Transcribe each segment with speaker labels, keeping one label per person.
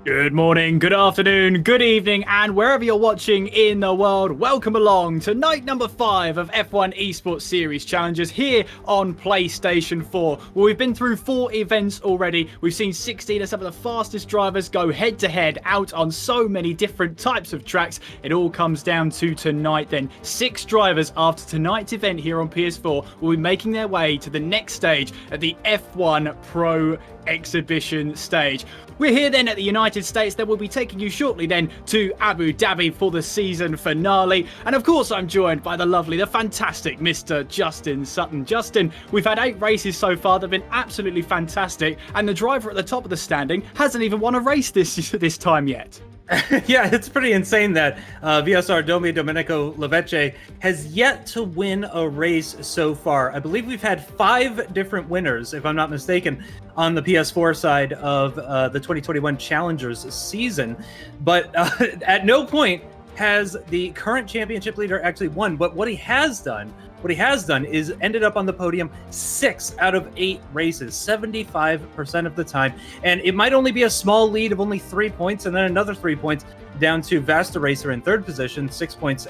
Speaker 1: Good morning, good afternoon, good evening, and wherever you're watching in the world, welcome along to night number 5 of F1 Esports Series Challengers here on PlayStation 4. Well, we've been through 4 events already. We've seen 16 of some of the fastest drivers go head-to-head out on so many different types of tracks. It all comes down to tonight then. 6 drivers after tonight's event here on PS4 will be making their way to the next stage at the F1 Pro Exhibition stage. We're here then at the United States. Then we'll be taking you shortly then to Abu Dhabi for the season finale. And of course, I'm joined by the lovely, the fantastic Mr. Justin Sutton. Justin, we've had 8 races so far. They've been absolutely fantastic. And the driver at the top of the standing hasn't even won a race this time yet.
Speaker 2: Yeah, it's pretty insane that VSR Domenico Lavecce has yet to win a race so far. I believe we've had 5 different winners, if I'm not mistaken, on the PS4 side of the 2021 Challengers season. But at no point has the current championship leader actually won. But what he has done is ended up on the podium 6 out of 8 races, 75% of the time. And it might only be a small lead of only 3 points, and then another 3 points down to Vasta Racer in 3rd position, 6 points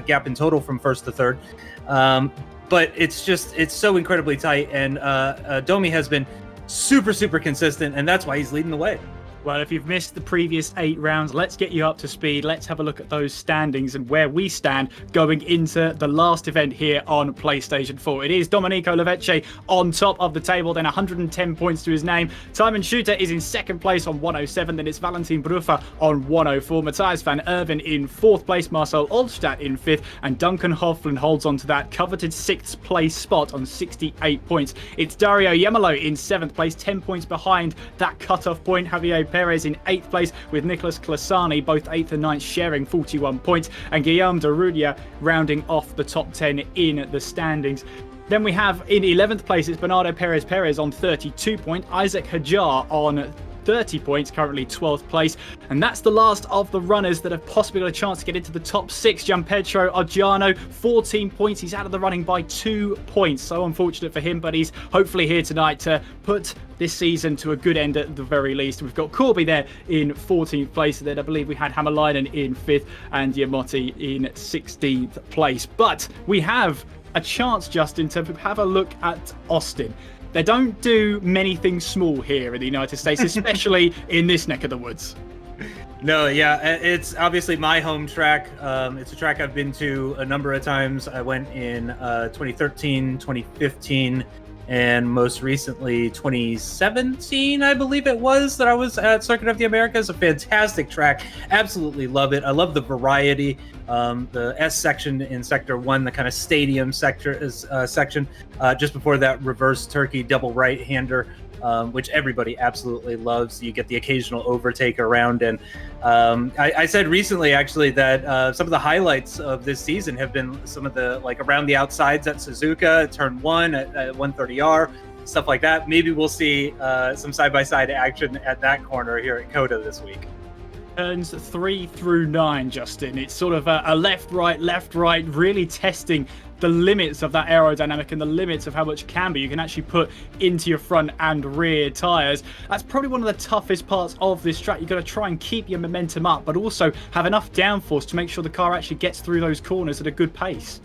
Speaker 2: gap in total from 1st to 3rd. But it's so incredibly tight, and Domi has been super consistent, and that's why he's leading the way.
Speaker 1: Well, if you've missed the previous 8 rounds, let's get you up to speed. Let's have a look at those standings and where we stand going into the last event here on PlayStation 4. It is Domenico Lavecce on top of the table, then 110 points to his name. Timon Shooter is in 2nd place on 107, then it's Valentin Bruffa on 104. Matthias van Erven in 4th place, Marcel Olstadt in 5th, and Duncan Hofland holds on to that coveted 6th place spot on 68 points. It's Dario Yemolo in 7th place, 10 points behind that cutoff point. Javier Perez in 8th place with Nicholas Klasani, both 8th and 9th sharing 41 points, and Guillaume de Rudia rounding off the top 10 in the standings. Then we have in 11th place, it's Bernardo Perez on 32 points, Isaac Hajar on 30 points, currently 12th place. And that's the last of the runners that have possibly got a chance to get into the top 6. Gianpietro Argiano, 14 points. He's out of the running by 2 points. So unfortunate for him, but he's hopefully here tonight to put this season to a good end at the very least. We've got Corby there in 14th place. And then I believe we had Hammerleinen in 5th and Yamotti in 16th place. But we have a chance, Justin, to have a look at Austin. They don't do many things small here in the United States, especially in this neck of the woods.
Speaker 2: No, yeah, it's obviously my home track. It's a track I've been to a number of times. I went in 2013, 2015, and most recently 2017, I believe it was, that I was at Circuit of the Americas. A fantastic track. Absolutely love it. I love the variety. The S section in Sector 1, the kind of stadium section, just before that reverse turkey double right-hander, which everybody absolutely loves. You get the occasional overtake around. And I said recently, actually, that some of the highlights of this season have been some of the, like, around the outsides at Suzuka, Turn 1 at 130R, stuff like that. Maybe we'll see some side-by-side action at that corner here at COTA this week.
Speaker 1: Turns 3 through 9, Justin. It's sort of a left, right, really testing the limits of that aerodynamic and the limits of how much camber you can actually put into your front and rear tyres. That's probably one of the toughest parts of this track. You've got to try and keep your momentum up, but also have enough downforce to make sure the car actually gets through those corners at a good pace.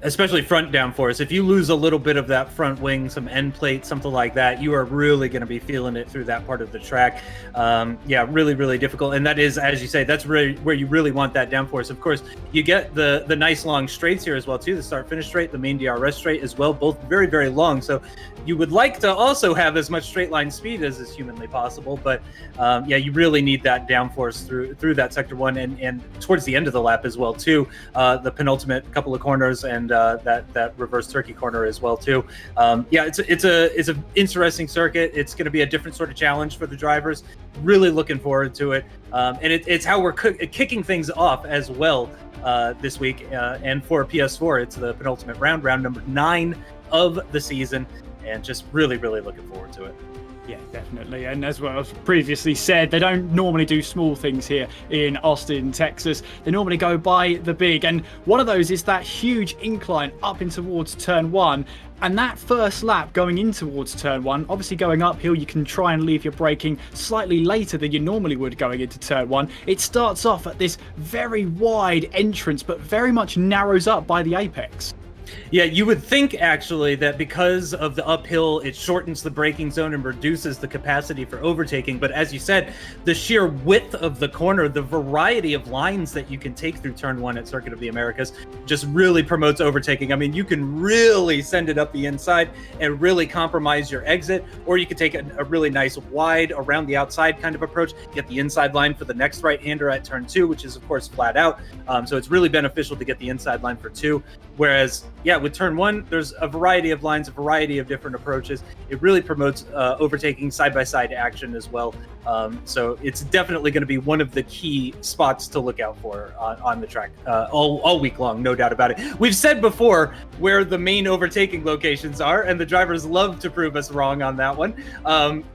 Speaker 2: Especially front downforce. If you lose a little bit of that front wing, some end plate, something like that, you are really going to be feeling it through that part of the track. Yeah, really difficult. And that is, as you say, that's really where you really want that downforce. Of course, you get the nice long straights here as well too, the start-finish straight, the main DRS straight as well, both very long. So you would like to also have as much straight line speed as is humanly possible, but yeah, you really need that downforce through that Sector 1 and towards the end of the lap as well too. The penultimate couple of corners and that reverse turkey corner as well too. Yeah, it's an interesting circuit. It's going to be a different sort of challenge for the drivers. Really looking forward to it. And it's how we're kicking things off as well this week. And for PS4, it's the penultimate round number 9 of the season, and just really looking forward to it.
Speaker 1: Yeah, definitely. And as well as previously said, they don't normally do small things here in Austin, Texas. They normally go by the big. And one of those is that huge incline up in towards turn 1. And that first lap going in towards turn 1, obviously going uphill, you can try and leave your braking slightly later than you normally would going into turn 1. It starts off at this very wide entrance, but very much narrows up by the apex.
Speaker 2: Yeah, you would think actually that because of the uphill, it shortens the braking zone and reduces the capacity for overtaking. But as you said, the sheer width of the corner, the variety of lines that you can take through turn 1 at Circuit of the Americas just really promotes overtaking. I mean, you can really send it up the inside and really compromise your exit, or you could take a really nice wide around the outside kind of approach, get the inside line for the next right-hander at turn 2, which is of course flat out. So it's really beneficial to get the inside line for 2. Whereas, yeah, with turn 1, there's a variety of lines, a variety of different approaches. It really promotes overtaking side-by-side action as well. So it's definitely going to be one of the key spots to look out for on the track all week long, no doubt about it. We've said before where the main overtaking locations are, and the drivers love to prove us wrong on that one.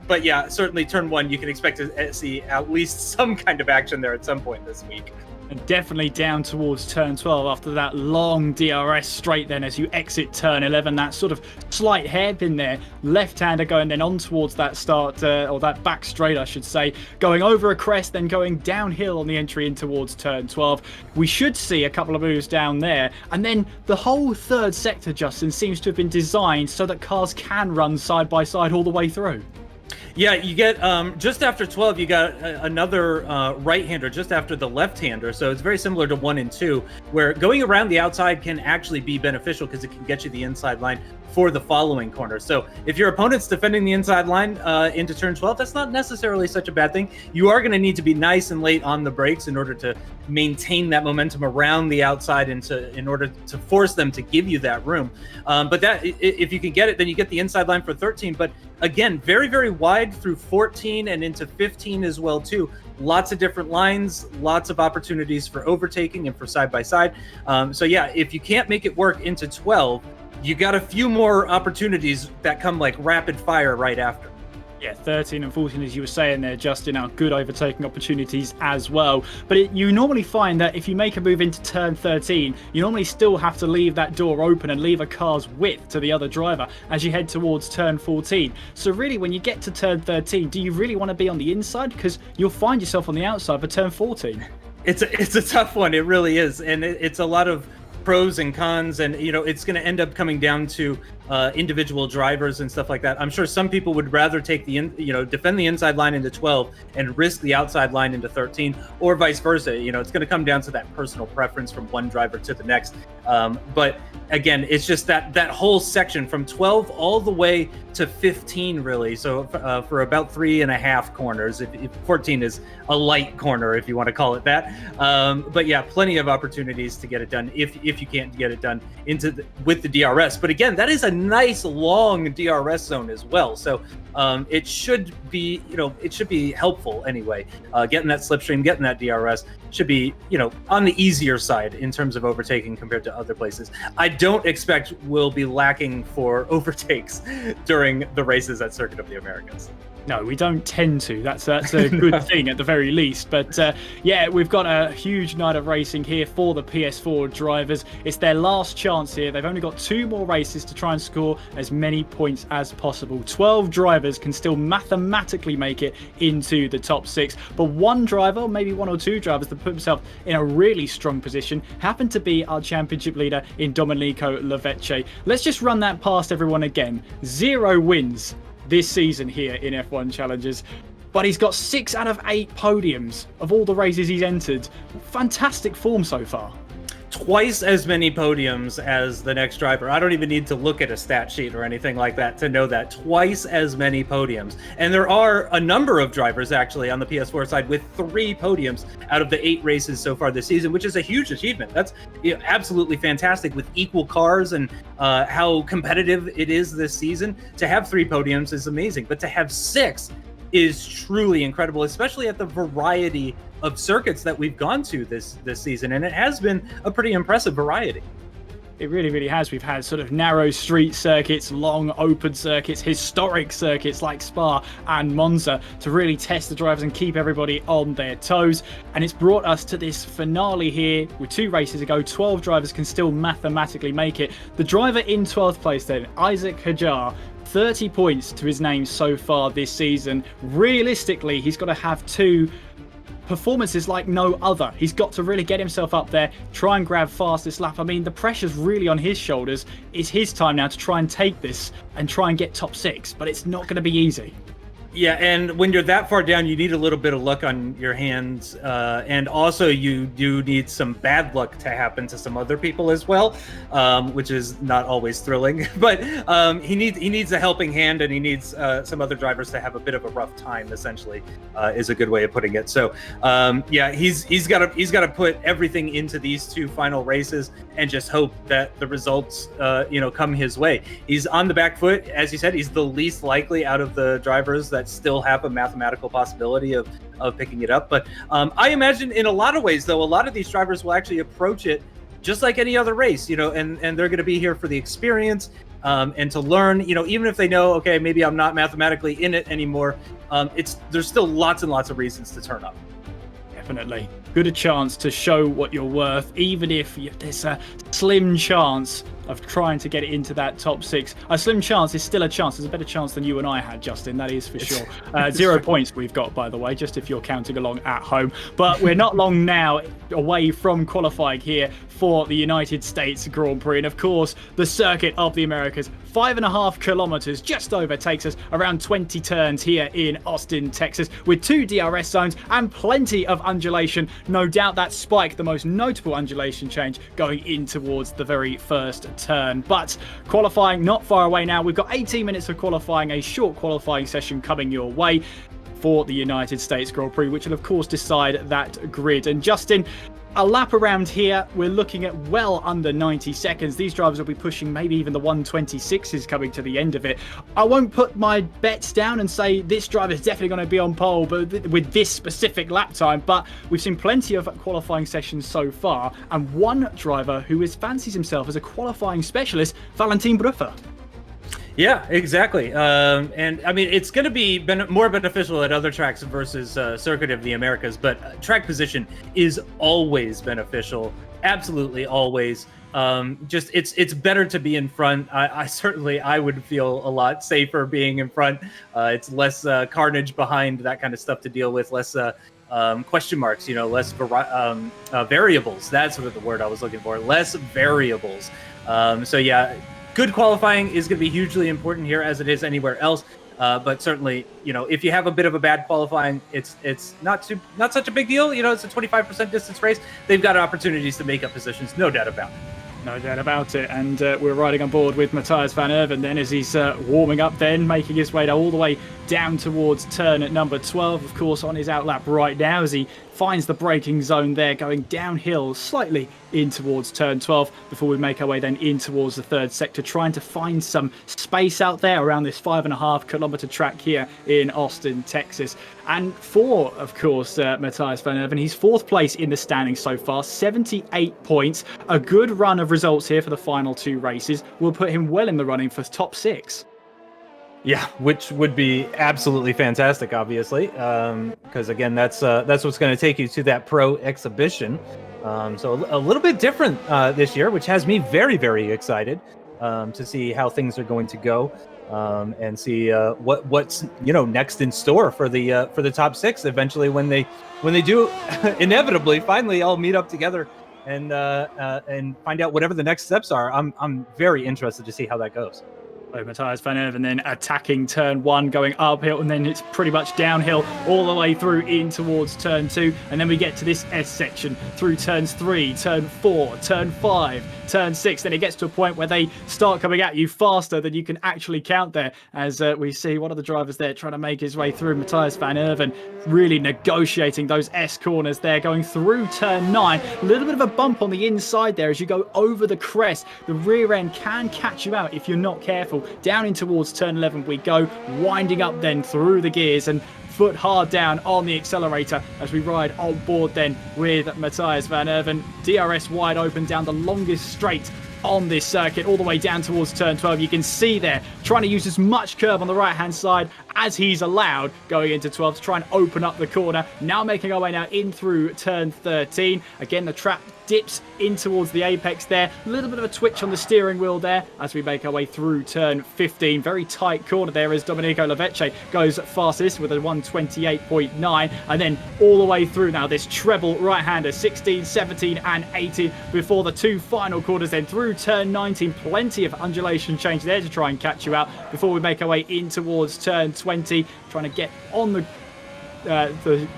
Speaker 2: But yeah, certainly turn 1, you can expect to see at least some kind of action there at some point this week.
Speaker 1: And definitely down towards turn 12 after that long DRS straight then as you exit turn 11, that sort of slight hairpin there, left-hander going then on towards that start, or that back straight I should say, going over a crest, then going downhill on the entry in towards turn 12. We should see a couple of moves down there, and then the whole third sector, Justin, seems to have been designed so that cars can run side by side all the way through.
Speaker 2: Yeah, you get just after 12, you got another right-hander just after the left-hander. So it's very similar to 1 and 2, where going around the outside can actually be beneficial because it can get you the inside line for the following corner. So if your opponent's defending the inside line into turn 12, that's not necessarily such a bad thing. You are going to need to be nice and late on the brakes in order to maintain that momentum around the outside and in order to force them to give you that room. But that if you can get it, then you get the inside line for 13. But again, very, very wide through 14 and into 15 as well too. Lots of different lines, lots of opportunities for overtaking and for side by side. So yeah, if you can't make it work into 12, you got a few more opportunities that come like rapid fire right after.
Speaker 1: Yeah, 13 and 14, as you were saying there, Justin, are good overtaking opportunities as well. But you normally find that if you make a move into turn 13, you normally still have to leave that door open and leave a car's width to the other driver as you head towards turn 14. So really, when you get to turn 13, do you really want to be on the inside? Because you'll find yourself on the outside for turn 14.
Speaker 2: It's a tough one. It really is. And it's a lot of pros and cons, and it's going to end up coming down to individual drivers and stuff like that. I'm sure some people would rather take defend the inside line into 12 and risk the outside line into 13, or vice versa. It's going to come down to that personal preference from one driver to the next. But again, it's just that whole section from 12 all the way to 15, really. So for about 3.5 corners, if 14 is a light corner, if you want to call it that. But yeah, plenty of opportunities to get it done if you can't get it done with the DRS. But again, that is a nice long DRS zone as well. So it should be, it should be helpful anyway. Getting that slipstream, getting that DRS should be, on the easier side in terms of overtaking compared to other places. I don't expect we'll be lacking for overtakes during the races at Circuit of the Americas.
Speaker 1: No, we don't tend to. That's a good thing at the very least. But yeah, we've got a huge night of racing here for the PS4 drivers. It's their last chance here. They've only got 2 more races to try and score as many points as possible. 12 drivers can still mathematically make it into the top 6. But one driver, maybe 1 or 2 drivers that put himself in a really strong position happened to be our championship leader in Domenico Lavecce. Let's just run that past everyone again. 0 wins this season here in F1 Challengers, but he's got 6 out of 8 podiums of all the races he's entered. Fantastic form so far.
Speaker 2: Twice as many podiums as the next driver. I don't even need to look at a stat sheet or anything like that to know that. Twice as many podiums. And there are a number of drivers actually on the PS4 side with 3 podiums out of the 8 races so far this season, which is a huge achievement. That's absolutely fantastic with equal cars and how competitive it is this season. To have 3 podiums is amazing, but to have 6 is truly incredible, especially at the variety of circuits that we've gone to this season, and it has been a pretty impressive variety.
Speaker 1: It really, really has. We've had sort of narrow street circuits, long open circuits, historic circuits like Spa and Monza to really test the drivers and keep everybody on their toes. And it's brought us to this finale here with 2 races ago. 12 drivers can still mathematically make it. The driver in 12th place then, Isaac Hajar, 30 points to his name so far this season. Realistically, he's got to have 2 performances like no other. He's got to really get himself up there, try and grab fastest lap. I mean, the pressure's really on his shoulders. It's his time now to try and take this and try and get top 6, but it's not going to be easy.
Speaker 2: Yeah, and when you're that far down, you need a little bit of luck on your hands, and also you do need some bad luck to happen to some other people as well, which is not always thrilling. But he needs a helping hand, and he needs some other drivers to have a bit of a rough time. Essentially, is a good way of putting it. So yeah, he's got to put everything into these 2 final races and just hope that the results come his way. He's on the back foot, as you said. He's the least likely out of the drivers that still have a mathematical possibility of picking it up. But I imagine in a lot of ways, though, a lot of these drivers will actually approach it just like any other race, and they're going to be here for the experience and to learn, even if they know, okay, maybe I'm not mathematically in it anymore. There's still lots and lots of reasons to turn up.
Speaker 1: Definitely. Good a chance to show what you're worth, even if there's a slim chance of trying to get it into that top 6. A slim chance is still a chance. There's a better chance than you and I had, Justin, that is for sure. 0 points we've got, by the way, just if you're counting along at home. But we're not long now away from qualifying here for the United States Grand Prix. And of course, the circuit of the Americas, 5.5 kilometers, just over, takes us around 20 turns here in Austin, Texas, with 2 DRS zones and plenty of undulation. No doubt that Spike, the most notable undulation change, going in towards the very first turn. But qualifying not far away now. We've got 18 minutes of qualifying, a short qualifying session coming your way for the United States Grand Prix, which will of course decide that grid. And Justin, a lap around here, we're looking at well under 90 seconds. These drivers will be pushing maybe even the 126s coming to the end of it. I won't put my bets down and say this driver is definitely going to be on pole but with this specific lap time, but we've seen plenty of qualifying sessions so far, and one driver who fancies himself as a qualifying specialist, Valentin Bruffer.
Speaker 2: Yeah, exactly. And I mean, it's going to be more beneficial at other tracks versus Circuit of the Americas, but track position is always beneficial. Absolutely always. Just it's better to be in front. I certainly would feel a lot safer being in front. It's less carnage behind, that kind of stuff to deal with, less question marks, less variables. That's what the word I was looking for. Less variables. So yeah, good qualifying is going to be hugely important here, as it is anywhere else. But certainly, if you have a bit of a bad qualifying, it's not such a big deal. It's a 25% distance race. They've got opportunities to make up positions, no doubt about it.
Speaker 1: No doubt about it. And we're riding on board with Matthias van Erven then as he's warming up then, making his way all the way down towards turn at number 12, of course, on his outlap right now as he finds the braking zone there, going downhill slightly in towards turn 12 before we make our way then in towards the third sector, trying to find some space out there around this 5.5 kilometer track here in Austin, Texas. And for, of course, Matthias van Erven, he's 4th place in the standings so far, 78 points. A good run of results here for the final 2 races will put him well in the running for top 6.
Speaker 2: Yeah, which would be absolutely fantastic, obviously, because again, that's what's going to take you to that pro exhibition. So a little bit different this year, which has me very, very excited to see how things are going to go and see what's next in store for the top 6. Eventually, when they do inevitably finally all meet up together and find out whatever the next steps are. I'm very interested to see how that goes.
Speaker 1: Matthias van Erven then attacking turn 1, going uphill, and then it's pretty much downhill all the way through in towards turn 2, and then we get to this S section through turns 3, turn 4, turn 5, turn 6. Then it gets to a point where they start coming at you faster than you can actually count there, as we see one of the drivers there trying to make his way through. Matthias van Erven really negotiating those S corners there, going through turn 9. A little bit of a bump on the inside there as you go over the crest. The rear end can catch you out if you're not careful. Down in towards turn 11 we go, winding up then through the gears and foot hard down on the accelerator as we ride on board then with Matthias van Erven. DRS wide open down the longest straight on this circuit, all the way down towards turn 12. You can see there, trying to use as much curb on the right-hand side as he's allowed, going into 12 to try and open up the corner. Now making our way now in through turn 13. Again, the trap dips in towards the apex there. A little bit of a twitch on the steering wheel there as we make our way through turn 15. Very tight corner there as Domenico Lavecce goes fastest with a 128.9, and then all the way through now this treble right-hander, 16, 17 and 18 before the two final quarters. Then through turn 19, plenty of undulation change there to try and catch you out before we make our way in towards turn 20, trying to get on the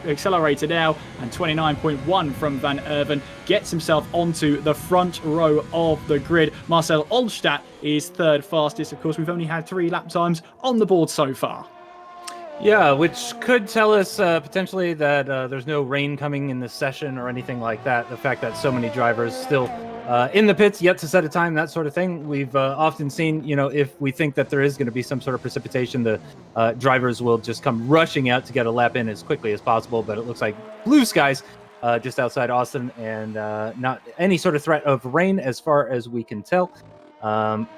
Speaker 1: accelerator now, and 29.1 from Van Erven gets himself onto the front row of the grid. Marcel Olstadt is third fastest. Of course, we've only had 3 lap times on the board so far.
Speaker 2: Yeah, which could tell us potentially that there's no rain coming in this session or anything like that. The fact that so many drivers still in the pits, yet to set a time, that sort of thing. We've often seen, if we think that there is going to be some sort of precipitation, the drivers will just come rushing out to get a lap in as quickly as possible. But it looks like blue skies just outside Austin, and not any sort of threat of rain as far as we can tell.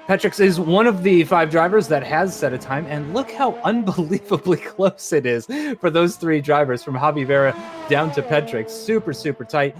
Speaker 2: Petrix is one of the 5 drivers that has set a time, and look how unbelievably close it is for those 3 drivers from Javi Vera down to Petrix. Super, super tight.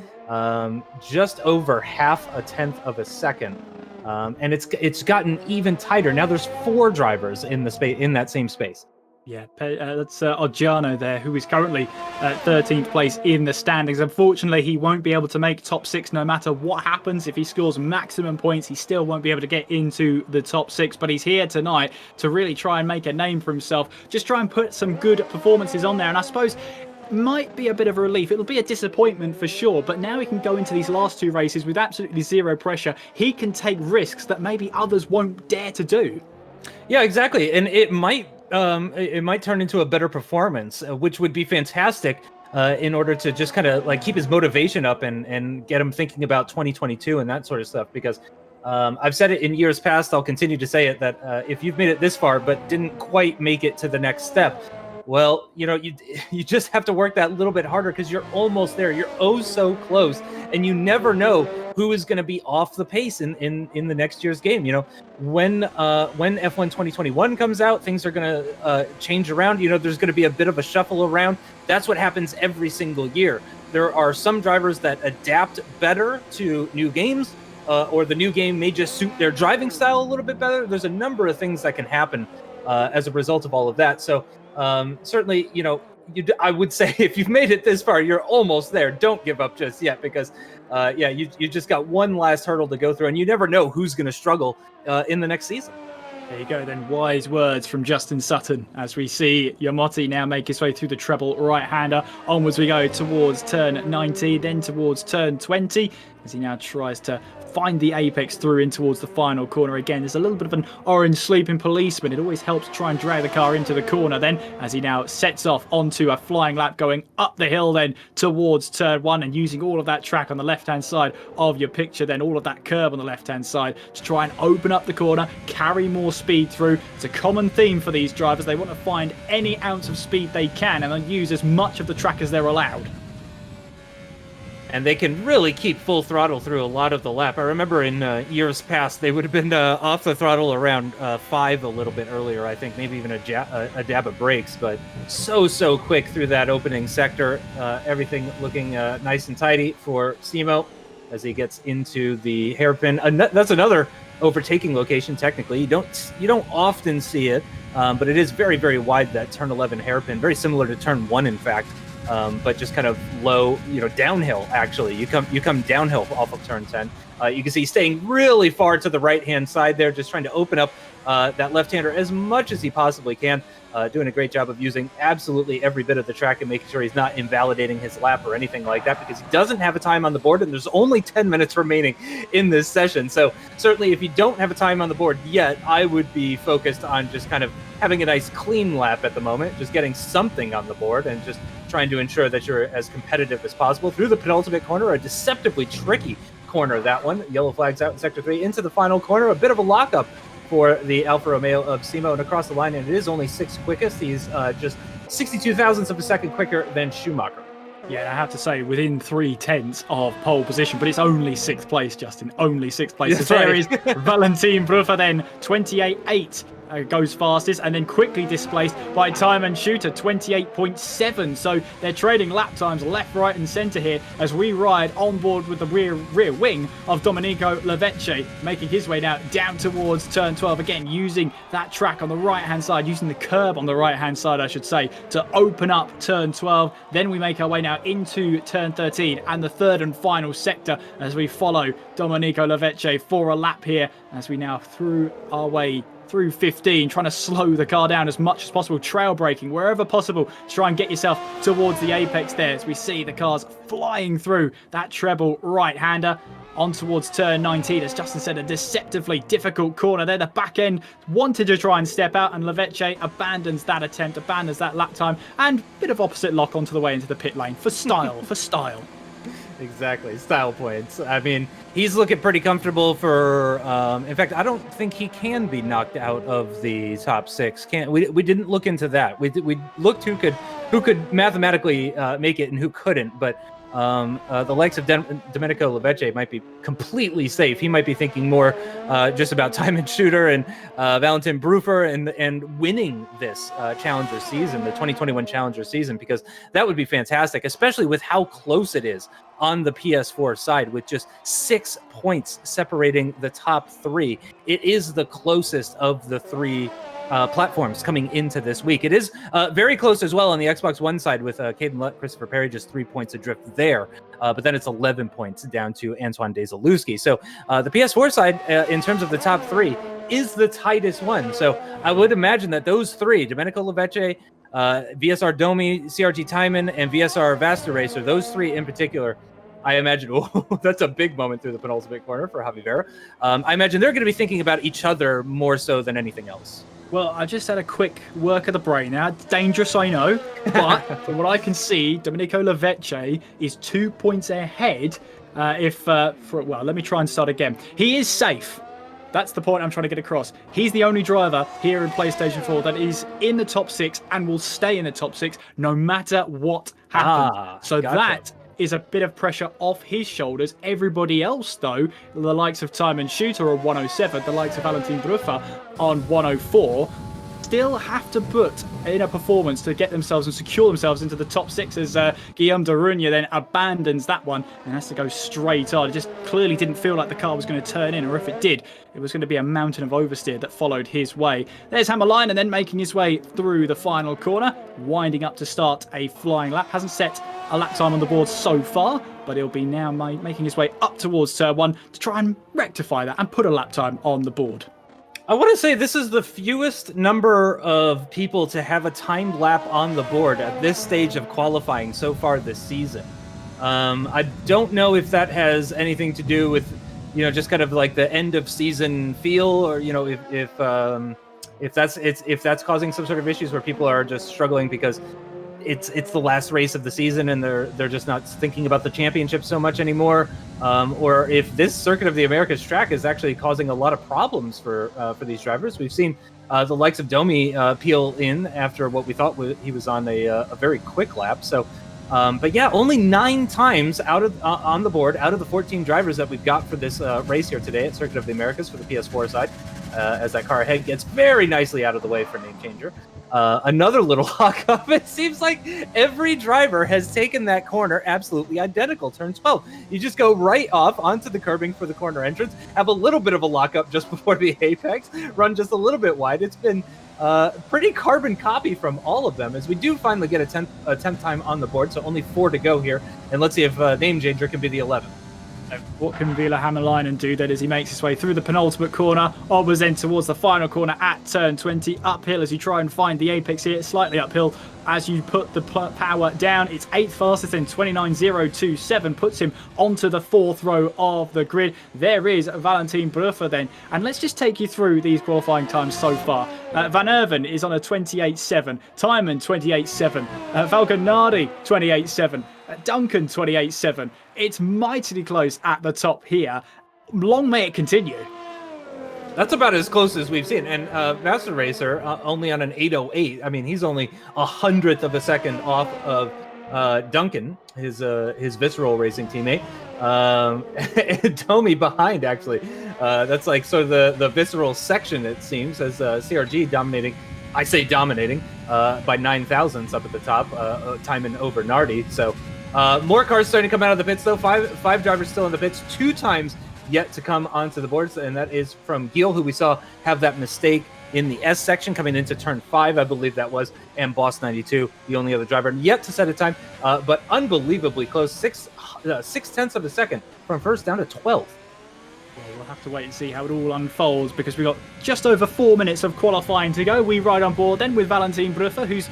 Speaker 2: Just over half a tenth of a second. And it's gotten even tighter. Now there's 4 drivers in that same space.
Speaker 1: Yeah, that's Oggiano there, who is currently at 13th place in the standings. Unfortunately, he won't be able to make top 6 no matter what happens. If he scores maximum points, he still won't be able to get into the top 6. But he's here tonight to really try and make a name for himself. Just try and put some good performances on there. And I suppose might be a bit of a relief. It'll be a disappointment for sure, but now he can go into these last 2 races with absolutely zero pressure. He can take risks that maybe others won't dare to do.
Speaker 2: Yeah, exactly. And it might turn into a better performance, which would be fantastic in order to just kind of like keep his motivation up and get him thinking about 2022 and that sort of stuff. Because I've said it in years past, I'll continue to say it, that if you've made it this far but didn't quite make it to the next step, well, you just have to work that little bit harder, because you're almost there. You're oh so close, and you never know who is going to be off the pace in the next year's game. When F1 2021 comes out, things are going to change around. There's going to be a bit of a shuffle around. That's what happens every single year. There are some drivers that adapt better to new games, or the new game may just suit their driving style a little bit better. There's a number of things that can happen as a result of all of that. So certainly, I would say if you've made it this far, you're almost there. Don't give up just yet, because you just got one last hurdle to go through, and you never know who's going to struggle in the next season.
Speaker 1: There you go then, wise words from Justin Sutton as we see Yamotti now make his way through the treble right-hander. Onwards we go towards turn 19, then towards turn 20, as he now tries to find the apex through in towards the final corner. Again, there's a little bit of an orange sleeping policeman. It always helps to try and drag the car into the corner then, as he now sets off onto a flying lap going up the hill then towards turn 1, and using all of that track on the left-hand side of your picture, then all of that curb on the left-hand side to try and open up the corner, carry more speed through. It's a common theme for these drivers. They want to find any ounce of speed they can and then use as much of the track as they're allowed.
Speaker 2: And they can really keep full throttle through a lot of the lap. I remember in years past, they would have been off the throttle around 5 a little bit earlier, I think, maybe even a dab of brakes, but so quick through that opening sector. Everything looking nice and tidy for Simo as he gets into the hairpin. That's another overtaking location, technically. You don't often see it, but it is very, very wide, that turn 11 hairpin, very similar to turn 1, in fact. But just kind of low, downhill, actually. You come downhill off of turn 10. You can see staying really far to the right-hand side there, just trying to open up that left-hander as much as he possibly can. Doing a great job of using absolutely every bit of the track and making sure he's not invalidating his lap or anything like that, because he doesn't have a time on the board, and there's only 10 minutes remaining in this session. So certainly if you don't have a time on the board yet, I would be focused on just kind of having a nice clean lap at the moment, just getting something on the board and just trying to ensure that you're as competitive as possible through the penultimate corner, a deceptively tricky corner, that one. Yellow flags out in sector 3 into the final corner, a bit of a lockup for the Alfa Romeo of Simo, and across the line, and it is only 6th quickest. He's just 62 thousandths of a second quicker than Schumacher.
Speaker 1: Yeah, I have to say, within 3/10 of pole position, but it's only 6th place, Justin. Only 6th place.
Speaker 2: That's
Speaker 1: So there
Speaker 2: right.
Speaker 1: is Valentin Bruffer then, 28.8. Goes fastest and then quickly displaced by Time and Shooter 28.7. So they're trading lap times left, right, and centre here as we ride on board with the rear wing of Domenico Lavecce, making his way now down towards turn 12 again, using that track on the right hand side, using the curb on the right hand side, I should say, to open up turn 12. Then we make our way now into turn 13 and the third and final sector as we follow Domenico Lavecce for a lap here as we now through our way through 15, trying to slow the car down as much as possible, trail braking wherever possible to try and get yourself towards the apex there as we see the cars flying through that treble right-hander on towards turn 19. As Justin said, a deceptively difficult corner there. The back end wanted to try and step out and Lavecce abandons that attempt, abandons that lap time, and a bit of opposite lock onto the way into the pit lane for style, for style.
Speaker 2: Exactly, style points. I mean, he's looking pretty comfortable for. In fact, I don't think he can be knocked out of the top 6. We didn't look into that. We looked who could mathematically make it and who couldn't. But the likes of Domenico Lavecce might be completely safe. He might be thinking more just about Time and Shooter and Valentin Bruffer and winning this Challenger season, the 2021 Challenger season, because that would be fantastic, especially with how close it is on the PS4 side, with just 6 points separating the top 3. It is the closest of the 3 platforms coming into this week. It is very close as well on the Xbox One side with Caden Lutt, Christopher Perry, just 3 points adrift there. But then it's 11 points down to Antoine Dezaluski. So the PS4 side, in terms of the top 3, is the tightest one. So I would imagine that those 3, Domenico Lavecce, VSR Domi, CRG Timon, and VSR Vasta Racer, those 3 in particular, I imagine, oh, that's a big moment through the penultimate corner for Javi Vera. I imagine they're going to be thinking about each other more so than anything else.
Speaker 1: Well, I just had a quick work of the brain. Now, dangerous, I know, but from what I can see, Domenico Lavecce is 2 points ahead. Well, let me try and start again. He is safe. That's the point I'm trying to get across. He's the only driver here in PlayStation 4 that is in the top 6 and will stay in the top 6 no matter what happens. So gotcha. That is a bit of pressure off his shoulders. Everybody else, though, the likes of Time and Shooter on 107, the likes of Valentin Bruffer on 104, still have to put in a performance to get themselves and secure themselves into the top 6 as Guillaume de Rugne then abandons that one and has to go straight on. It just clearly didn't feel like the car was going to turn in, or if it did, it was going to be a mountain of oversteer that followed his way. There's Hammerline and then making his way through the final corner, winding up to start a flying lap. Hasn't set a lap time on the board so far, but he'll be now making his way up towards turn 1 to try and rectify that and put a lap time on the board.
Speaker 2: I want to say this is the fewest number of people to have a timed lap on the board at this stage of qualifying so far this season. I don't know if that has anything to do with, just kind of like the end of season feel, or if that's causing some sort of issues where people are just struggling because it's the last race of the season and they're just not thinking about the championship so much anymore, or if this Circuit of the Americas track is actually causing a lot of problems for these drivers. We've seen the likes of Domi peel in after what we thought he was on a very quick lap. So, but yeah, only 9 times out of on the board out of the 14 drivers that we've got for this race here today at Circuit of the Americas for the PS4 side. As that car ahead gets very nicely out of the way for name changer. Another little hawk-up. It seems like every driver has taken that corner absolutely identical. Turn 12. You just go right off onto the curbing for the corner entrance, have a little bit of a lockup just before the apex, run just a little bit wide. It's been pretty carbon copy from all of them, as we do finally get a 10th time on the board, so only 4 to go here. And let's see if name changer can be the 11th.
Speaker 1: What can Vila Hammerleinen do then as he makes his way through the penultimate corner, onwards then towards the final corner at turn 20, uphill as you try and find the apex here, slightly uphill as you put the power down. It's 8th fastest in 29.027, puts him onto the 4th row of the grid. There is Valentin Bruffer then, and let's just take you through these qualifying times so far. Van Erven is on a 28.7, Timon 28.7, Valganardi 28.7, Duncan 28.7. It's mightily close at the top here. Long may it continue.
Speaker 2: That's about as close as we've seen. And Master Racer only on an 808. I mean, he's only 100th of a second off of Duncan, his Visceral Racing teammate, Tommy behind, actually. That's like sort of the Visceral section, it seems, as CRG dominating. I say dominating by 9,000s up at the top, timing over Nardi. So more cars starting to come out of the pits, though. Five drivers still in the pits, 2 times yet to come onto the boards, and that is from Gil, who we saw have that mistake in the S section coming into turn 5, I believe that was, and Boss 92, the only other driver yet to set a time, but unbelievably close, 6/10 of a second from first down to 12th.
Speaker 1: Well, we'll have to wait and see how it all unfolds, because we've got just over 4 minutes of qualifying to go. We ride on board then with Valentin Bruffer, who's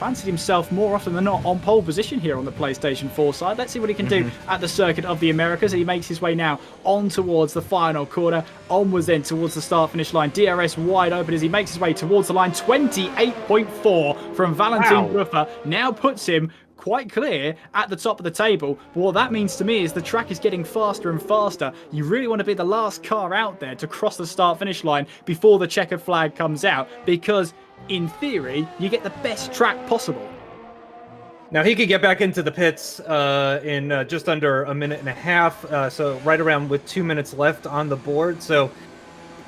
Speaker 1: fancied himself more often than not on pole position here on the PlayStation 4 side. Let's see what he can do at the Circuit of the Americas. He makes his way now on towards the final corner, onwards then towards the start-finish line. DRS wide open as he makes his way towards the line. 28.4 from Valentin Bruffer now puts him quite clear at the top of the table. But what that means to me is the track is getting faster and faster. You really want to be the last car out there to cross the start-finish line before the checkered flag comes out, because in theory, you get the best track possible.
Speaker 2: Now, he could get back into the pits in just under a minute and a half, so right around with 2 minutes left on the board. So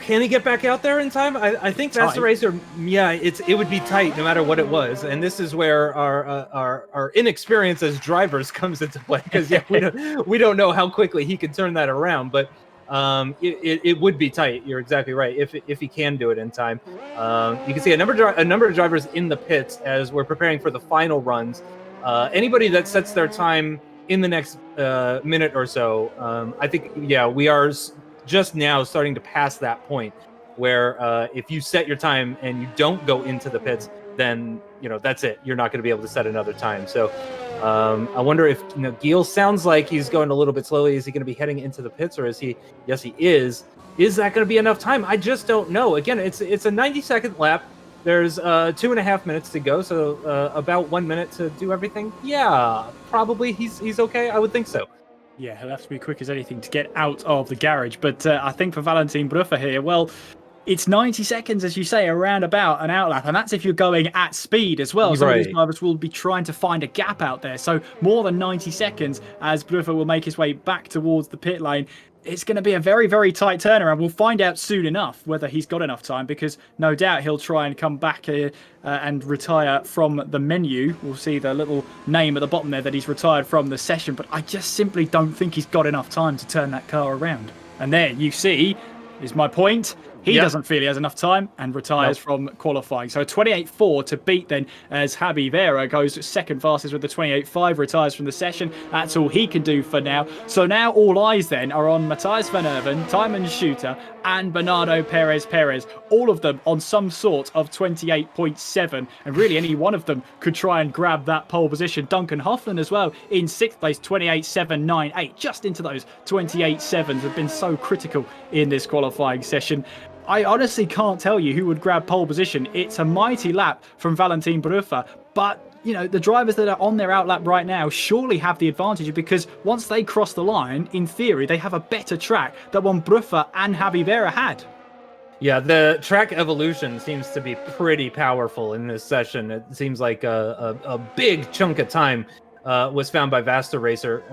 Speaker 2: can he get back out there in time? I think that's the racer. Yeah, it would be tight no matter what it was. And this is where our inexperience as drivers comes into play, because we don't know how quickly he can turn that around. But it would be tight. You're exactly right. If he can do it in time, you can see a number of drivers in the pits as we're preparing for the final runs. Anybody that sets their time in the next minute or so, I think, we are just now starting to pass that point where if you set your time and you don't go into the pits, then that's it. You're not going to be able to set another time. So I wonder if Gil sounds like he's going a little bit slowly. Is he going to be heading into the pits, or is he? Yes, he is. Is that going to be enough time? I just don't know. Again, it's a 90-second lap. There's 2.5 minutes to go, so about 1 minute to do everything. Yeah, probably he's okay. I would think so.
Speaker 1: Yeah, he'll have to be quick as anything to get out of the garage. But I think for Valentin Bruffer here, well, it's 90 seconds, as you say, around about an outlap, and that's if you're going at speed as well. Some of these drivers will be trying to find a gap out there, so more than 90 seconds as Bruffer will make his way back towards the pit lane. It's going to be a very, very tight turnaround. We'll find out soon enough whether he's got enough time, because no doubt he'll try and come back and retire from the menu. We'll see the little name at the bottom there that he's retired from the session, but I just simply don't think he's got enough time to turn that car around. And there you see, is my point. He doesn't feel he has enough time and retires from qualifying. So 28.4 to beat then, as Javi Vera goes second fastest with the 28.5, retires from the session. That's all he can do for now. So now all eyes then are on Matthias Van Erven, Timon Shooter, and Bernardo Perez. All of them on some sort of 28.7. And really any one of them could try and grab that pole position. Duncan Hoffman as well in 6th place, 28.798. Just into those 28.7s have been so critical in this qualifying session. I honestly can't tell you who would grab pole position. It's a mighty lap from Valentin Bruffer, but the drivers that are on their outlap right now surely have the advantage, because once they cross the line, in theory, they have a better track than one Bruffer and Javi Vera had.
Speaker 2: Yeah, the track evolution seems to be pretty powerful in this session. It seems like a big chunk of time was found by Vasta Racer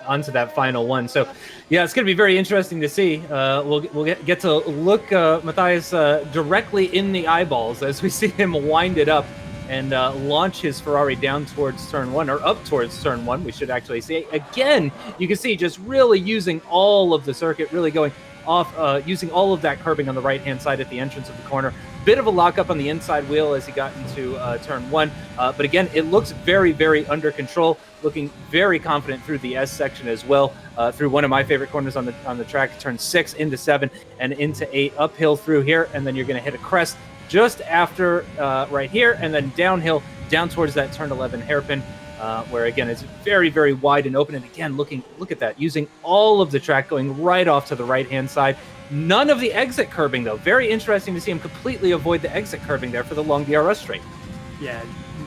Speaker 2: onto that final one. So, yeah, it's going to be very interesting to see. We'll get to look Matthias directly in the eyeballs as we see him wind it up and launch his Ferrari down towards turn 1, or up towards turn 1, we should actually see. Again, you can see just really using all of the circuit, really going off, using all of that curbing on the right-hand side at the entrance of the corner. Bit of a lockup on the inside wheel as he got into turn 1. But again, it looks very, very under control, looking very confident through the S section as well, through one of my favorite corners on the track, turn 6 into 7 and into 8, uphill through here, and then you're going to hit a crest just after right here, and then downhill down towards that turn 11 hairpin, where again it's very, very wide and open. And again, look at that, using all of the track, going right off to the right-hand side. None of the exit curbing, though. Very interesting to see him completely avoid the exit curbing there for the long DRS straight.
Speaker 1: Yeah,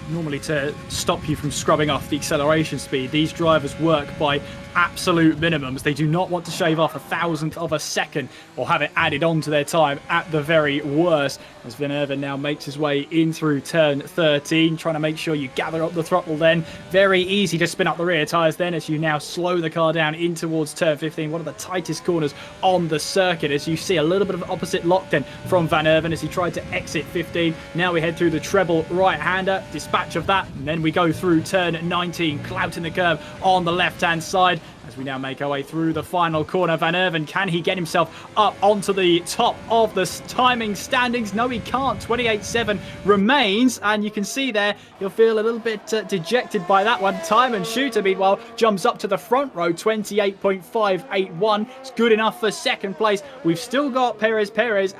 Speaker 1: normally to stop you from scrubbing off the acceleration speed. These drivers work by absolute minimums. They do not want to shave off a thousandth of a second or have it added on to their time at the very worst. As Van Erven now makes his way in through turn 13, trying to make sure you gather up the throttle then. Very easy to spin up the rear tyres then as you now slow the car down in towards turn 15, one of the tightest corners on the circuit, as you see a little bit of opposite lock then from Van Erven as he tried to exit 15. Now we head through the treble right-hander, dispatch of that, and then we go through turn 19, clouting the curve on the left-hand side. As we now make our way through the final corner, Van Erven, can he get himself up onto the top of the timing standings? No, he can't. 28.7 remains, and you can see there, you'll feel a little bit dejected by that one. Time and Shooter, meanwhile, jumps up to the front row, 28.581. It's good enough for second place. We've still got Perez,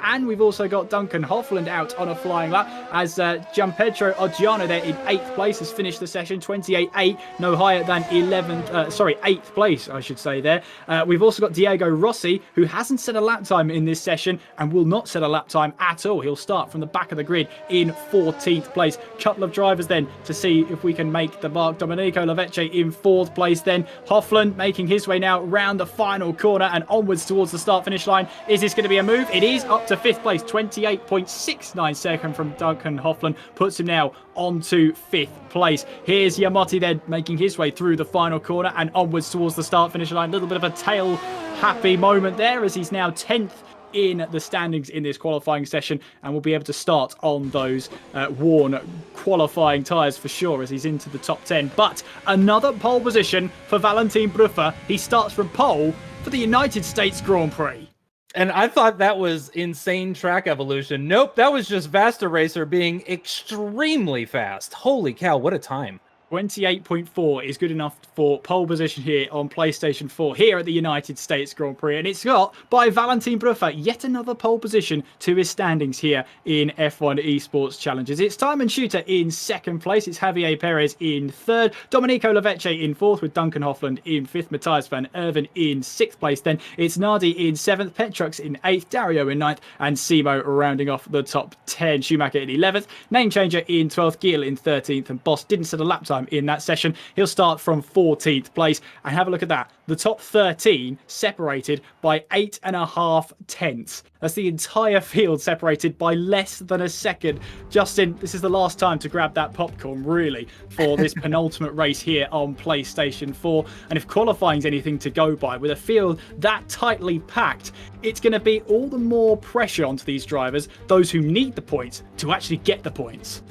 Speaker 1: and we've also got Duncan Hofland out on a flying lap, as Gianpedro Oggiano there in 8th place has finished the session, 28.8, no higher than 8th place. I should say there. We've also got Diego Rossi, who hasn't set a lap time in this session and will not set a lap time at all. He'll start from the back of the grid in 14th place. Couple of drivers then to see if we can make the mark. Domenico Lavecce in 4th place then. Hofland making his way now round the final corner and onwards towards the start-finish line. Is this going to be a move? It is, up to 5th place. 28.69 second from Duncan Hofland puts him now onto 5th place. Here's Yamotti then making his way through the final corner and onwards towards the start-finish line. A little bit of a tail-happy moment there as he's now 10th in the standings in this qualifying session and will be able to start on those worn qualifying tyres for sure as he's into the top 10. But another pole position for Valentin Bruffa. He starts from pole for the United States Grand Prix.
Speaker 2: And I thought that was insane track evolution. Nope, that was just Vasta Racer being extremely fast. Holy cow, what a time.
Speaker 1: 28.4 is good enough for pole position here on PlayStation 4 here at the United States Grand Prix, and it's got by Valentin Bruffa yet another pole position to his standings here in F1 Esports Challengers. It's Time and Shooter in 2nd place, it's Javier Perez in 3rd, Domenico Lavecce in 4th with Duncan Hofland in 5th, Matthias Van Erven in 6th place, then it's Nardi in 7th, Petrux in 8th, Dario in 9th, and Simo rounding off the top 10. Schumacher in 11th, Name Changer in 12th, Giel in 13th, and Boss didn't set a lap time in that session. He'll start from 14th place, and have a look at that. The top 13 separated by 8.5 tenths. That's the entire field separated by less than a second. Justin, this is the last time to grab that popcorn, really, for this penultimate race here on PlayStation 4. And if qualifying's anything to go by, with a field that tightly packed, it's going to be all the more pressure onto these drivers, those who need the points, to actually get the points.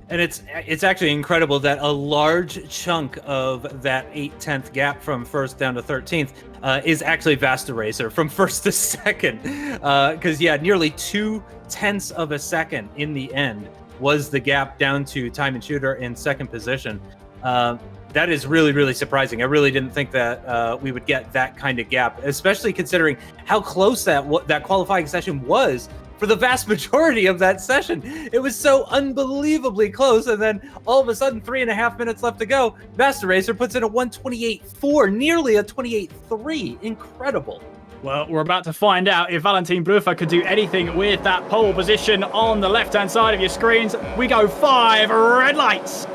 Speaker 2: And it's actually incredible that a large chunk of that 8/10 gap from 1st down to 13th is actually Vasta Racer from 1st to 2nd. Because, yeah, nearly 0.2 of a second in the end was the gap down to Time and Shooter in 2nd position. That is really, really surprising. I really didn't think that we would get that kind of gap, especially considering how close that qualifying session was. For the vast majority of that session, it was so unbelievably close, and then all of a sudden, 3.5 minutes left to go, Vasta Racer puts in a 1:28.4, nearly a 28.3. Incredible.
Speaker 1: Well, we're about to find out if Valentin Bruffa could do anything with that pole position on the left-hand side of your screens. We go 5 red lights.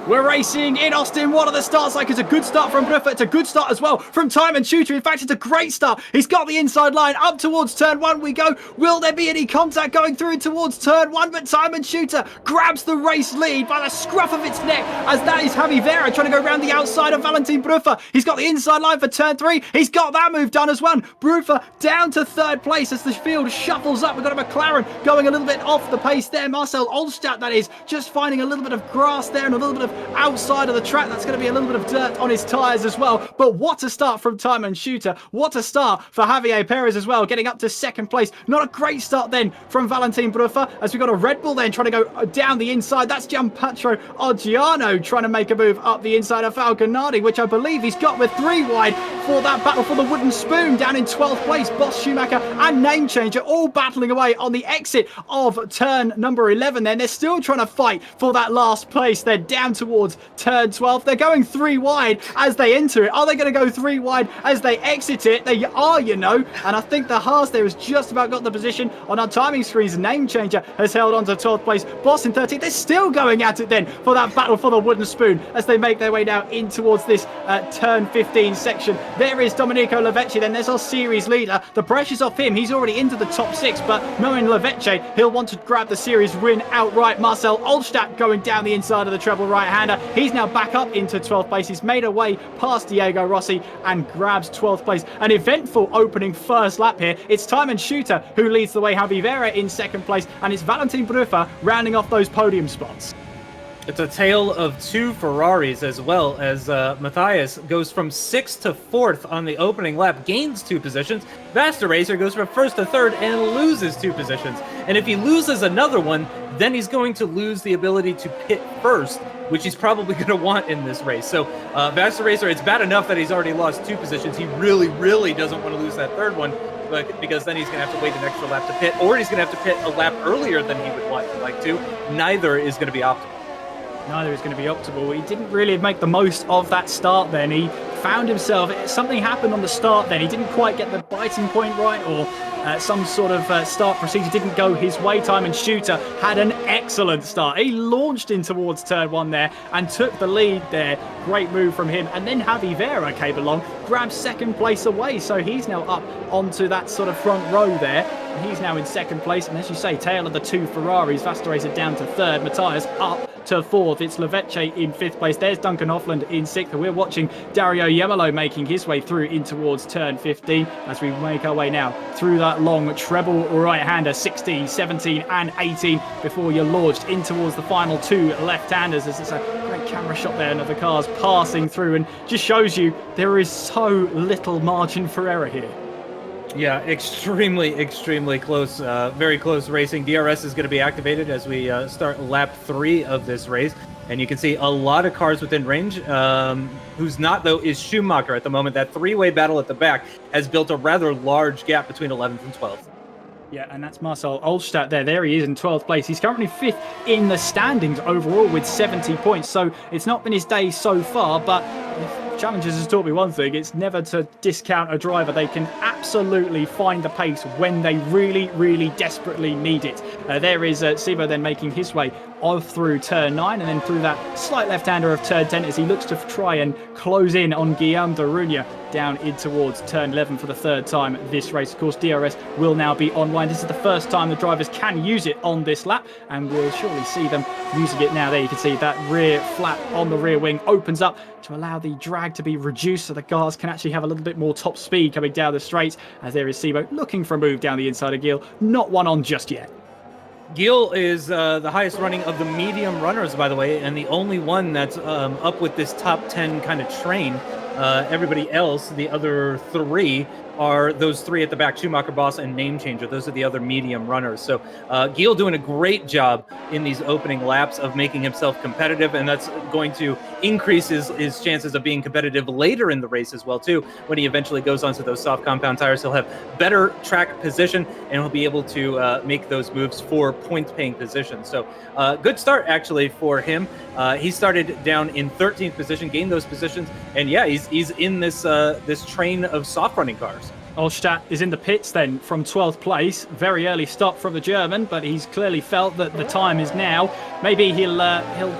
Speaker 1: We're racing in Austin. What are the starts like? It's a good start from Bruffa. It's a good start as well from Time and Shooter. In fact, it's a great start. He's got the inside line. Up towards turn 1 we go. Will there be any contact going through towards turn 1? But Time and Shooter grabs the race lead by the scruff of its neck, as that is Javi Vera trying to go around the outside of Valentin Bruffa. He's got the inside line for turn 3. He's got that move done as well. Bruffa down to 3rd place as the field shuffles up. We've got a McLaren going a little bit off the pace there. Marcel Olstadt, that is, just finding a little bit of grass there and a little bit of outside of the track. That's going to be a little bit of dirt on his tyres as well. But what a start from Time and Shooter. What a start for Javier Perez as well, getting up to 2nd place. Not a great start then from Valentin Bruffa, as we've got a Red Bull then trying to go down the inside. That's Gianpedro Oggiano trying to make a move up the inside of Falconardi, which I believe he's got with 3 wide for that battle for the wooden spoon down in 12th place. Boss, Schumacher and Name Changer all battling away on the exit of turn number 11. Then they're still trying to fight for that last place. They're down towards turn 12. They're going 3 wide as they enter it. Are they going to go 3 wide as they exit it? They are, you know. And I think the Haas there has just about got the position on our timing screens. Name Changer has held on to 12th place. Boss in 13th. They're still going at it then for that battle for the wooden spoon as they make their way now in towards this turn 15 section. There is Domenico Lavecchi then. There's our series leader. The pressure's off him. He's already into the top 6, but knowing Lavecchi, he'll want to grab the series win outright. Marcel Olstadt going down the inside of the treble right-hander. He's now back up into 12th place. He's made a way past Diego Rossi and grabs 12th place. An eventful opening first lap here. It's Time and Shooter who leads the way. Javi Vera in 2nd place, and it's Valentin Bruffa rounding off those podium spots.
Speaker 2: It's a tale of 2 Ferraris as well, as Matthias goes from 6th to 4th on the opening lap, gains 2 positions. Vasta Racer goes from 1st to 3rd and loses 2 positions. And if he loses another one, then he's going to lose the ability to pit first, which he's probably going to want in this race. So Vasta Racer, it's bad enough that he's already lost 2 positions. He really, really doesn't want to lose that 3rd one, because then he's going to have to wait an extra lap to pit, or he's going to have to pit a lap earlier than he would like to. Neither is going to be optimal.
Speaker 1: Neither is going to be optimal. He didn't really make the most of that start then. He found himself, something happened on the start then. He didn't quite get the biting point right, or some sort of start procedure didn't go his way. Time and Shooter had an excellent start. He launched in towards turn 1 there and took the lead there. Great move from him. And then Javi Vera came along, grabbed 2nd place away. So he's now up onto that sort of front row there. And he's now in 2nd place. And as you say, tail of the 2 Ferraris. Vasta Racer down to 3rd. Matthias up to 4th. It's Lavecchi in 5th place. There's Duncan Hoffland in 6th. And we're watching Dario Yemelo making his way through in towards turn 15 as we make our way now through that long treble right-hander, 16, 17 and 18 before you're launched in towards the final 2 left-handers. As it's a great camera shot there of the cars passing through, and just shows you there is so little margin for error here.
Speaker 2: Yeah, extremely close, very close racing. DRS is going to be activated as we start lap 3 of this race. And you can see a lot of cars within range. Who's not, though, is Schumacher at the moment. That 3-way battle at the back has built a rather large gap between 11th and 12th.
Speaker 1: Yeah, and that's Marcel Olstadt there. There he is in 12th place. He's currently 5th in the standings overall with 70 points. So it's not been his day so far, but if Challengers has taught me one thing, it's never to discount a driver. They can absolutely find the pace when they really desperately need it. There is Sibo then making his way off through turn 9 and then through that slight left-hander of turn 10 as he looks to try and close in on Guillaume de Runia down in towards turn 11 for the 3rd time this race. Of course, DRS will now be online. This is the first time the drivers can use it on this lap, and we'll surely see them using it now. There you can see that rear flap on the rear wing opens up to allow the drag to be reduced so the cars can actually have a little bit more top speed coming down the straight, as there is Sibo looking for a move down the inside of Gil. Not one on just yet.
Speaker 2: Gil is the highest running of the medium runners, by the way, and the only one that's up with this top 10 kind of train. Everybody else, the other 3, are those 3 at the back, Schumacher, Boss, and Name Changer. Those are the other medium runners. So Gil doing a great job in these opening laps of making himself competitive, and that's going to increase his chances of being competitive later in the race as well, too. When he eventually goes onto those soft compound tires, he'll have better track position, and he'll be able to make those moves for point-paying positions. So good start, actually, for him. He started down in 13th position, gained those positions, and yeah, he's in this this train of soft-running cars.
Speaker 1: Olstadt is in the pits then from 12th place. Very early stop from the German, but he's clearly felt that the time is now. Maybe he'll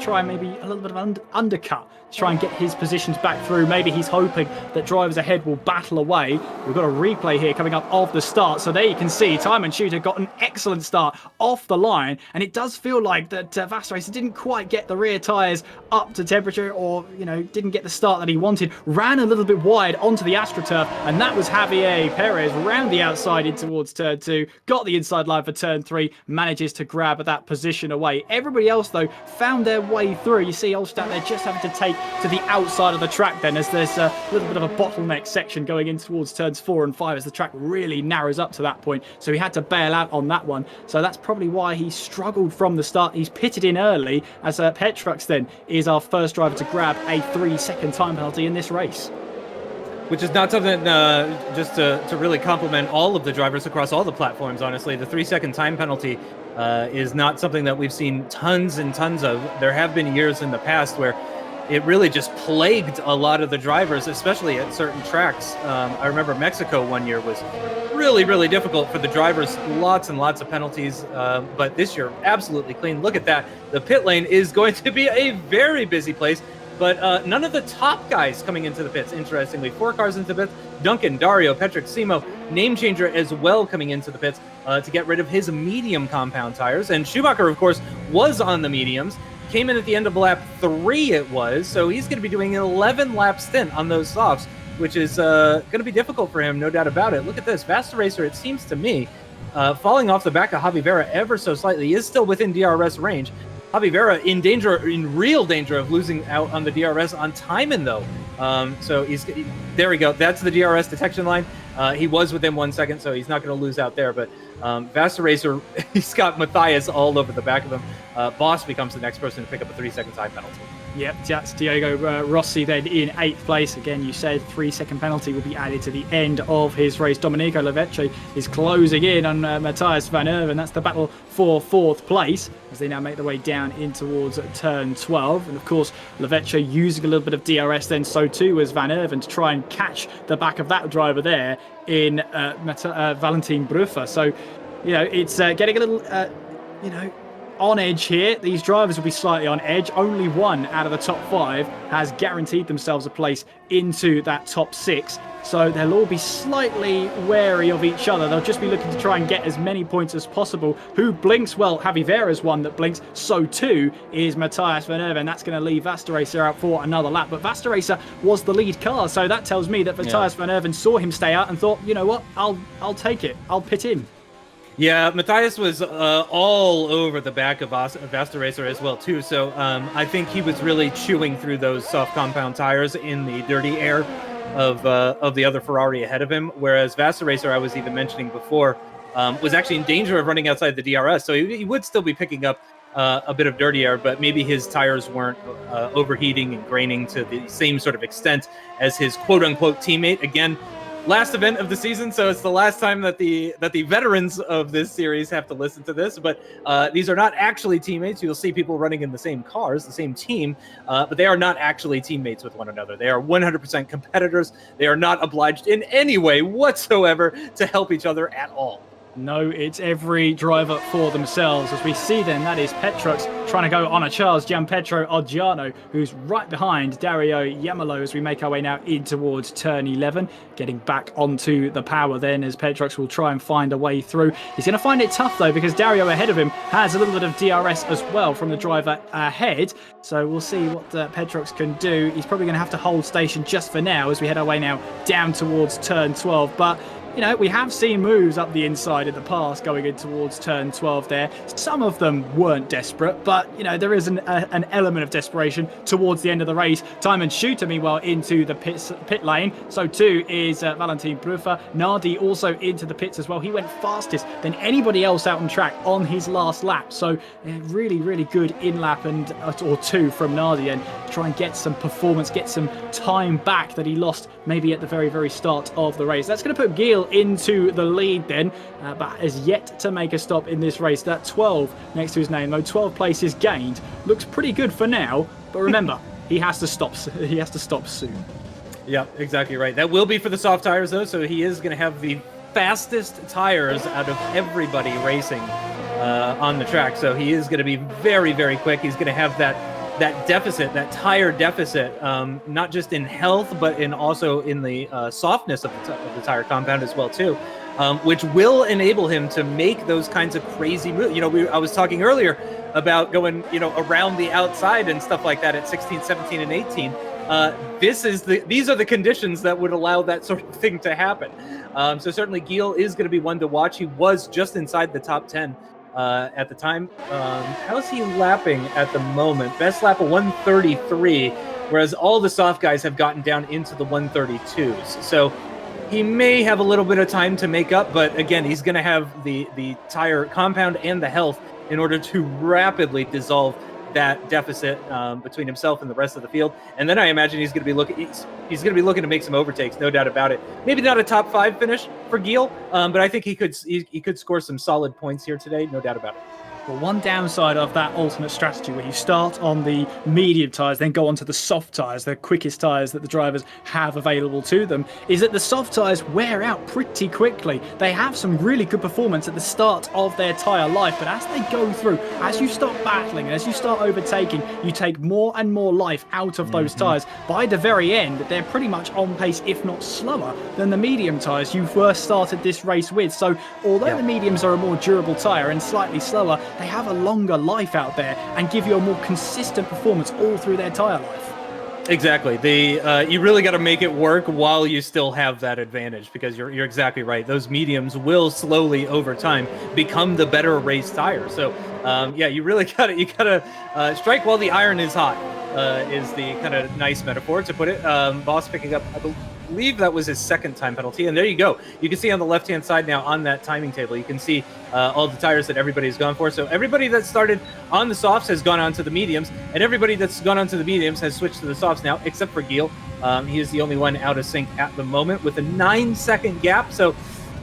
Speaker 1: try maybe a little bit of undercut to try and get his positions back through. Maybe he's hoping that drivers ahead will battle away. We've got a replay here coming up of the start. So there you can see Time and Shooter got an excellent start off the line, and it does feel like that Vasta Racer didn't quite get the rear tyres up to temperature, or didn't get the start that he wanted. Ran a little bit wide onto the AstroTurf, and that was Javier Perez round the outside in towards turn 2, got the inside line for turn 3, manages to grab that position away. Everybody else, though, found their way through. You see Olstadt there just having to take to the outside of the track then, as there's a little bit of a bottleneck section going in towards turns 4 and 5 as the track really narrows up to that point. So he had to bail out on that one. So that's probably why he struggled from the start. He's pitted in early, as Petrux then is our first driver to grab a 3-second time penalty in this race.
Speaker 2: which is not something just to really compliment all of the drivers across all the platforms, honestly. The 3-second time penalty is not something that we've seen tons and tons of. There have been years in the past where it really just plagued a lot of the drivers, especially at certain tracks. I remember Mexico one year was really, really difficult for the drivers. Lots and lots of penalties. But this year, absolutely clean. Look at that. The pit lane is going to be a very busy place. But none of the top guys coming into the pits, interestingly. 4 cars into the pits. Duncan, Dario, Petric, Simo, name changer as well coming into the pits to get rid of his medium compound tires. And Schumacher, of course, was on the mediums. Came in at the end of lap 3, it was. So he's going to be doing an 11-lap stint on those softs, which is going to be difficult for him, no doubt about it. Look at this. Vasta Racer, it seems to me, falling off the back of Javi Vera ever so slightly, he is still within DRS range. Javi Vera in real danger of losing out on the DRS on Timon, though. So there we go. That's the DRS detection line. He was within 1 second, so he's not going to lose out there. But Vasta Racer, he's got Matthias all over the back of him. Boss becomes the next person to pick up a 3-second time penalty.
Speaker 1: Yep, that's Diego Rossi then in 8th place. Again, you said 3-second penalty will be added to the end of his race. Domenico Lavecce is closing in on Matthias Van Erven. That's the battle for 4th place as they now make their way down in towards turn 12. And of course, Lavecce using a little bit of DRS then, so too was Van Erven to try and catch the back of that driver there in Valentin Bruffa. So, you know, it's getting a little, on edge here. These drivers will be slightly on edge. Only one out of the top 5 has guaranteed themselves a place into that top 6. So they'll all be slightly wary of each other. They'll just be looking to try and get as many points as possible. Who blinks? Well, Javi Vera's one that blinks. So too is Matthias Van Erven. That's going to leave Vasta Racer out for another lap. But Vasta Racer was the lead car. So that tells me that Matthias Van Erven saw him stay out and thought, you know what, I'll take it. I'll pit in.
Speaker 2: Yeah, Matthias was all over the back of Vasta Racer as well, too. So I think he was really chewing through those soft compound tires in the dirty air of the other Ferrari ahead of him. Whereas Vasta Racer, I was even mentioning before, was actually in danger of running outside the DRS. So he would still be picking up a bit of dirty air, but maybe his tires weren't overheating and graining to the same sort of extent as his quote-unquote teammate. Again, last event of the season, so it's the last time that the veterans of this series have to listen to this. But these are not actually teammates. You'll see people running in the same cars, the same team, but they are not actually teammates with one another. They are 100% competitors. They are not obliged in any way whatsoever to help each other at all.
Speaker 1: No, it's every driver for themselves. As we see then, that is Petrox trying to go on a Charles Gianpietro Oggiano, who's right behind Dario Yamalo as we make our way now in towards turn 11. Getting back onto the power then as Petrox will try and find a way through. He's going to find it tough though because Dario ahead of him has a little bit of DRS as well from the driver ahead. So we'll see what Petrox can do. He's probably going to have to hold station just for now as we head our way now down towards turn 12. But you know, we have seen moves up the inside in the past going in towards turn 12 there. Some of them weren't desperate, but, you know, there is an element of desperation towards the end of the race. Timon Shooter, meanwhile, into the pit lane. So too is Valentin Bruffa. Nardi also into the pits as well. He went fastest than anybody else out on track on his last lap. So really, really good in-lap or two from Nardi and try and get some performance, get some time back that he lost maybe at the very, very start of the race. That's going to put Gil into the lead then, but has yet to make a stop in this race. That 12 next to his name, though, 12 places gained, looks pretty good for now. But remember, he has to stop. He has to stop soon.
Speaker 2: Yeah, exactly right. That will be for the soft tires, though, so he is going to have the fastest tires out of everybody racing on the track. So he is going to be very, very quick. He's going to have that deficit, that tire deficit, not just in health, but also in the softness of the tire compound as well, too, which will enable him to make those kinds of crazy moves. You know, I was talking earlier about going, you know, around the outside and stuff like that at 16, 17, and 18. These are the conditions that would allow that sort of thing to happen. So certainly Gil is going to be one to watch. He was just inside the top 10 at the time. How's he lapping at the moment? Best lap of 133, whereas all the soft guys have gotten down into the 132s. So he may have a little bit of time to make up, but again, he's going to have the tire compound and the health in order to rapidly dissolve that deficit between himself and the rest of the field. And then I imagine he's going to be looking to make some overtakes, no doubt about it. Maybe not a top 5 finish for Gil, but I think he could score some solid points here today, no doubt about it.
Speaker 1: Well, one downside of that alternate strategy where you start on the medium tyres, then go on to the soft tyres, the quickest tyres that the drivers have available to them, is that the soft tyres wear out pretty quickly. They have some really good performance at the start of their tyre life, but as they go through, as you start battling, as you start overtaking, you take more and more life out of those tyres. By the very end, they're pretty much on pace, if not slower, than the medium tyres you first started this race with. So although the mediums are a more durable tyre and slightly slower, they have a longer life out there and give you a more consistent performance all through their tyre life.
Speaker 2: Exactly. You really got to make it work while you still have that advantage, because you're exactly right. Those mediums will slowly over time become the better race tire. So yeah, you really gotta strike while the iron is hot. Is the kind of nice metaphor to put it. Boss picking up, I believe that was his second time penalty. And there you go. You can see on the left-hand side now on that timing table, you can see all the tires that everybody's gone for. So everybody that started on the softs has gone on to the mediums, and everybody that's gone on to the mediums has switched to the softs now, except for Gil. He is the only one out of sync at the moment with a 9-second gap. So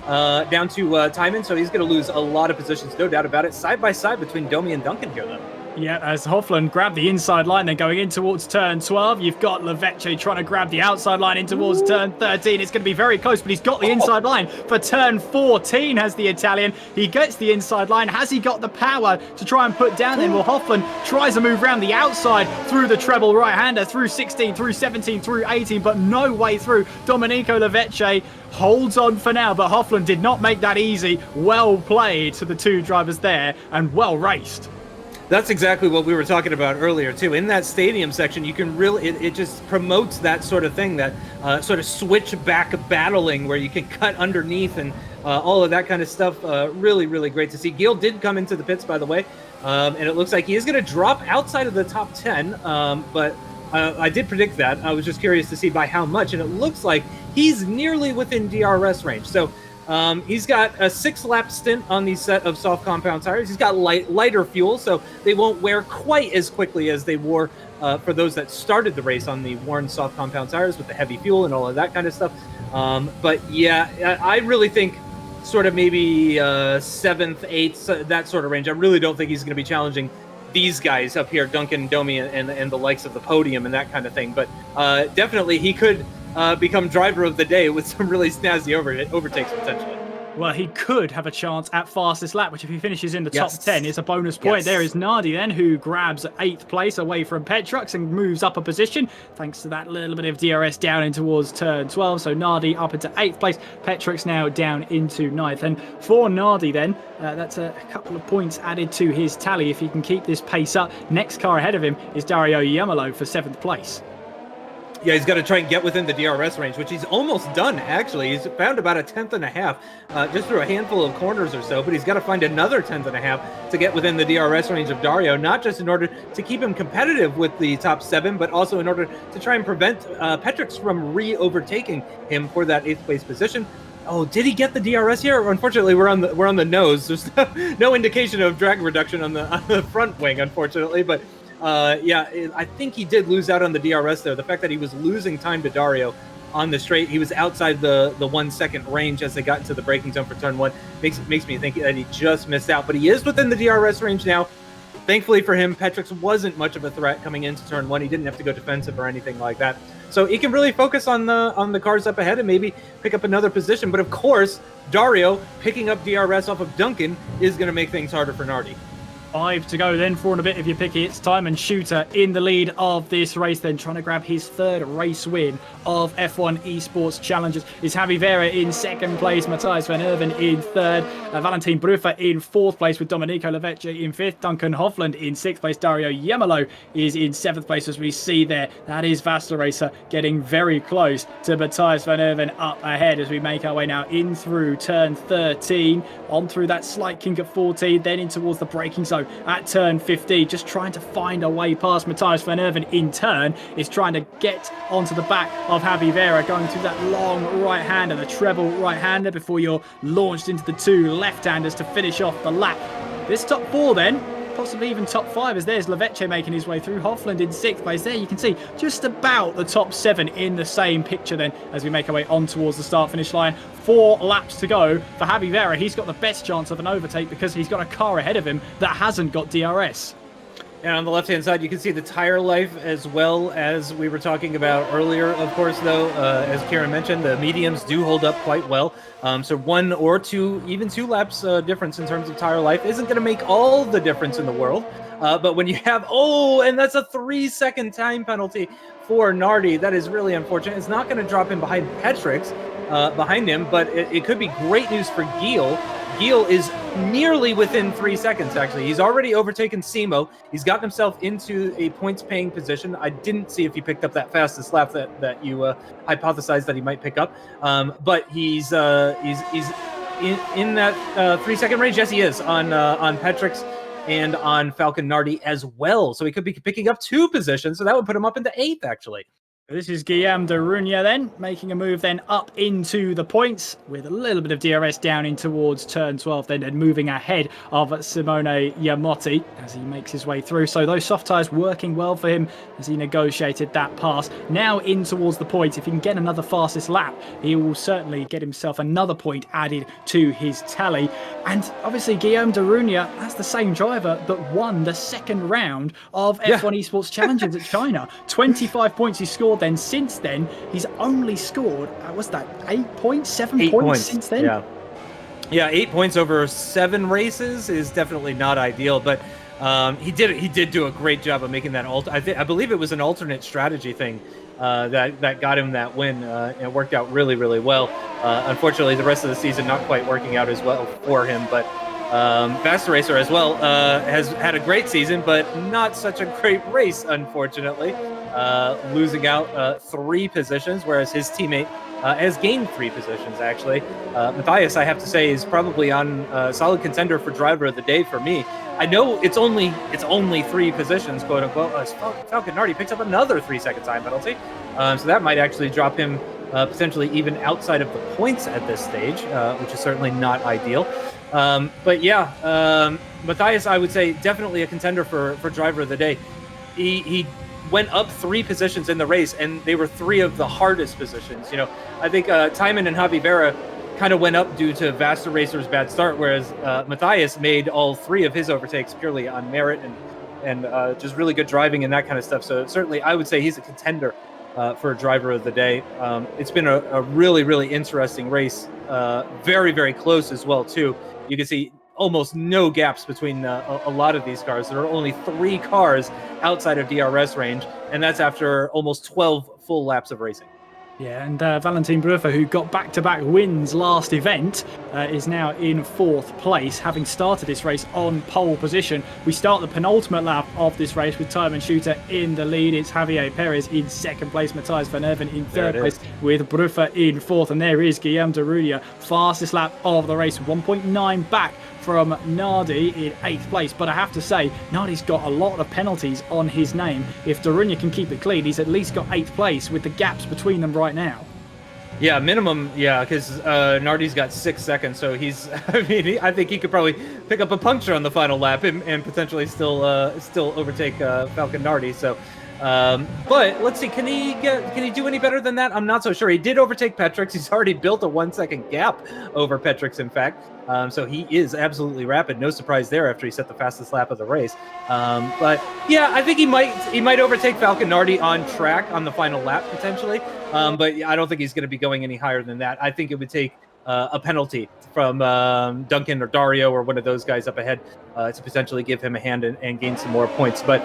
Speaker 2: down to Timon. So he's going to lose a lot of positions, no doubt about it. Side by side between Domi and Duncan here, though.
Speaker 1: Yeah, as Hofland grabbed the inside line, then going in towards turn 12. You've got Lavecce trying to grab the outside line in towards turn 13. It's going to be very close, but he's got the inside line for turn 14, has the Italian. He gets the inside line. Has he got the power to try and put down then? Well, Hofland tries to move around the outside through the treble right-hander, through 16, through 17, through 18, but no way through. Domenico Lavecce holds on for now, but Hofland did not make that easy. Well played to the two drivers there, and well raced.
Speaker 2: That's exactly what we were talking about earlier, too. In that stadium section, you can really, it just promotes that sort of thing, that sort of switchback battling where you can cut underneath and all of that kind of stuff. Really, really great to see. Gil did come into the pits, by the way, and it looks like he is going to drop outside of the top 10, but I did predict that. I was just curious to see by how much, and it looks like he's nearly within DRS range. So he's got a 6-lap stint on the set of soft compound tires. He's got lighter fuel, so they won't wear quite as quickly as they wore for those that started the race on the worn soft compound tires with the heavy fuel and all of that kind of stuff. But yeah, I really think sort of maybe 7th, 8th, that sort of range. I really don't think he's going to be challenging these guys up here, Duncan, Domi, and the likes of the podium and that kind of thing. But definitely he could become driver of the day with some really snazzy overtakes potentially.
Speaker 1: Well, he could have a chance at fastest lap, which if he finishes in the top 10 is a bonus point. There is Nardi then, who grabs 8th place away from Petrux and moves up a position, thanks to that little bit of DRS down in towards turn 12. So Nardi up into 8th place, Petrux now down into 9th. And for Nardi then, that's a couple of points added to his tally if he can keep this pace up. Next car ahead of him is Dario Yamalo for 7th place.
Speaker 2: Yeah, he's got to try and get within the DRS range, which he's almost done, actually. He's found about a 10.5 just through a handful of corners or so, but he's got to find another 10.5 to get within the DRS range of Dario, not just in order to keep him competitive with the top 7, but also in order to try and prevent Petrux from re-overtaking him for that 8th place position. Oh, did he get the DRS here? Unfortunately, we're on the nose. There's no indication of drag reduction on the front wing, unfortunately, but yeah, I think he did lose out on the DRS there. The fact that he was losing time to Dario on the straight, he was outside the 1 second range as they got into the braking zone for turn 1, makes me think that he just missed out. But he is within the DRS range now. Thankfully for him, Petrux wasn't much of a threat coming into turn 1. He didn't have to go defensive or anything like that. So he can really focus on the cars up ahead and maybe pick up another position. But of course, Dario picking up DRS off of Duncan is going to make things harder for Nardi.
Speaker 1: 5 to go then, 4 and a bit if you're picky. It's Timon Shooter in the lead of this race then, trying to grab his 3rd race win of F1 Esports Challengers. Is Javi Vera in 2nd place, Matthias Van Erven in 3rd, Valentin Bruffa in 4th place with Domenico Lavecce in 5th, Duncan Hofland in 6th place, Dario Yamalo is in 7th place as we see there. That is Vasta Racer getting very close to Matthias Van Erven up ahead as we make our way now in through turn 13, on through that slight kink at 14, then in towards the braking zone at turn 15, just trying to find a way past Matthias Van Erven. In turn is trying to get onto the back of Javi Vera, going through that long right-hander, the treble right-hander, before you're launched into the 2 left-handers to finish off the lap. This top 4 then, possibly even top 5, as there's Leveche making his way through. Hoffland in 6th place. There you can see just about the top 7 in the same picture then as we make our way on towards the start-finish line. 4 laps to go for Javi Vera. He's got the best chance of an overtake because he's got a car ahead of him that hasn't got DRS.
Speaker 2: And on the left-hand side, you can see the tire life as well as we were talking about earlier. Of course, though, as Kieran mentioned, the mediums do hold up quite well. So 1 or 2, even 2 laps difference in terms of tire life isn't going to make all the difference in the world. But when you have, and that's a 3-second time penalty for Nardi. That is really unfortunate. It's not going to drop him behind Petrix, behind him, but it could be great news for Gil. Gil is nearly within 3 seconds, actually. He's already overtaken Simo. He's gotten himself into a points-paying position. I didn't see if he picked up that fastest lap that you hypothesized that he might pick up. But he's in that 3-second range. Yes, he is on Petrix and on Falcon Nardi as well. So he could be picking up 2 positions. So that would put him up into 8th, actually.
Speaker 1: This is Guillaume de Runia then, making a move then up into the points with a little bit of DRS down in towards turn 12 then, and moving ahead of Simone Yamotti as he makes his way through. So those soft tyres working well for him as he negotiated that pass. Now in towards the points. If he can get another fastest lap, he will certainly get himself another point added to his tally. And obviously Guillaume de Runia, that's the same driver that won the 2nd round of F1 Esports Challengers at China. 25 points he scored. Then since then he's only scored what's that, 8 points, 7 points since then.
Speaker 2: Yeah, 8 points over 7 races is definitely not ideal, but he did do a great job of making that I believe it was an alternate strategy thing that got him that win. It worked out really, really well. Unfortunately, the rest of the season not quite working out as well for him, but Faster Racer as well has had a great season, but not such a great race, unfortunately. Losing out 3 positions, whereas his teammate has gained 3 positions, actually. Matthias, I have to say, is probably on solid contender for driver of the day for me. I know it's only 3 positions, quote unquote. Falcon Nardi picks up another 3-second time penalty, so that might actually drop him potentially even outside of the points at this stage, which is certainly not ideal. But yeah, Matthias, I would say definitely a contender for driver of the day. He went up 3 positions in the race, and they were 3 of the hardest positions. You know, I think Timon and Javi Vera kind of went up due to Vasta Racer's bad start, whereas Matthias made all 3 of his overtakes purely on merit and just really good driving and that kind of stuff. So certainly I would say he's a contender for driver of the day. It's been a really, really interesting race. Very, very close as well, too. You can see almost no gaps between a lot of these cars. There are only 3 cars outside of DRS range, and that's after almost 12 full laps of racing.
Speaker 1: Yeah, and Valentin Bruffer, who got back-to-back wins last event, is now in 4th place, having started this race on pole position. We start the penultimate lap of this race with Timon Shooter in the lead. It's Javier Perez in 2nd place, Matthias Van Erven in 3rd place, with Bruffer in 4th. And there is Guillaume de Runia, fastest lap of the race, 1.9 back from Nardi in 8th place. But I have to say, Nardi's got a lot of penalties on his name. If de Runia can keep it clean, he's at least got 8th place with the gaps between them right now.
Speaker 2: Yeah, minimum, yeah, because Nardi's got 6 seconds, so he's, I think he could probably pick up a puncture on the final lap and potentially still overtake Falcon Nardi. So, but let's see, can he do any better than that? I'm not so sure. He did overtake Petrix. He's already built a 1-second gap over Petrix, in fact. So he is absolutely rapid. No surprise there after he set the fastest lap of the race. But yeah, I think he might overtake Falcon Nardi on track on the final lap potentially. But I don't think he's going to be going any higher than that. I think it would take a penalty from Duncan or Dario or one of those guys up ahead to potentially give him a hand and gain some more points. But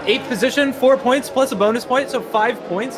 Speaker 2: 8th position, 4 points plus a bonus point, so 5 points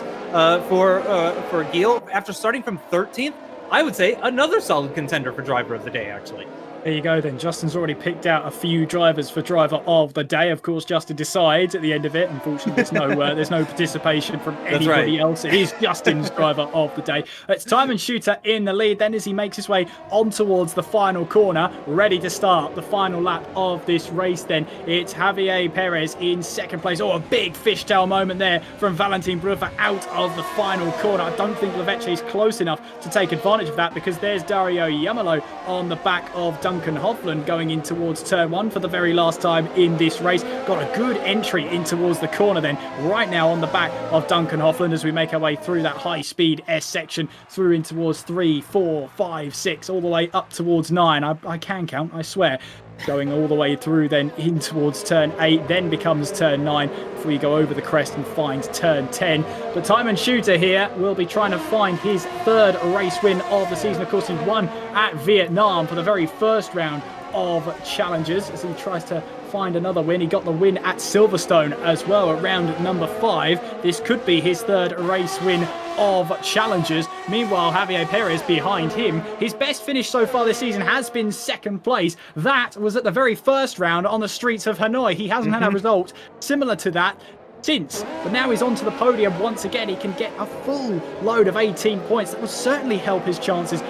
Speaker 2: for Gil after starting from 13th. I would say another solid contender for driver of the day, actually.
Speaker 1: There you go then. Justin's already picked out a few drivers for driver of the day. Of course, Justin decides at the end of it. Unfortunately, there's no participation from anybody else. It is Justin's driver of the day. It's Timon Shooter in the lead then as he makes his way on towards the final corner, ready to start the final lap of this race then. It's Javier Perez in 2nd place. Oh, a big fishtail moment there from Valentin Bruffer out of the final corner. I don't think Leveche is close enough to take advantage of that because there's Dario Yamalo on the back of Duncan Hovland going in towards turn 1 for the very last time in this race. Got a good entry in towards the corner then, right now on the back of Duncan Hovland as we make our way through that high-speed S section, through in towards 3, 4, 5, 6, all the way up towards 9. I can count, I swear. Going all the way through then in towards turn 8, then becomes turn 9 before you go over the crest and find turn 10. But Timon Shooter here will be trying to find his 3rd race win of the season. Of course, he won at Vietnam for the very first round of Challengers as he tries to find another win. He got the win at Silverstone as well at round number 5. This could be his 3rd race win of Challengers. Meanwhile, Javier Perez behind him. His best finish so far this season has been 2nd place. That was at the very first round on the streets of Hanoi. He hasn't had a result similar to that since, but now he's onto the podium once again. He can get a full load of 18 points. That will certainly help his chances.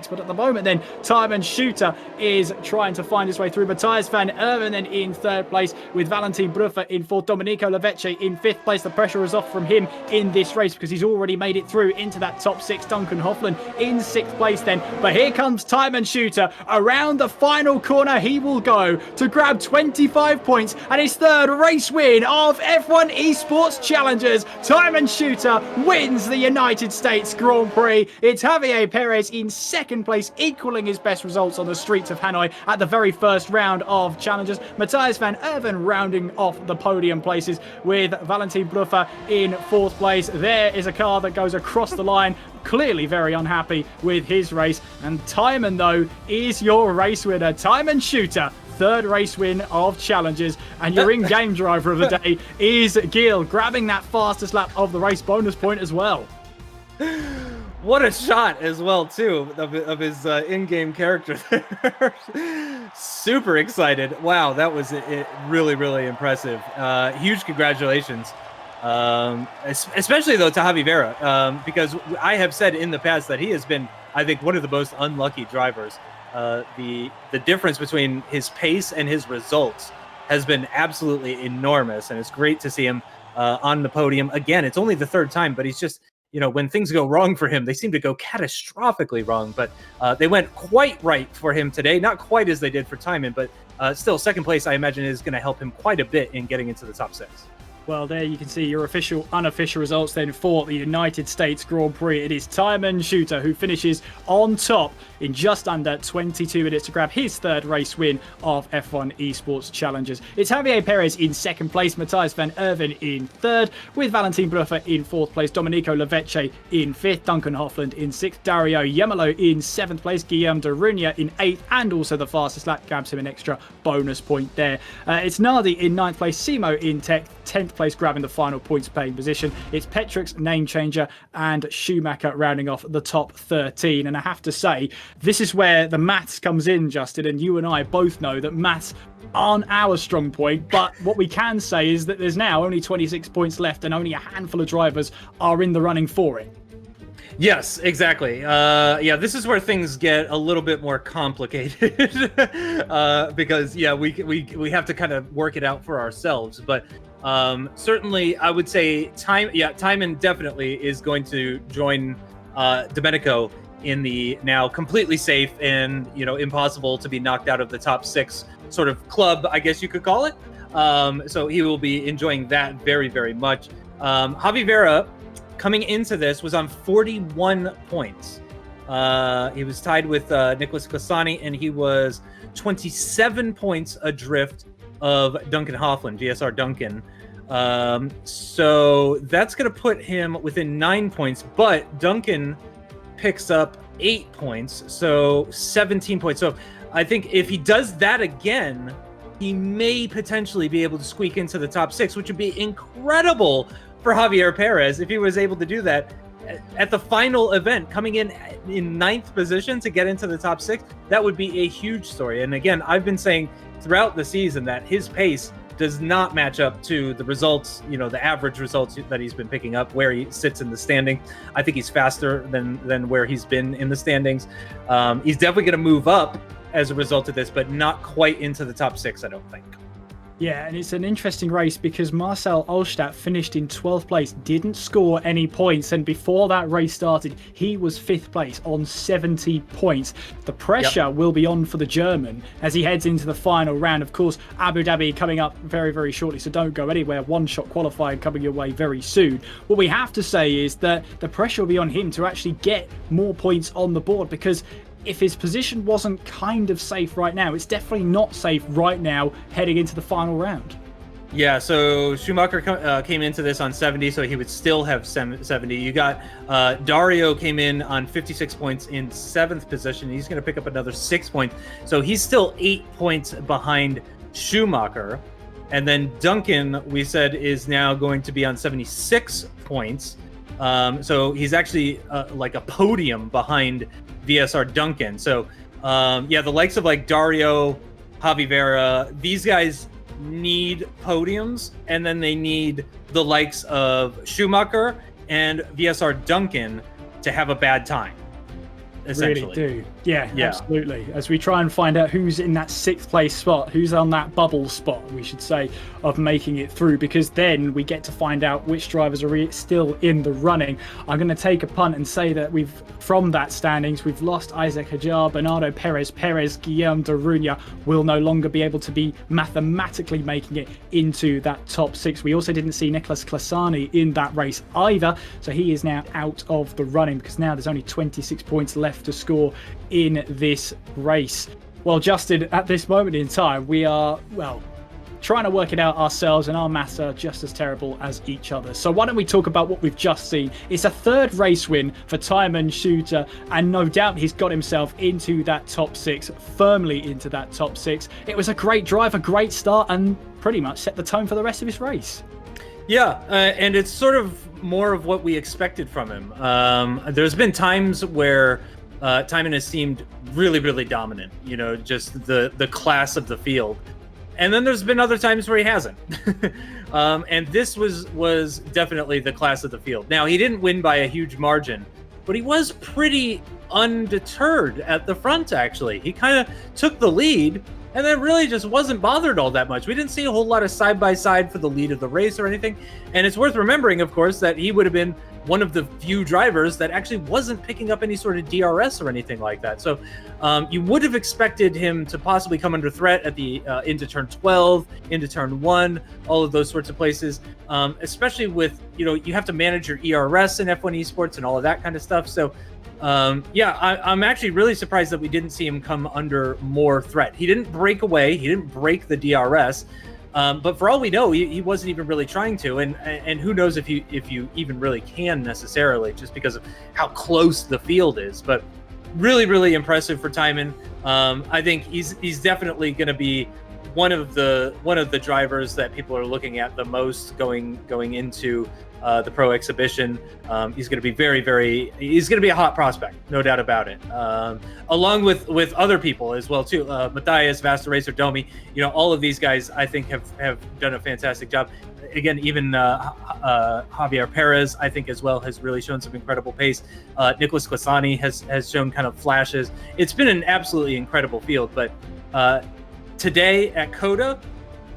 Speaker 1: But at the moment then, Timon Shooter is trying to find his way through. Matthias van Erven then in 3rd place with Valentin Bruffer in 4th. Domenico Lavecce in 5th place. The pressure is off from him in this race because he's already made it through into that top 6. Duncan Hovland in 6th place then. But here comes Timon Shooter. Around the final corner he will go to grab 25 points and his 3rd race win of F1 Esports Challengers. Timon Shooter wins the United States Grand Prix. It's Javier Perez in 2nd place, equaling his best results on the streets of Hanoi at the very first round of Challengers. Matthias van Erven rounding off the podium places with Valentin Bruffer in 4th place. There is a car that goes across the line, clearly very unhappy with his race. And Timon, though, is your race winner. Timon Shooter, 3rd race win of Challengers, and your in-game driver of the day is Gil, grabbing that fastest lap of the race bonus point as well.
Speaker 2: What a shot as well, too, of his in-game character there. Super excited. Wow, that was really, really impressive. Huge congratulations. Especially, though, to Javi Vera, because I have said in the past that he has been, I think, one of the most unlucky drivers. The difference between his pace and his results has been absolutely enormous, and it's great to see him on the podium. Again, it's only the 3rd time, but he's just... when things go wrong for him, they seem to go catastrophically wrong, but they went quite right for him today. Not quite as they did for Timon, but still 2nd place, I imagine, is going to help him quite a bit in getting into the top 6.
Speaker 1: Well, there you can see your official, unofficial results then for the United States Grand Prix. It is Timon Shooter who finishes on top in just under 22 minutes to grab his 3rd race win of F1 Esports Challengers. It's Javier Perez in 2nd place, Matthias van Erven in 3rd, with Valentin Bruffer in 4th place, Domenico Lavecce in 5th, Duncan Hovland in 6th, Dario Yemelo in 7th place, Guillaume de Runia in 8th, and also the fastest lap grabs him an extra bonus point there. It's Nardi in 9th place, Simo in 10th place, grabbing the final points paying position. It's Petrix, Name Changer, and Schumacher rounding off the top 13. And I have to say, this is where the maths comes in, Justin, and you and I both know that maths aren't our strong point, but what we can say is that there's now only 26 points left and only a handful of drivers are in the running for it.
Speaker 2: Yes, exactly. Yeah, this is where things get a little bit more complicated because we have to kind of work it out for ourselves. But certainly, I would say Timon definitely is going to join Domenico in the now completely safe and impossible to be knocked out of the top 6 sort of club, I guess you could call it. So he will be enjoying that very, very much. Javi Vera, coming into this, was on 41 points. He was tied with Nicholas Cassani, and he was 27 points adrift of Duncan Hovland, GSR Duncan. So that's going to put him within 9 points, but Duncan picks up 8 points, so 17 points. So I think if he does that again, he may potentially be able to squeak into the top 6, which would be incredible for Javier Perez if he was able to do that at the final event, coming in 9th position to get into the top 6. That would be a huge story. And again, I've been saying throughout the season that his pace does not match up to the results, the average results that he's been picking up, where he sits in the standing. I think he's faster than where he's been in the standings. He's definitely going to move up as a result of this, but not quite into the top 6, I don't think.
Speaker 1: Yeah, and it's an interesting race because Marcel Olstadt finished in 12th place, didn't score any points, and before that race started, he was 5th place on 70 points. The pressure will be on for the German as he heads into the final round. Of course, Abu Dhabi coming up very, very shortly, so don't go anywhere. One-shot qualifying coming your way very soon. What we have to say is that the pressure will be on him to actually get more points on the board, because if his position wasn't kind of safe right now, it's definitely not safe right now heading into the final round.
Speaker 2: Yeah, so Schumacher came into this on 70, so he would still have 70. You got Dario came in on 56 points in 7th position. He's going to pick up another 6 points. So he's still 8 points behind Schumacher. And then Duncan, we said, is now going to be on 76 points. So he's actually like a podium behind VSR Duncan. So yeah, the likes of like Dario, Javi Vera, these guys need podiums, and then they need the likes of Schumacher and VSR Duncan to have a bad time. Essentially.
Speaker 1: Really do. Yeah, absolutely. As we try and find out who's in that 6th place spot, who's on that bubble spot, we should say, of making it through, because then we get to find out which drivers are still in the running. I'm going to take a punt and say that from that standings, we've lost Isaac Hajar, Bernardo Perez, Guillaume de Runia will no longer be able to be mathematically making it into that top 6. We also didn't see Nicholas Klasani in that race either, so he is now out of the running, because now there's only 26 points left to score in this race. Well, Justin, at this moment in time, we are, trying to work it out ourselves, and our maths are just as terrible as each other. So why don't we talk about what we've just seen? It's a 3rd race win for Tymon Shooter, and no doubt he's got himself into that top 6, firmly into that top 6. It was a great drive, a great start, and pretty much set the tone for the rest of his race.
Speaker 2: Yeah, and it's sort of more of what we expected from him. There's been times where Tymon has seemed really, really dominant, just the class of the field. And then there's been other times where he hasn't. And this was definitely the class of the field. Now, he didn't win by a huge margin, but he was pretty undeterred at the front, actually. He kind of took the lead and then really just wasn't bothered all that much. We didn't see a whole lot of side-by-side for the lead of the race or anything. And it's worth remembering, of course, that he would have been one of the few drivers that actually wasn't picking up any sort of DRS or anything like that. So you would have expected him to possibly come under threat at the into turn 12, into turn 1, all of those sorts of places, especially with, you have to manage your ERS in F1 Esports and all of that kind of stuff. So yeah, I'm actually really surprised that we didn't see him come under more threat. He didn't break away. He didn't break the DRS. But for all we know, he wasn't even really trying to, and who knows if you even really can necessarily, just because of how close the field is. But really, really impressive for Tymon. I think he's definitely going to be one of the drivers that people are looking at the most going into the pro exhibition. He's going to be he's going to be a hot prospect, no doubt about it. Along with other people as well too, Matthias, Vasta Racer, Domi, all of these guys I think have done a fantastic job. Again, even Javier Perez, I think as well, has really shown some incredible pace. Nicholas Klasani has shown kind of flashes. It's been an absolutely incredible field, but today at COTA,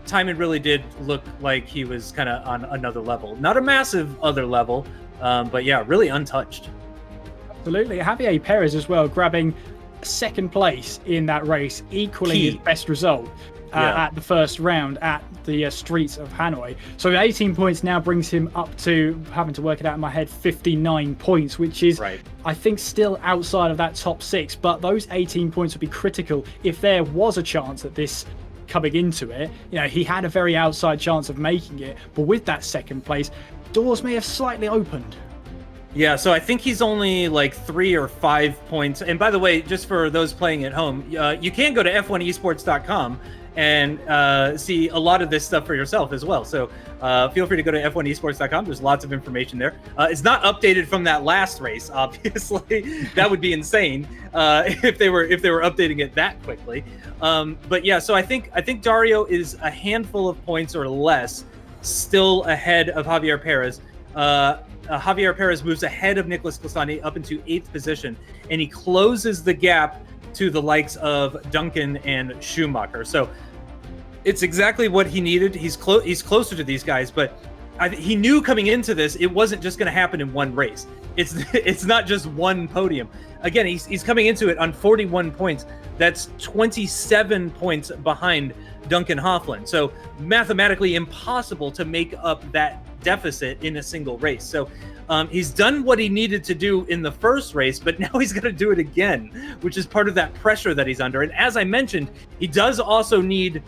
Speaker 2: Tymon really did look like he was kind of on another level. Not a massive other level, but yeah, really untouched.
Speaker 1: Absolutely. Javier Perez as well, grabbing 2nd place in that race, equaling his best result at the first round at the streets of Hanoi. So 18 points now brings him up to, having to work it out in my head, 59 points, which is, I think, still outside of that top 6. But those 18 points would be critical if there was a chance at this coming into it. He had a very outside chance of making it, but with that 2nd place, doors may have slightly opened.
Speaker 2: Yeah, so I think he's only like 3 or 5 points. And by the way, just for those playing at home, you can go to f1esports.com and see a lot of this stuff for yourself as well. So feel free to go to f1esports.com. There's lots of information there. It's not updated from that last race, obviously. That would be insane if they were updating it that quickly. But yeah, so I think Dario is a handful of points or less still ahead of Javier Perez. Javier Perez moves ahead of Nicholas Klasani up into 8th position, and he closes the gap to the likes of Duncan and Schumacher. So It's exactly what he needed. He's closer to these guys, but he knew coming into this, it wasn't just going to happen in one race. It's not just one podium. Again, he's coming into it on 41 points. That's 27 points behind Duncan Hoffland. So mathematically impossible to make up that deficit in a single race. So he's done what he needed to do in the first race, but now he's going to do it again, which is part of that pressure that he's under. And as I mentioned, he does also need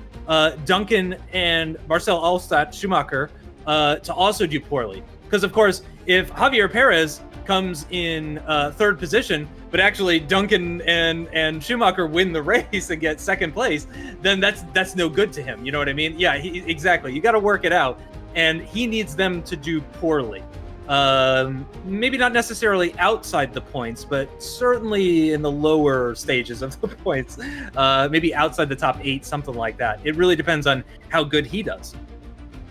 Speaker 2: Duncan and Marcel Alstott Schumacher to also do poorly. Because, of course, if Javier Perez comes in third position, but actually Duncan and Schumacher win the race and get second place, then that's no good to him. You know what I mean? Yeah, exactly. You got to work it out. And he needs them to do poorly. Maybe not necessarily outside the points, but certainly in the lower stages of the points. Maybe outside the top 8, something like that. It really depends on how good he does.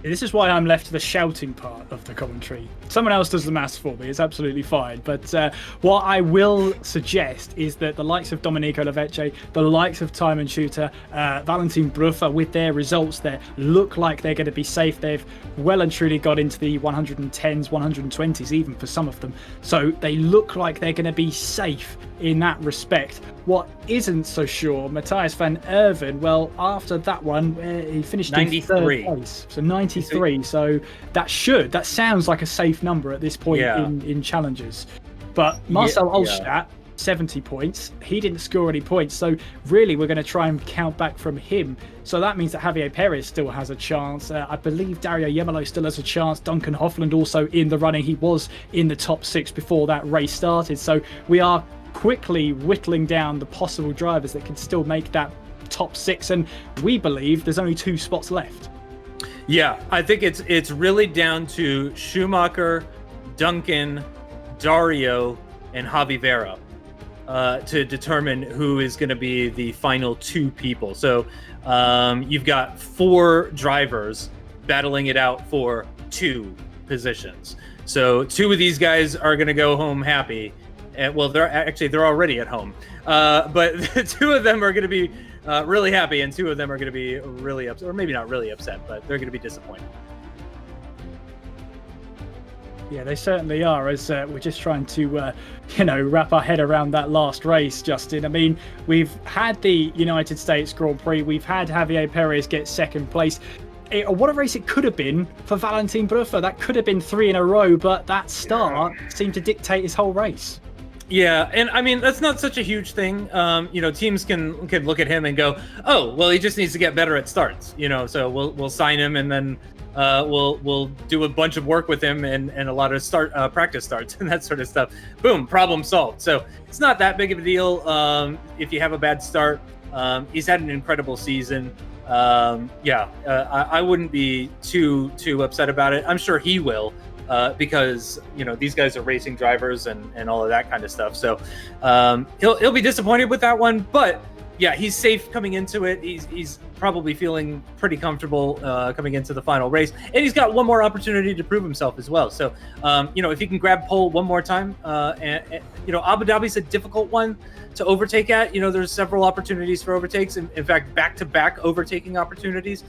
Speaker 1: This is why I'm left to the shouting part of the commentary. Someone else does the maths for me. It's absolutely fine. But what I will suggest is that the likes of Domenico Lavecce, the likes of Timon Shooter, Valentin Bruffa, with their results there, look like they're going to be safe. They've well and truly got into the 110s, 120s, even for some of them. So they look like they're going to be safe in that respect. What isn't so sure, Matthias van Erven, well, after that one, he finished
Speaker 2: 93.
Speaker 1: in third place. So 93. So that sounds like a safe number at this point in Challengers. But Marcel Alstott, 70 points. He didn't score any points. So really, we're going to try and count back from him. So that means that Javier Perez still has a chance. I believe Dario Yemelo still has a chance. Duncan Hoffland also in the running. He was in the top 6 before that race started. So we are quickly whittling down the possible drivers that can still make that top 6, and we believe there's only 2 spots left.
Speaker 2: Yeah, I think it's really down to Schumacher, Duncan, Dario, and Javi Vera to determine who is going to be the final 2 people. So you've got 4 drivers battling it out for 2 positions. So 2 of these guys are going to go home happy. Well, they're already at home, but 2 of them are going to be really happy, and 2 of them are going to be really upset, or maybe not really upset, but they're going to be disappointed.
Speaker 1: Yeah, they certainly are, as we're just trying to, wrap our head around that last race, Justin. I mean, we've had the United States Grand Prix. We've had Javier Perez get second place. What a race it could have been for Valentin Bruffa. That could have been 3 in a row, but that start seemed to dictate his whole race.
Speaker 2: Yeah, and I mean, that's not such a huge thing. Teams can look at him and go, oh, well, he just needs to get better at starts, so we'll sign him, and then we'll do a bunch of work with him and a lot of practice starts and that sort of stuff. Boom, problem solved. So it's not that big of a deal if you have a bad start. He's had an incredible season. I wouldn't be too upset about it. I'm sure he will. Because these guys are racing drivers and all of that kind of stuff. So he'll be disappointed with that one, but yeah, he's safe coming into it. He's probably feeling pretty comfortable coming into the final race, and he's got one more opportunity to prove himself as well. So if he can grab pole one more time, and Abu Dhabi's a difficult one to overtake at. There's several opportunities for overtakes. In fact, back-to-back overtaking opportunities,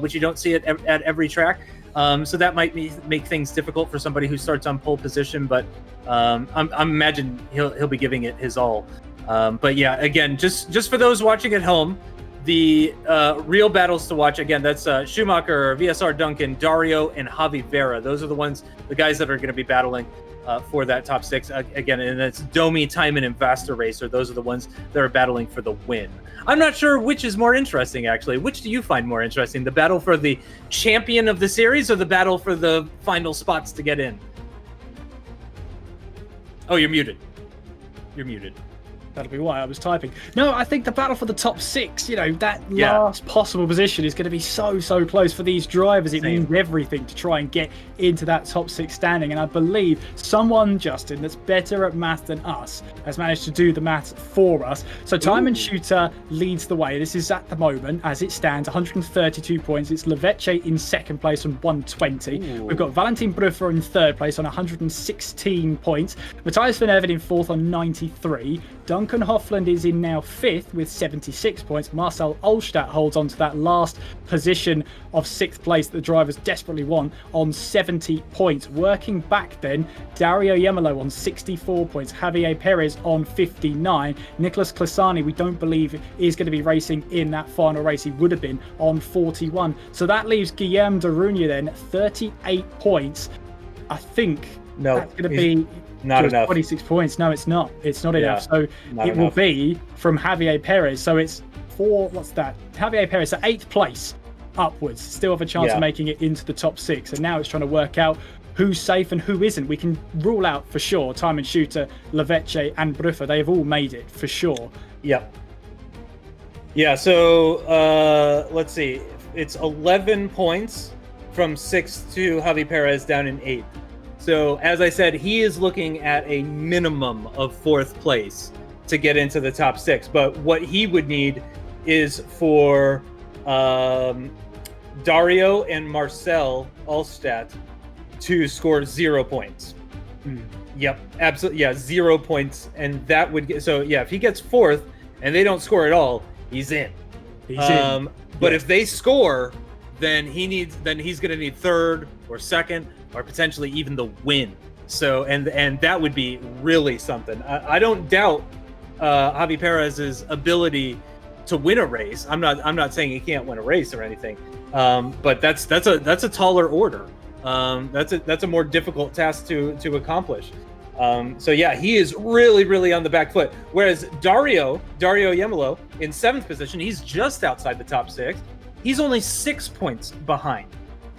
Speaker 2: which you don't see at every track. So that might make things difficult for somebody who starts on pole position, but I'm imagine he'll be giving it his all. But yeah, again, just for those watching at home, the real battles to watch, again, that's Schumacher, VSR Duncan, Dario, and Javi Vera. Those are the guys that are going to be battling for that top 6. Again, and it's Domi, Timon, and Vaster Racer. Those are the ones that are battling for the win. I'm not sure which is more interesting, actually. Which do you find more interesting? The battle for the champion of the series or the battle for the final spots to get in? Oh, you're muted. You're muted.
Speaker 1: That'll be why I was typing. No, I think the battle for the top 6, that last possible position is going to be so close for these drivers. It means everything to try and get into that top 6 standing. And I believe someone, Justin, that's better at math than us has managed to do the maths for us. So Timon Shooter leads the way. This is at the moment, as it stands, 132 points. It's Lavecce in second place on 120. We've got Valentin Bruffa in third place on 116 points. Matthias van Erven in fourth on 93. Duncan Hoffland is in now 5th with 76 points. Marcel Olstadt holds on to that last position of 6th place that the drivers desperately want on 70 points. Working back then, Dario Yemelo on 64 points. Javier Perez on 59. Nicholas Klasani, we don't believe is going to be racing in that final race. He would have been on 41. So that leaves Guillaume de Rugne then 38 points. I think that's going to be
Speaker 2: not enough.
Speaker 1: 26 points. No, it's not. It's not enough. So it will be from Javier Perez. So it's what's that? Javier Perez at 8th place upwards. Still have a chance of making it into the top 6. And now it's trying to work out who's safe and who isn't. We can rule out for sure Time and Shooter, Leveche and Bruffer. They have all made it for sure.
Speaker 2: Yep. Yeah, so let's see. It's 11 points from 6th to Javi Perez down in 8th. So, as I said, he is looking at a minimum of 4th place to get into the top 6. But what he would need is for Dario and Marcel Olstadt to score 0 points. Yep, absolutely. Yeah, 0 points. And that would get... So, yeah, if he gets 4th and they don't score at all, he's in. He's in. But if they score, then he's going to need 3rd or 2nd or potentially even the win. So and that would be really something. I don't doubt Javi Perez's ability to win a race. I'm not saying he can't win a race or anything. But that's a taller order. That's a more difficult task to accomplish. So yeah, he is really on the back foot. Whereas Dario Yemelo in 7th position, he's just outside the top 6. He's only 6 points behind.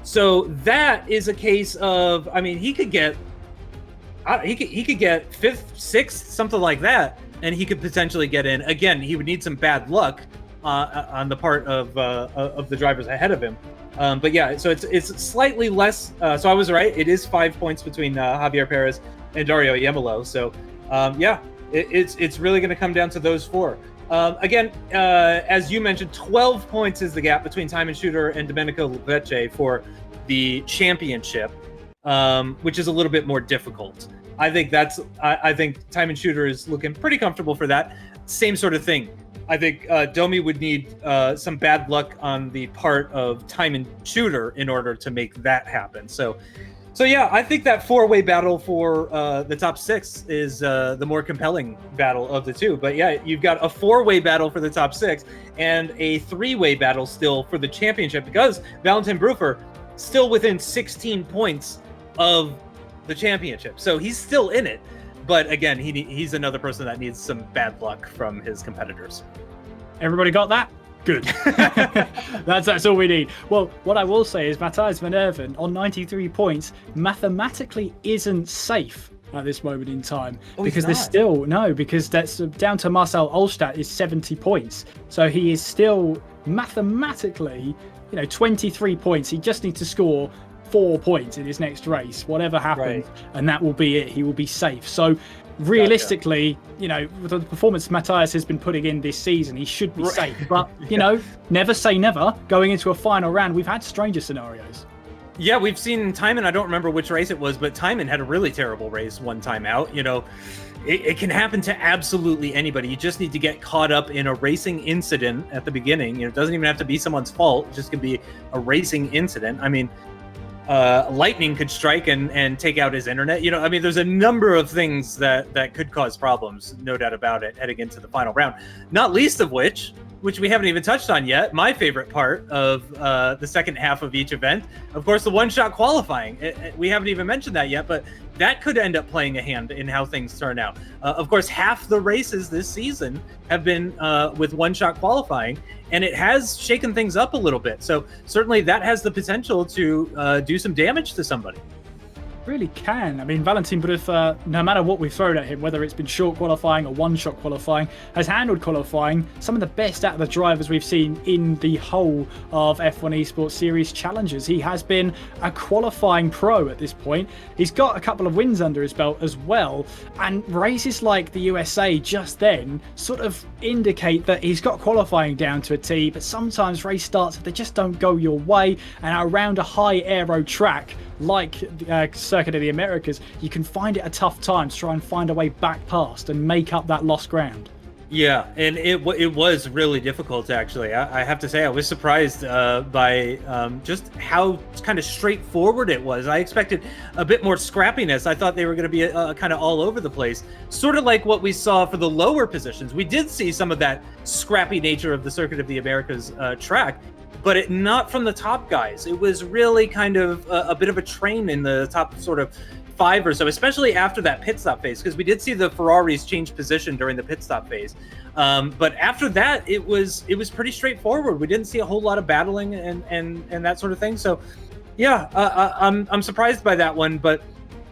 Speaker 2: So that is a case of, I mean, he could get 5th, 6th, something like that, and he could potentially get in. Again, he would need some bad luck on the part of the drivers ahead of him. But yeah, so it's slightly less. So I was right. It is 5 points between Javier Perez and Dario Yemelo. So yeah, it's really going to come down to those 4. Again, as you mentioned, 12 points is the gap between Time and Shooter and Domenico Leveche for the championship, which is a little bit more difficult. I think Time and Shooter is looking pretty comfortable for that. Same sort of thing. I think Domi would need some bad luck on the part of Time and Shooter in order to make that happen. So yeah, I think that 4-way battle for the top 6 is the more compelling battle of the two. But yeah, you've got a 4-way battle for the top 6 and a 3-way battle still for the championship, because Valentin Bruffer still within 16 points of the championship. So he's still in it. But again, he's another person that needs some bad luck from his competitors.
Speaker 1: Everybody got that? Good. That's all we need. Well, what I will say is Matthijs van Erven on 93 points mathematically isn't safe at this moment in time, because there's still because that's down to Marcel Olstadt is 70 points. So he is still mathematically, 23 points. He just needs to score 4 points in his next race, whatever happens, and that will be it. He will be safe. So realistically, with the performance Matthijs has been putting in this season, he should be safe. But, never say never. Going into a final round, we've had stranger scenarios.
Speaker 2: Yeah, we've seen Timon. I don't remember which race it was, but Timon had a really terrible race one time out. It can happen to absolutely anybody. You just need to get caught up in a racing incident at the beginning. It doesn't even have to be someone's fault. It just could be a racing incident. I mean, lightning could strike and take out his internet. There's a number of things that could cause problems, no doubt about it, heading into the final round. Not least of which we haven't even touched on yet, my favorite part of the second half of each event, of course, the one-shot qualifying. We haven't even mentioned that yet, but that could end up playing a hand in how things turn out. Of course, half the races this season have been with one-shot qualifying, and it has shaken things up a little bit. So certainly that has the potential to do some damage to somebody.
Speaker 1: Really can. I mean, Valentin Bruffer, no matter what we've thrown at him, whether it's been short qualifying or one-shot qualifying, has handled qualifying some of the best out of the drivers we've seen in the whole of F1 Esports Series Challengers. He has been a qualifying pro at this point. He's got a couple of wins under his belt as well, and races like the USA just then sort of indicate that he's got qualifying down to a T, but sometimes race starts, they just don't go your way, and around a high aero track, like Circuit of the Americas, you can find it a tough time to try and find a way back past and make up that lost ground.
Speaker 2: Yeah, and it was really difficult, actually. I have to say, I was surprised by just how kind of straightforward it was. I expected a bit more scrappiness. I thought they were going to be kind of all over the place, sort of like what we saw for the lower positions. We did see some of that scrappy nature of the Circuit of the Americas track, but not from the top guys. It was really kind of a bit of a train in the top sort of 5 or so, especially after that pit stop phase, because we did see the Ferraris change position during the pit stop phase. But after that, it was pretty straightforward. We didn't see a whole lot of battling and that sort of thing. So, yeah, I'm surprised by that one, but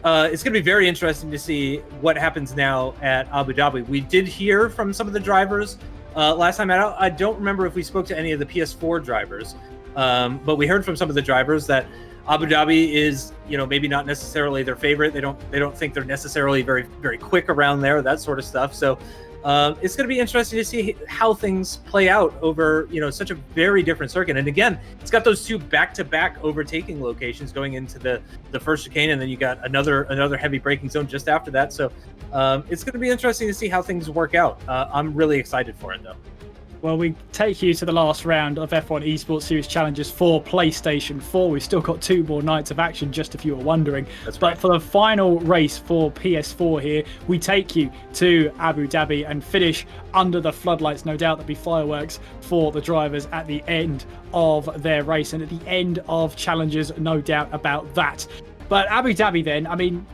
Speaker 2: it's going to be very interesting to see what happens now at Abu Dhabi. We did hear from some of the drivers last time out. I don't remember if we spoke to any of the PS4 drivers, but we heard from some of the drivers that Abu Dhabi is, maybe not necessarily their favorite. They don't think they're necessarily very, very quick around there, that sort of stuff. So it's going to be interesting to see how things play out over, such a very different circuit. And again, it's got those 2 back-to-back overtaking locations going into the first chicane, and then you got another heavy braking zone just after that. So it's going to be interesting to see how things work out. I'm really excited for it, though.
Speaker 1: Well, we take you to the last round of F1 Esports Series Challengers for PlayStation 4. We've still got 2 more nights of action, just if you were wondering.
Speaker 2: That's
Speaker 1: but
Speaker 2: right.
Speaker 1: For the final race for PS4 here, we take you to Abu Dhabi and finish under the floodlights. No doubt there'll be fireworks for the drivers at the end of their race and at the end of Challengers, no doubt about that. But Abu Dhabi then, I mean,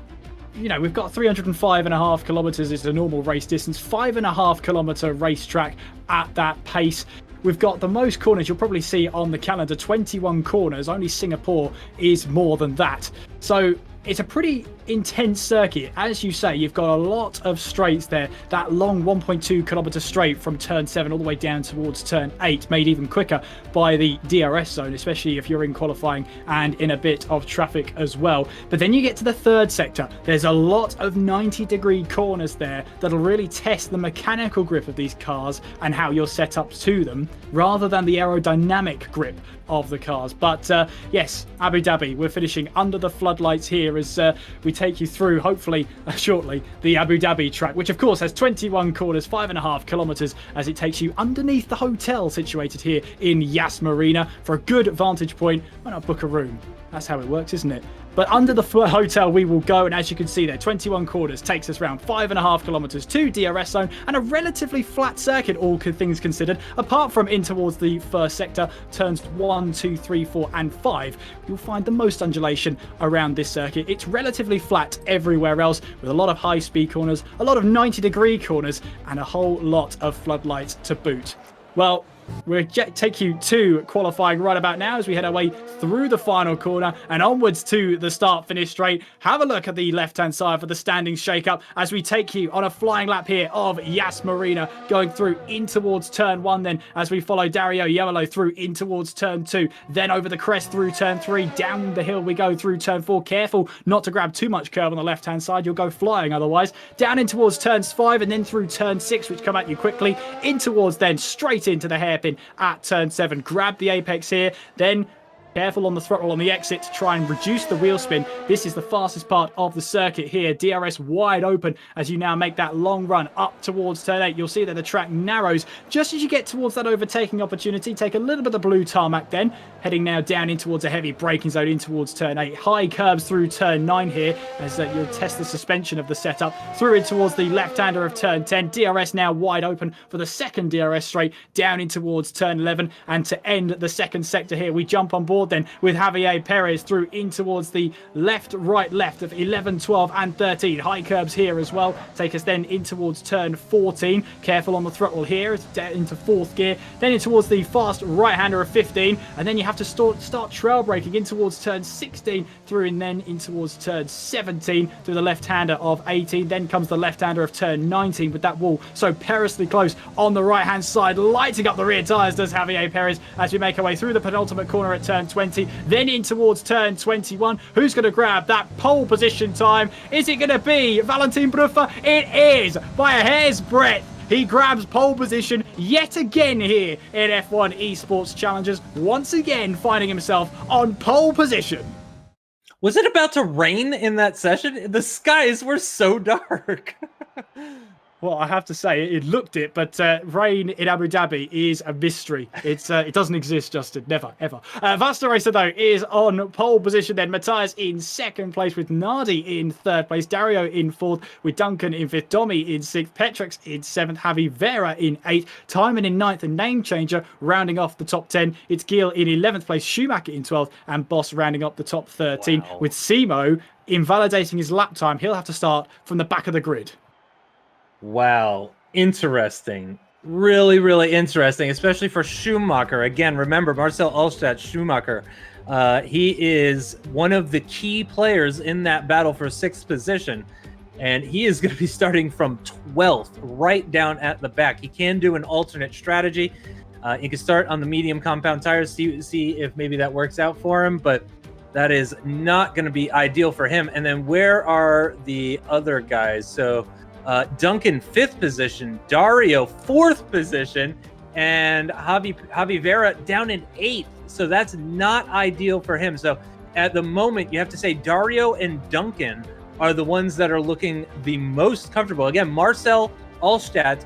Speaker 1: we've got 305.5 kilometers is the normal race distance, 5.5 kilometer racetrack at that pace. We've got the most corners you'll probably see on the calendar, 21 corners. Only Singapore is more than that. So it's a pretty intense circuit. As you say, you've got a lot of straights there. That long 1.2 kilometer straight from turn 7 all the way down towards turn 8, made even quicker by the DRS zone, especially if you're in qualifying and in a bit of traffic as well. But then you get to the third sector. There's a lot of 90-degree corners there that'll really test the mechanical grip of these cars and how you're set up to them, rather than the aerodynamic grip of the cars. But yes, Abu Dhabi, we're finishing under the floodlights here as we take you through, hopefully shortly, the Abu Dhabi track, which of course has 21 corners, 5.5 kilometers, as it takes you underneath the hotel situated here in Yas Marina for a good vantage point. Why not book a room? That's how it works, isn't it? But under the hotel we will go, and as you can see there, 21 corners takes us around 5.5 kilometers to DRS zone, and a relatively flat circuit, all things considered, apart from in towards the first sector, turns 1, 2, 3, 4, and 5. You'll find the most undulation around this circuit. It's relatively flat everywhere else, with a lot of high-speed corners, a lot of 90-degree corners, and a whole lot of floodlights to boot. Well, we'll take you to qualifying right about now as we head our way through the final corner and onwards to the start-finish straight. Have a look at the left-hand side for the standings shake-up as we take you on a flying lap here of Yas Marina, going through in towards turn 1, then as we follow Dario Yemelo through in towards turn 2, then over the crest through turn 3, down the hill we go through turn 4. Careful not to grab too much curve on the left-hand side, you'll go flying otherwise. Down in towards turns 5 and then through turn 6, which come at you quickly, in towards then straight into the hairpin at turn 7. Grab the apex here, then careful on the throttle on the exit to try and reduce the wheel spin. This is the fastest part of the circuit here. DRS wide open as you now make that long run up towards turn 8. You'll see that the track narrows just as you get towards that overtaking opportunity. Take a little bit of the blue tarmac then. Heading now down in towards a heavy braking zone in towards turn 8. High curbs through turn 9 here as you'll test the suspension of the setup. Through in towards the left-hander of turn 10. DRS now wide open for the second DRS straight. Down in towards turn 11. And to end the second sector here, we jump on board then with Javier Perez through in towards the left of 11, 12 and 13. High curbs here as well. Take us then in towards turn 14. Careful on the throttle here into 4th gear. Then in towards the fast right-hander of 15. And then you have to start trail braking in towards turn 16 through and then in towards turn 17 through the left-hander of 18. Then comes the left-hander of turn 19 with that wall so perilously close on the right-hand side. Lighting up the rear tyres does Javier Perez as we make our way through the penultimate corner at turn 20. Then in towards turn 21. Who's going to grab that pole position time? Is it going to be Valentin Bruffa? It is, by a hair's breadth. He grabs pole position yet again here in F1 Esports Challengers, once again finding himself on pole position.
Speaker 2: Was it about to rain in that session? The skies were so dark.
Speaker 1: Well, I have to say, it looked it, but rain in Abu Dhabi is a mystery. It doesn't exist, Justin. Never, ever. Vasta Racer, though, is on pole position then. Matthias in second place with Nardi in third place. Dario in fourth with Duncan in fifth. Domi in sixth. Petrix in seventh. Javi Vera in eighth. Timon in ninth. And Name Changer rounding off the top 10. It's Gil in 11th place. Schumacher in 12th. And Boss rounding up the top 13.
Speaker 2: Wow.
Speaker 1: With Simo invalidating his lap time. He'll have to start from the back of the grid.
Speaker 2: Wow. Interesting. Really, really interesting, especially for Schumacher. Again, remember, Marcel Allstadt, Schumacher. He is one of the key players in that battle for sixth position. And he is going to be starting from 12th, right down at the back. He can do an alternate strategy. He can start on the medium compound tires, see if maybe that works out for him. But that is not going to be ideal for him. And then where are the other guys? So Duncan, 5th position, Dario, 4th position, and Javi Vera down in 8th. So that's not ideal for him. So at the moment, you have to say Dario and Duncan are the ones that are looking the most comfortable. Again, Marcel Allstadt,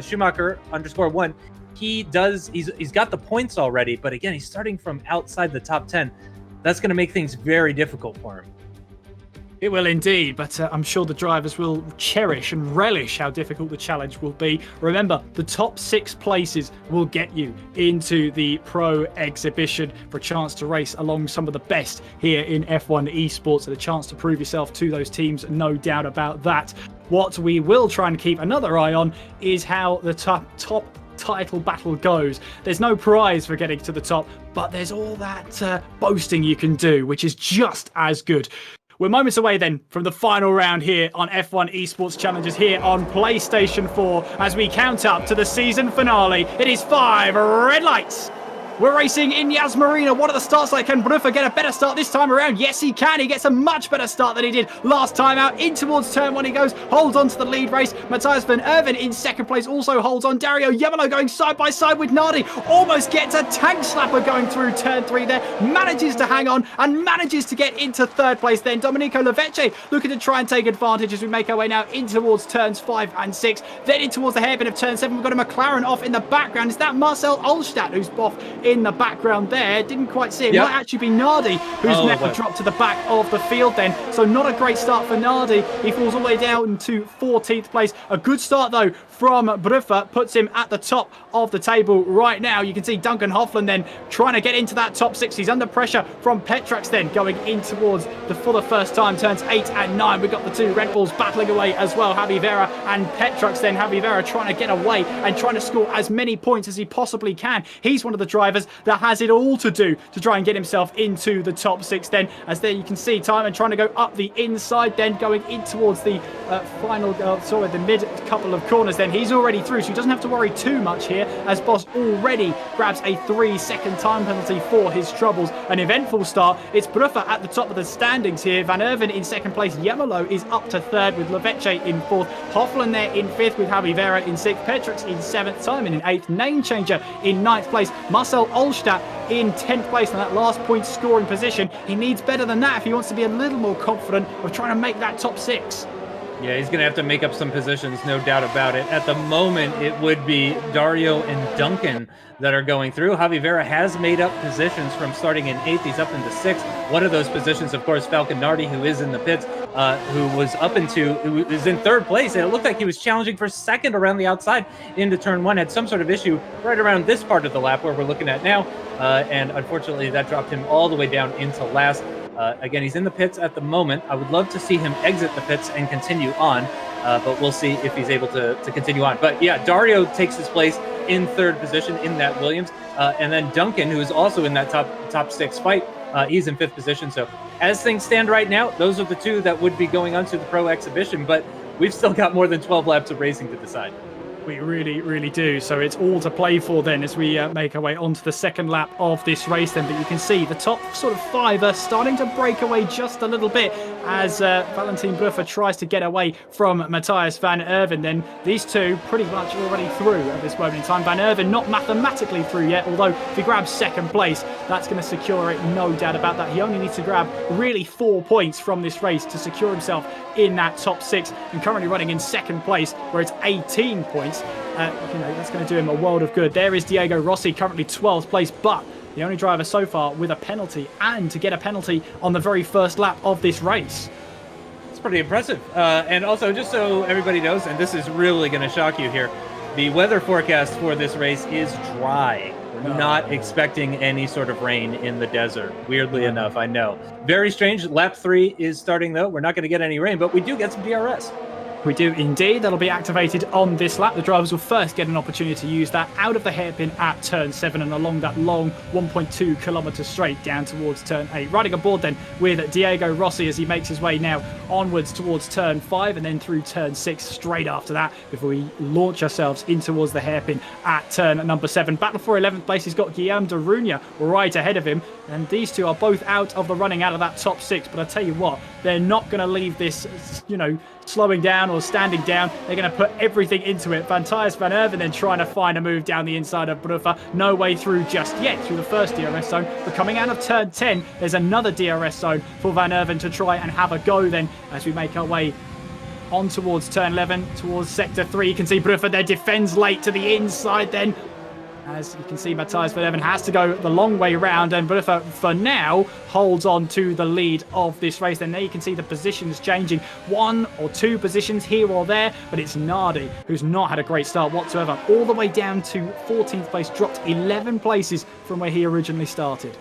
Speaker 2: Schumacher _1, he's got the points already, but again, he's starting from outside the top 10. That's going to make things very difficult for him.
Speaker 1: It will indeed, but I'm sure the drivers will cherish and relish how difficult the challenge will be. Remember, the top 6 places will get you into the Pro Exhibition for a chance to race along some of the best here in F1 Esports and a chance to prove yourself to those teams, no doubt about that. What we will try and keep another eye on is how the top title battle goes. There's no prize for getting to the top, but there's all that boasting you can do, which is just as good. We're moments away then from the final round here on F1 Esports Challengers here on PlayStation 4 as we count up to the season finale. It is 5 red lights. We're racing in Yas Marina. What are the starts like? Can Bruffa get a better start this time around? Yes, he can. He gets a much better start than he did last time out. In towards turn 1 he goes. Holds on to the lead race. Matthias van Erven in second place also holds on. Dario Yemelo going side by side with Nardi. Almost gets a tank slapper going through turn 3 there. Manages to hang on and manages to get into third place then. Domenico Lavecce looking to try and take advantage as we make our way now in towards turns 5 and 6. Then in towards the hairpin of turn 7. We've got a McLaren off in the background. Is that Marcel Allstadt who's off in the background there? Didn't quite see it. Yep. Might actually be Nardi who's never dropped to the back of the field then. So not a great start for Nardi. He falls all the way down to 14th place. A good start though from Bruffa, puts him at the top of the table right now. You can see Duncan Hoffland then trying to get into that top 6. He's under pressure from Petrax then going in towards for the first time turns 8 and 9. We've got the 2 Red Bulls battling away as well. Javi Vera and Petrax then. Javi Vera trying to get away and trying to score as many points as he possibly can. He's one of the drivers that has it all to do to try and get himself into the top 6 then. As there you can see Timon trying to go up the inside then going in towards the the mid couple of corners then. He's already through, so he doesn't have to worry too much here as Boss already grabs a 3-second time penalty for his troubles. An eventful start. It's Bruffa at the top of the standings here. Van Erven in second place. Yemelo is up to third with Lavecce in fourth. Hoffland there in fifth with Javi Vera in sixth. Petrix in seventh. Timon in eighth. Name Changer in ninth place. Marcel Allstadt in 10th place in that last point scoring position. He needs better than that if he wants to be a little more confident of trying to make that top 6.
Speaker 2: Yeah, he's going to have to make up some positions, no doubt about it. At the moment, it would be Dario and Duncan that are going through. Javi Vera has made up positions from starting in 8th. He's up into 6th. One of those positions, of course, Falcon Nardi, who is in the pits, who was in 3rd place. And it looked like he was challenging for 2nd around the outside into turn 1. Had some sort of issue right around this part of the lap where we're looking at now. And unfortunately, that dropped him all the way down into last. Again, he's in the pits at the moment. I would love to see him exit the pits and continue on, but we'll see if he's able to continue on. But yeah, Dario takes his place in 3rd position in that Williams. And then Duncan, who is also in that top 6 fight, he's in 5th position. So as things stand right now, those are the 2 that would be going on to the Pro Exhibition, but we've still got more than 12 laps of racing to decide.
Speaker 1: We really, really do. So it's all to play for then as we make our way onto the second lap of this race then. But you can see the top sort of five are starting to break away just a little bit as Valentin Buffer tries to get away from Matthias van Erven. Then these two pretty much already through at this moment in time. Van Erven not mathematically through yet, although if he grabs second place, that's going to secure it, no doubt about that. He only needs to grab really 4 points from this race to secure himself in that top 6, and currently running in second place where it's 18 points. That's going to do him a world of good. There is Diego Rossi, currently 12th place, but the only driver so far with a penalty, and to get a penalty on the very first lap of this race.
Speaker 2: It's pretty impressive. And also, just so everybody knows, and this is really going to shock you here, the weather forecast for this race is dry. We're not expecting any sort of rain in the desert, weirdly enough, I know. Very strange. Lap 3 is starting, though. We're not going to get any rain, but we do get some DRS.
Speaker 1: We do indeed. That'll be activated on this lap. The drivers will first get an opportunity to use that out of the hairpin at turn 7 and along that long 1.2 kilometre straight down towards turn 8. Riding aboard then with Diego Rossi as he makes his way now onwards towards turn 5 and then through turn 6 straight after that before we launch ourselves in towards the hairpin at turn number 7. Battle for 11th place, he's got Guillaume de Runia right ahead of him, and these two are both out of the running out of that top 6. But I tell you what, they're not going to leave this, slowing down or standing down. They're going to put everything into it. Matthias van Erven then trying to find a move down the inside of Bruffer. No way through just yet through the first DRS zone. But coming out of turn 10, there's another DRS zone for van Erven to try and have a go then as we make our way on towards turn 11, towards sector 3. You can see Bruffer there defends late to the inside then. As you can see, Matthias van Erven has to go the long way round, and Bruffer, for now, holds on to the lead of this race. Then there you can see the positions changing. 1 or 2 positions here or there, but it's Nardi, who's not had a great start whatsoever. All the way down to 14th place, dropped 11 places from where he originally started.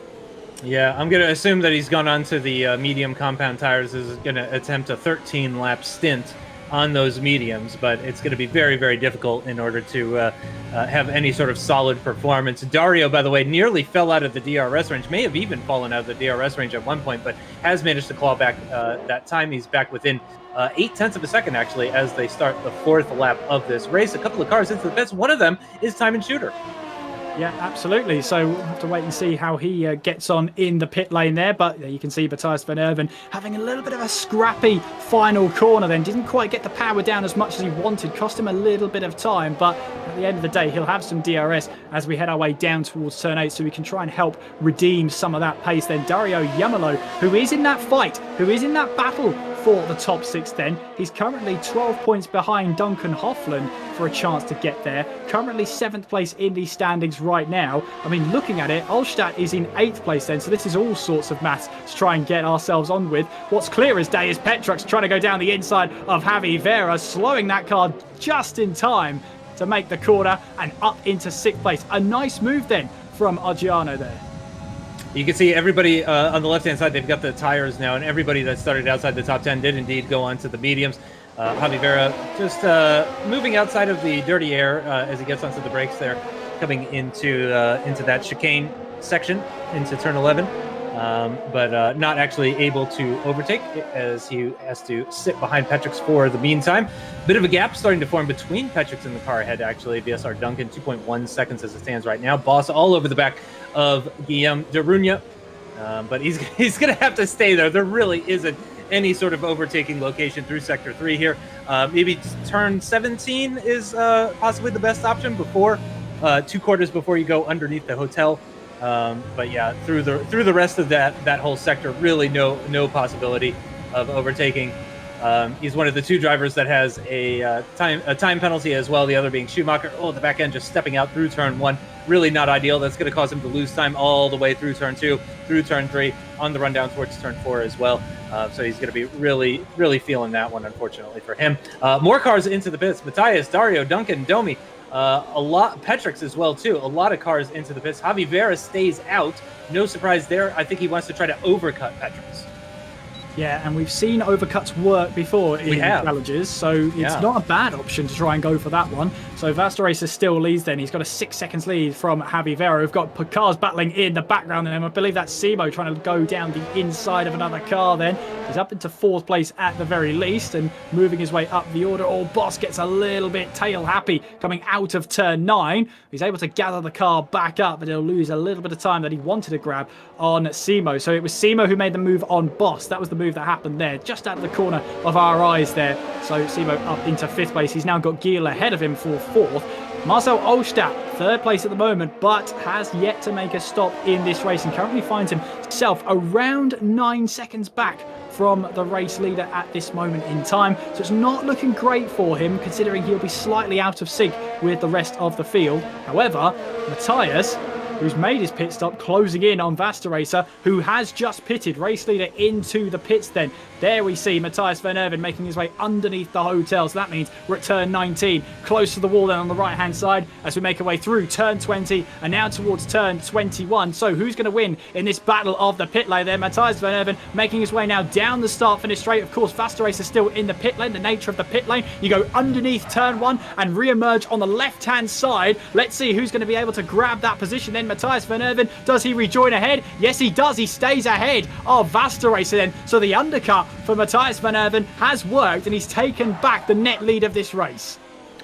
Speaker 2: Yeah, I'm going to assume that he's gone on to the medium compound tires. Is going to attempt a 13-lap stint on those mediums, but it's going to be very, very difficult in order to have any sort of solid performance. Dario, by the way, nearly fell out of the DRS range, may have even fallen out of the DRS range at one point, but has managed to claw back that time. He's back within 0.8 of a second, actually, as they start the 4th lap of this race. A couple of cars into the pits. One of them is Time and Shooter.
Speaker 1: Yeah, absolutely. So we'll have to wait and see how he gets on in the pit lane there. But you can see Matthias van Erven having a little bit of a scrappy final corner then. Didn't quite get the power down as much as he wanted. Cost him a little bit of time. But at the end of the day, he'll have some DRS as we head our way down towards turn 8. So we can try and help redeem some of that pace then. Dario Yamalo, who is in that fight, who is in that battle for the top 6 then. He's currently 12 points behind Duncan Hoffland for a chance to get there. Currently 7th place in the standings right now. I mean, looking at it, Ulstadt is in 8th place then, so this is all sorts of maths to try and get ourselves on with. What's clear as day is Petrux trying to go down the inside of Javi Vera, slowing that car just in time to make the corner and up into 6th place. A nice move then from Argiano there.
Speaker 2: You can see everybody on the left-hand side, they've got the tires now, and everybody that started outside the top 10 did indeed go on to the mediums. Javi Vera just moving outside of the dirty air as he gets onto the brakes there, coming into that chicane section, into turn 11, but not actually able to overtake as he has to sit behind Petrux for the meantime. Bit of a gap starting to form between Petrux and the car ahead, actually. VSR Duncan, 2.1 seconds as it stands right now. Boss all over the back of Guillaume de Runia, but he's going to have to stay there. There really isn't any sort of overtaking location through Sector 3 here. Maybe turn 17 is possibly the best option before 2 quarters before you go underneath the hotel. But yeah, through the rest of that whole sector, really no possibility of overtaking. He's one of the 2 drivers that has a time penalty as well, the other being Schumacher. Oh, the back end just stepping out through turn 1. Really not ideal. That's going to cause him to lose time all the way through turn 2, through turn 3, on the run down towards turn 4 as well. So he's going to be really, really feeling that one, unfortunately for him. More cars into the pits. Matthias, Dario, Duncan, Domi, a lot, Petrux as well, too. A lot of cars into the pits. Javi Vera stays out. No surprise there. I think he wants to try to overcut Petrux.
Speaker 1: Yeah, and we've seen overcuts work before in challenges, so it's not a bad option to try and go for that one. So Vasta Racer still leads then. He's got a 6 seconds lead from Javi Vera. We've got cars battling in the background, and I believe that's Simo trying to go down the inside of another car then. He's up into 4th place at the very least and moving his way up the order. Oh, Boss gets a little bit tail happy coming out of turn 9. He's able to gather the car back up, but he'll lose a little bit of time that he wanted to grab on Simo. So it was Simo who made the move on Boss. That was the move that happened there, just out of the corner of our eyes there. So Simo up into 5th place. He's now got Giel ahead of him for 4th. Marcel Olstadt, 3rd place at the moment, but has yet to make a stop in this race and currently finds himself around 9 seconds back from the race leader at this moment in time. So it's not looking great for him, considering he'll be slightly out of sync with the rest of the field. However, Matthias, who's made his pit stop, closing in on Vasta Racer, who has just pitted. Race leader into the pits then. There we see Matthias Van Erven making his way underneath the hotel. So that means we're at turn 19, close to the wall then on the right-hand side as we make our way through turn 20 and now towards turn 21. So who's going to win in this battle of the pit lane there? Matthias Van Erven making his way now down the start-finish straight. Of course, Vasta Racer still in the pit lane. The nature of the pit lane, you go underneath turn 1 and re-emerge on the left-hand side. Let's see who's going to be able to grab that position then. Matthias Van Erven, does he rejoin ahead? Yes, he does. He stays ahead of Vasta Racer then. So the undercut for Matthias Van Erven has worked and he's taken back the net lead of this race.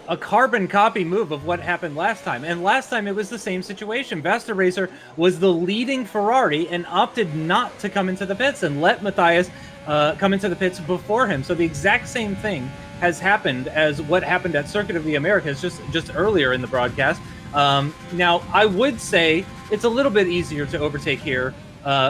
Speaker 2: A carbon copy move of what happened last time. And last time it was the same situation. Vasta Racer was the leading Ferrari and opted not to come into the pits and let Matthias come into the pits before him. So the exact same thing has happened as what happened at Circuit of the Americas just earlier in the broadcast. Now, I would say it's a little bit easier to overtake here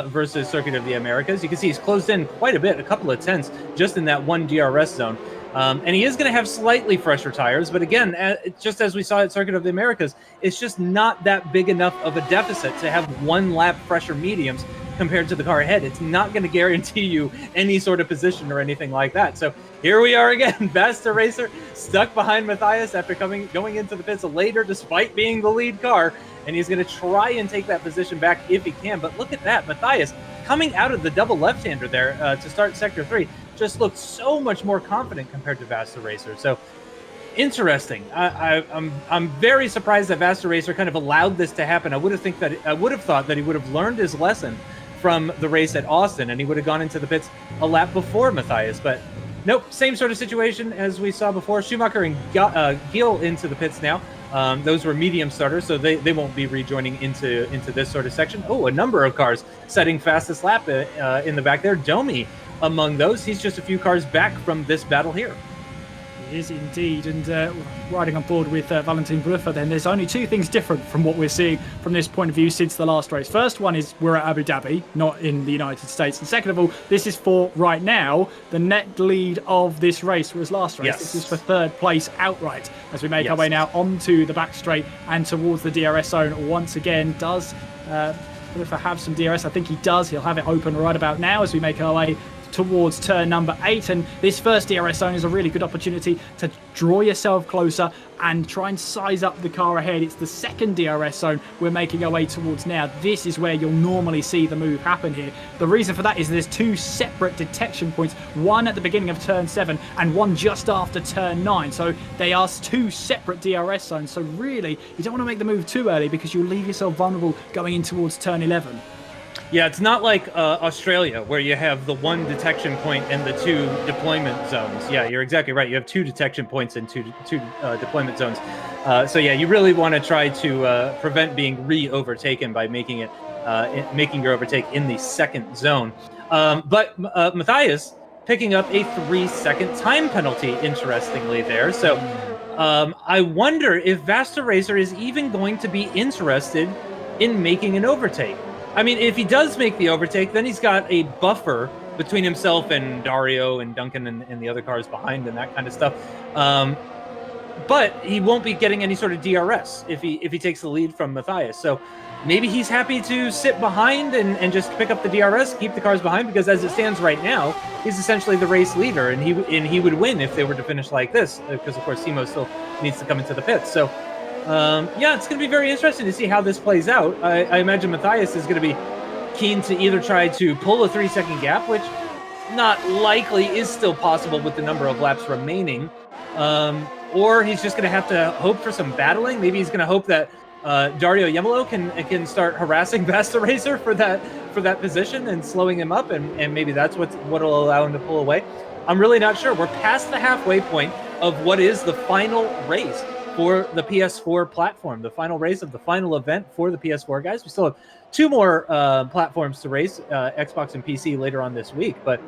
Speaker 2: versus Circuit of the Americas. You can see he's closed in quite a bit, a couple of tenths just in that one DRS zone. And he is going to have slightly fresher tires, but again, just as we saw at Circuit of the Americas, it's just not that big enough of a deficit to have 1 lap fresher mediums compared to the car ahead. It's not going to guarantee you any sort of position or anything like that. So here we are again, Vasta Racer stuck behind Matthias after going into the pits later despite being the lead car, and he's going to try and take that position back if he can. But look at that, Matthias coming out of the double left-hander there to start Sector 3 just looked so much more confident compared to Vasta Racer. So interesting. I'm very surprised that Vasta Racer kind of allowed this to happen. I would have thought that he would have learned his lesson from the race at Austin and he would have gone into the pits a lap before Matthias. But nope, same sort of situation as we saw before. Schumacher and Giel into the pits now. Those were medium starters, so they won't be rejoining into this sort of section. Oh, a number of cars setting fastest lap in the back there. Domi among those. He's just a few cars back from this battle here.
Speaker 1: He is indeed, and riding on board with Valentin Bruffer, then there's only 2 things different from what we're seeing from this point of view since the last race. First one is we're at Abu Dhabi, not in the United States. And second of all, this is for, right now, the net lead of this race, whereas last race, this is for 3rd place outright. As we make our way now onto the back straight and towards the DRS zone once again. Does Bruffer have some DRS? I think he does. He'll have it open right about now as we make our way towards turn number 8, and this first DRS zone is a really good opportunity to draw yourself closer and try and size up the car ahead. It's the second DRS zone we're making our way towards now. This is where you'll normally see the move happen here. The reason for that is there's 2 separate detection points, one at the beginning of turn 7 and one just after turn 9. So they are 2 separate DRS zones. So really, you don't want to make the move too early because you'll leave yourself vulnerable going in towards turn 11.
Speaker 2: Yeah, it's not like Australia where you have the 1 detection point and the 2 deployment zones. Yeah, you're exactly right. You have 2 detection points and two deployment zones. So yeah, you really want to try to prevent being re-overtaken by making your overtake in the second zone. But Matthias picking up a 3-second time penalty, interestingly there. So I wonder if Vasta Racer is even going to be interested in making an overtake. I mean, if he does make the overtake, then he's got a buffer between himself and Dario and Duncan and the other cars behind and that kind of stuff. But he won't be getting any sort of DRS if he takes the lead from Matthias. So maybe he's happy to sit behind and just pick up the DRS, keep the cars behind, because as it stands right now, he's essentially the race leader, and he would win if they were to finish like this, because of course Simo still needs to come into the pits. So yeah, it's going to be very interesting to see how this plays out. I imagine Matthias is going to be keen to either try to pull a 3-second gap, which not likely, is still possible with the number of laps remaining. Or he's just going to have to hope for some battling. Maybe he's going to hope that Dario Yemelo can start harassing Vasta Racer for that position and slowing him up, and maybe that's what'll allow him to pull away. I'm really not sure. We're past the halfway point of what is the final race for the PS4 platform, the final race of the final event for the PS4 guys. We still have 2 more platforms to race, Xbox and PC, later on this week. But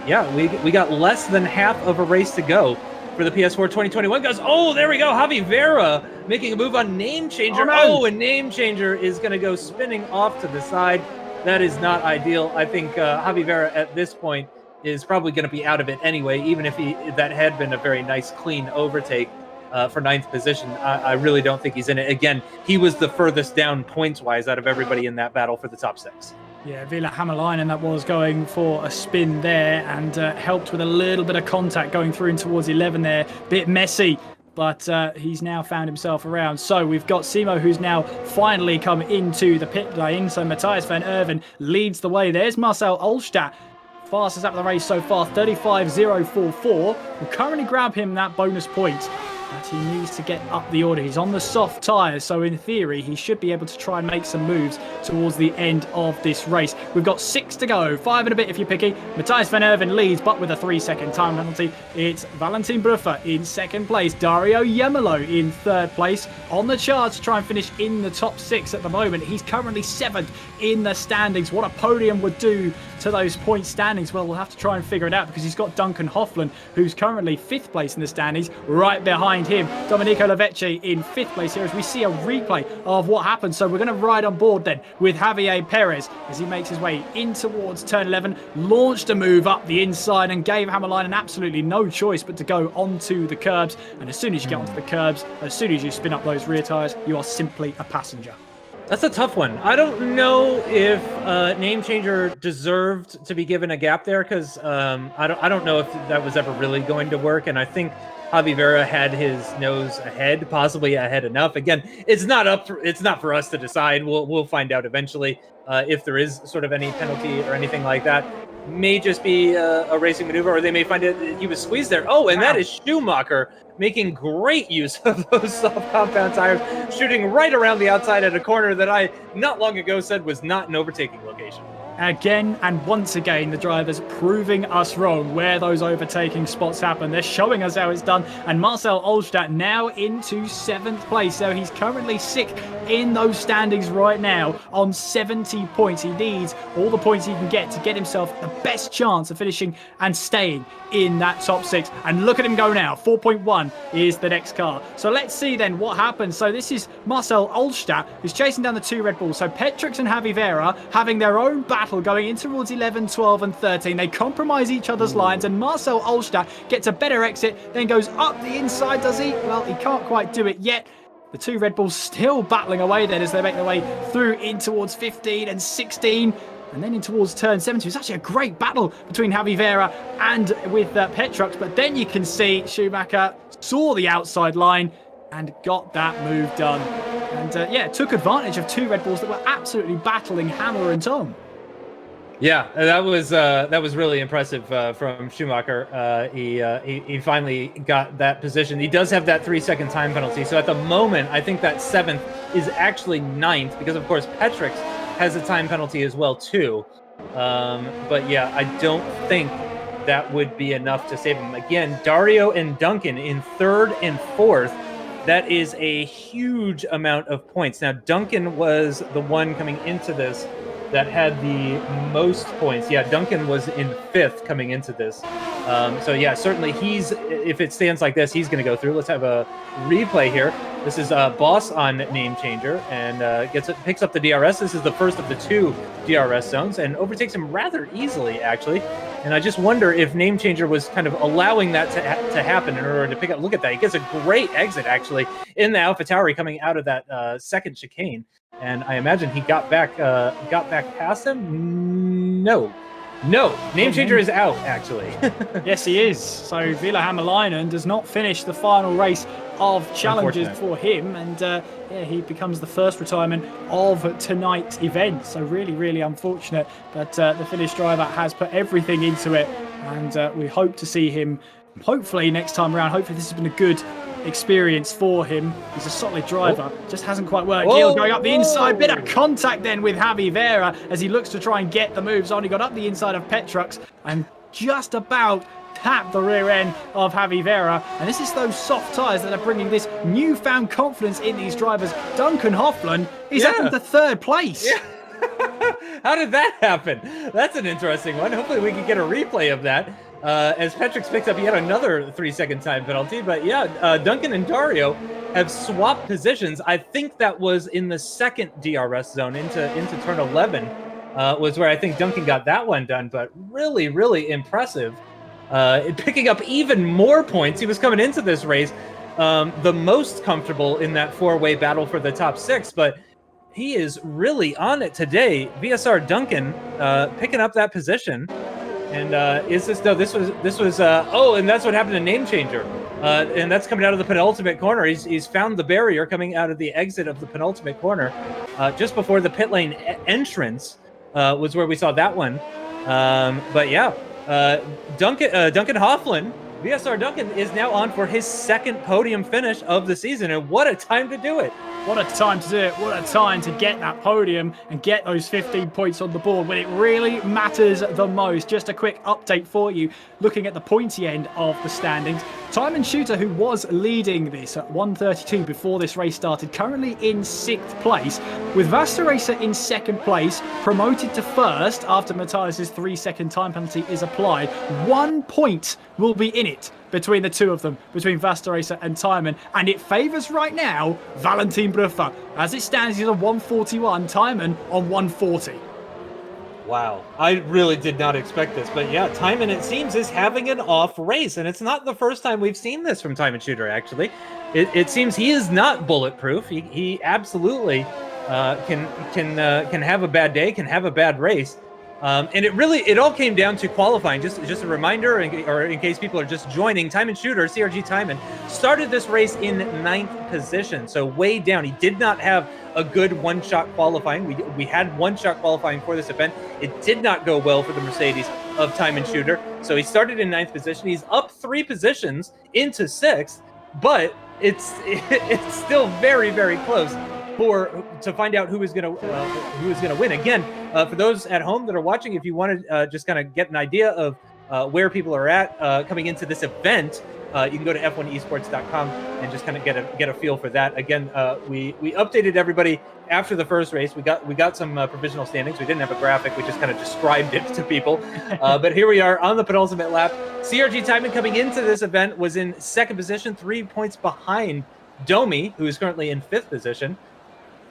Speaker 2: yeah, we got less than half of a race to go for the PS4 2021 guys. Oh, there we go. Javi Vera making a move on Name Changer. Oh, and Name Changer is going to go spinning off to the side. That is not ideal. I think Javi Vera at this point is probably going to be out of it anyway, even if that had been a very nice, clean overtake for 9th position. I really don't think he's in it. Again, he was the furthest down points-wise out of everybody in that battle for the top 6.
Speaker 1: Yeah, Vila Hammerleinen that was going for a spin there and helped with a little bit of contact going through in towards 11 there. Bit messy, but he's now found himself around. So we've got Simo, who's now finally come into the pit lane. So Matthias van Erven leads the way. There's Marcel Olstadt, fastest up the race so far, 35.044. Will currently grab him that bonus point, but he needs to get up the order. He's on the soft tyres, so in theory, he should be able to try and make some moves towards the end of this race. We've got 6 to go, 5 and a bit if you're picky. Matthias van Erven leads, but with a 3-second time penalty. It's Valentin Bruffer in 2nd place, Dario Yemelo in 3rd place. On the charge to try and finish in the top 6 at the moment. He's currently 7th in the standings. What a podium would do to those point standings, well, we'll have to try and figure it out, because he's got Duncan Hoffland, who's currently 5th place in the standings. Right behind him, Domenico Lavecce in 5th place here, as we see a replay of what happened. So we're going to ride on board then with Javier Perez as he makes his way in towards turn 11, launched a move up the inside and gave Hammerleinen absolutely no choice but to go onto the curbs. And as soon as you get onto the curbs, as soon as you spin up those rear tyres, you are simply a passenger.
Speaker 2: That's a tough one. I don't know if Name Changer deserved to be given a gap there, because I don't know if that was ever really going to work. And I think Javi Vera had his nose ahead, possibly ahead enough. Again, it's not for us to decide. We'll find out eventually if there is sort of any penalty or anything like that. May just be a racing maneuver, or they may find it he was squeezed there. Oh, and that is Schumacher making great use of those soft compound tires, shooting right around the outside at a corner that I not long ago said was not an overtaking location.
Speaker 1: Again and once again, the drivers proving us wrong where those overtaking spots happen. They're showing us how it's done. And Marcel Olstadt now into 7th place. So he's currently 6th in those standings right now on 70 points. He needs all the points he can get to get himself the best chance of finishing and staying in that top 6. And look at him go now. 4.1 is the next car. So let's see then what happens. So this is Marcel Olstadt, who's chasing down the 2 Red Bulls. So Petrix and Javi Vera having their own battle going in towards 11, 12 and 13. They compromise each other's lines, and Marcel Olstadt gets a better exit, then goes up the inside, does he? Well, he can't quite do it yet. The 2 Red Bulls still battling away then as they make their way through in towards 15 and 16. And then in towards turn 17. It's actually a great battle between Javi Vera and with Petrux. But then you can see Schumacher saw the outside line and got that move done. And yeah, took advantage of 2 Red Bulls that were absolutely battling hammer and tong.
Speaker 2: Yeah, that was really impressive from Schumacher. He finally got that position. He does have that 3-second time penalty. So at the moment, I think that 7th is actually 9th, because of course Petrix has a time penalty as well too. But yeah, I don't think that would be enough to save him. Again, Dario and Duncan in 3rd and 4th. That is a huge amount of points. Now, Duncan was the one coming into this that had the most points. Yeah, Duncan was in 5th coming into this. So yeah, certainly if it stands like this, he's going to go through. Let's have a replay here. This is Boss on Name Changer, and picks up the DRS. This is the first of the 2 DRS zones, and overtakes him rather easily, actually. And I just wonder if Name Changer was kind of allowing that to happen in order to pick up. Look at that. He gets a great exit, actually, in the AlphaTauri coming out of that 2nd chicane. And I imagine he got back past him. No, No, name changer is out, actually.
Speaker 1: Yes, he is. So Ville Hämäläinen does not finish the final race of Challengers for him, and yeah, he becomes the first retirement of tonight's event. So really, really unfortunate, but the Finnish driver has put everything into it, and we hope to see him hopefully next time around. Hopefully this has been a good experience for him. He's a solid driver, just hasn't quite worked. Gil going up the inside, bit of contact then with Javi Vera as he looks to try and get the moves on. He got up the inside of Petrux and just about tapped the rear end of Javi Vera, and this is those soft tyres that are bringing this newfound confidence in these drivers. Duncan Hoffman is up into third place.
Speaker 2: How did that happen? That's an interesting one. Hopefully we can get a replay of that. As Petrix picks up yet another 3-second time penalty. But yeah, Duncan and Dario have swapped positions. I think that was in the second DRS zone into turn 11 was where I think Duncan got that one done. But really, really impressive. Picking up even more points. He was coming into this race the most comfortable in that four-way battle for the top 6. But he is really on it today. VSR Duncan picking up that position. And is this no? This was oh, and that's what happened to Name Changer, and that's coming out of the penultimate corner. He's found the barrier coming out of the exit of the penultimate corner, just before the pit lane entrance was where we saw that one. But yeah, Duncan Hoffman, VSR Duncan is now on for his second podium finish of the season, and what a time to do it!
Speaker 1: What a time to do it. What a time to get that podium and get those 15 points on the board when it really matters the most. Just a quick update for you, looking at the pointy end of the standings. Timon Shooter, who was leading this at 132 before this race started, currently in 6th place, with Vasta Racer in 2nd place, promoted to 1st after Matthias's 3-second time penalty is applied. 1 point will be in it between the two of them, between Vasta Racer and Timon, and it favours right now Valentin Bruffa. As it stands, he's on 141, Timon on 140.
Speaker 2: Wow, I really did not expect this, but yeah, Timon, it seems, is having an off race, and it's not the first time we've seen this from Timon Shooter, actually. It seems he is not bulletproof. He absolutely can have a bad day, can have a bad race. And it all came down to qualifying. Just a reminder, or in case people are just joining, Timon Shooter, CRG Timon, started this race in 9th position, so way down. He did not have a good one-shot qualifying. We had one-shot qualifying for this event. It did not go well for the Mercedes of Timon Shooter, so he started in 9th position. He's up 3 positions into 6th, but it's still very, very close to find out who is going to win. Again, for those at home that are watching, if you want to just kind of get an idea of where people are at coming into this event, you can go to F1Esports.com and just kind of get a feel for that. Again, we updated everybody after the first race. We got some provisional standings. We didn't have a graphic. We just kind of described it to people. But here we are on the penultimate lap. CRG Timon coming into this event was in 2nd position, 3 points behind Domi, who is currently in 5th position.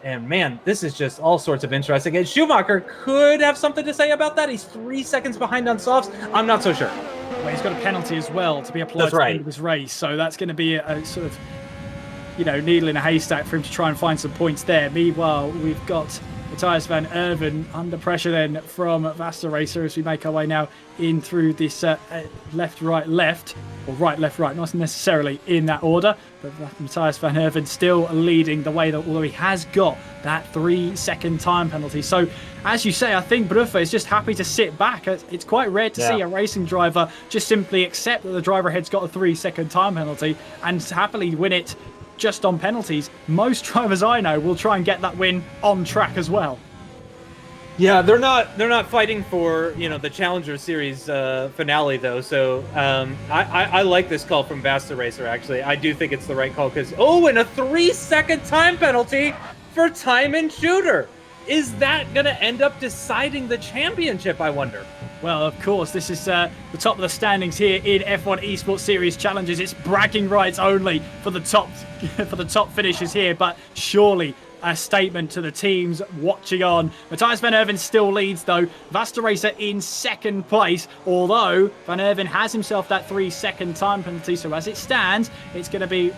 Speaker 2: And man, this is just all sorts of interesting. And Schumacher could have something to say about that. He's 3 seconds behind on softs. I'm not so sure.
Speaker 1: Well, he's got a penalty as well to be applied at the end of this race. So that's going to be a sort of, needle in a haystack for him to try and find some points there. Meanwhile, we've got Matthias van Erven under pressure then from Vasta Racer as we make our way now in through this left, right, left, or right, left, right, not necessarily in that order, but Matthias van Erven still leading the way, although he has got that 3-second time penalty. So, as you say, I think Bruffa is just happy to sit back. It's quite rare to see a racing driver just simply accept that the driver ahead's got a 3-second time penalty and happily win it just on penalties. Most drivers I know will try and get that win on track as well.
Speaker 2: Yeah, they're not fighting for the Challenger Series finale though. So I like this call from Vasta Racer. Actually, I do think it's the right call because and a 3-second time penalty for Timon Shooter. Is that going to end up deciding the championship, I wonder?
Speaker 1: Well, of course, this is the top of the standings here in F1 Esports Series Challenges. It's bragging rights only for the top finishers here, but surely a statement to the teams watching on. Matthias van Erven still leads though. Vasta Racer in 2nd place, although van Erven has himself that 3-second time penalty. So as it stands, it's going to be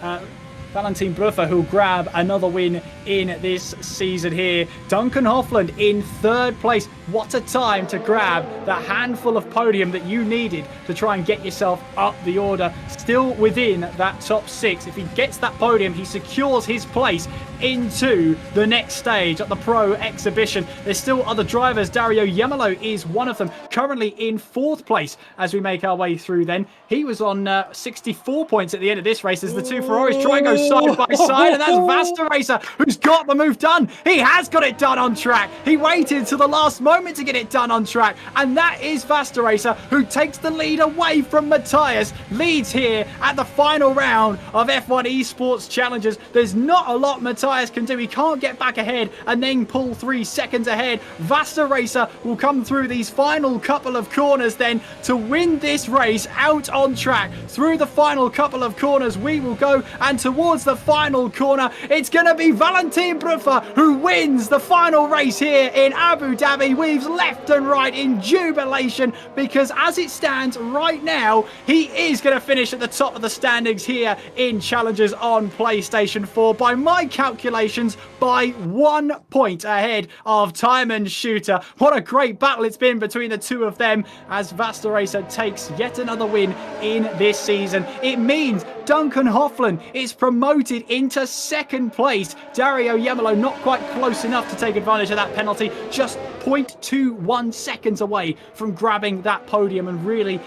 Speaker 1: Valentin Bruffer, who'll grab another win in this season here. Duncan Hoffland in 3rd place. What a time to grab that handful of podium that you needed to try and get yourself up the order. Still within that top 6. If he gets that podium, he secures his place into the next stage at the Pro Exhibition. There's still other drivers. Dario Yemelo is one of them, currently in 4th place as we make our way through then. He was on 64 points at the end of this race as the two Ferraris try and go side by side, and that's Vasta Racer who's got the move done. He has got it done on track. He waited till the last moment to get it done on track, and that is Vasta Racer who takes the lead away from Matthias. Leads here at the final round of F1 Esports Challengers. There's not a lot Matthias can do. He can't get back ahead and then pull 3 seconds ahead. Vasta Racer will come through these final couple of corners then to win this race out on track. Through the final couple of corners we will go, and towards the final corner it's going to be Valentin Bruffer who wins the final race here in Abu Dhabi. Weaves left and right in jubilation because as it stands right now, he is going to finish at the top of the standings here in Challengers on PlayStation 4 by my calculations by 1 point ahead of Timon Shooter. What a great battle it's been between the two of them as Vasta Racer takes yet another win in this season. It means Duncan Hoffland is promoted into 2nd place. Dario Yemelo not quite close enough to take advantage of that penalty, just 0.21 seconds away from grabbing that podium and really,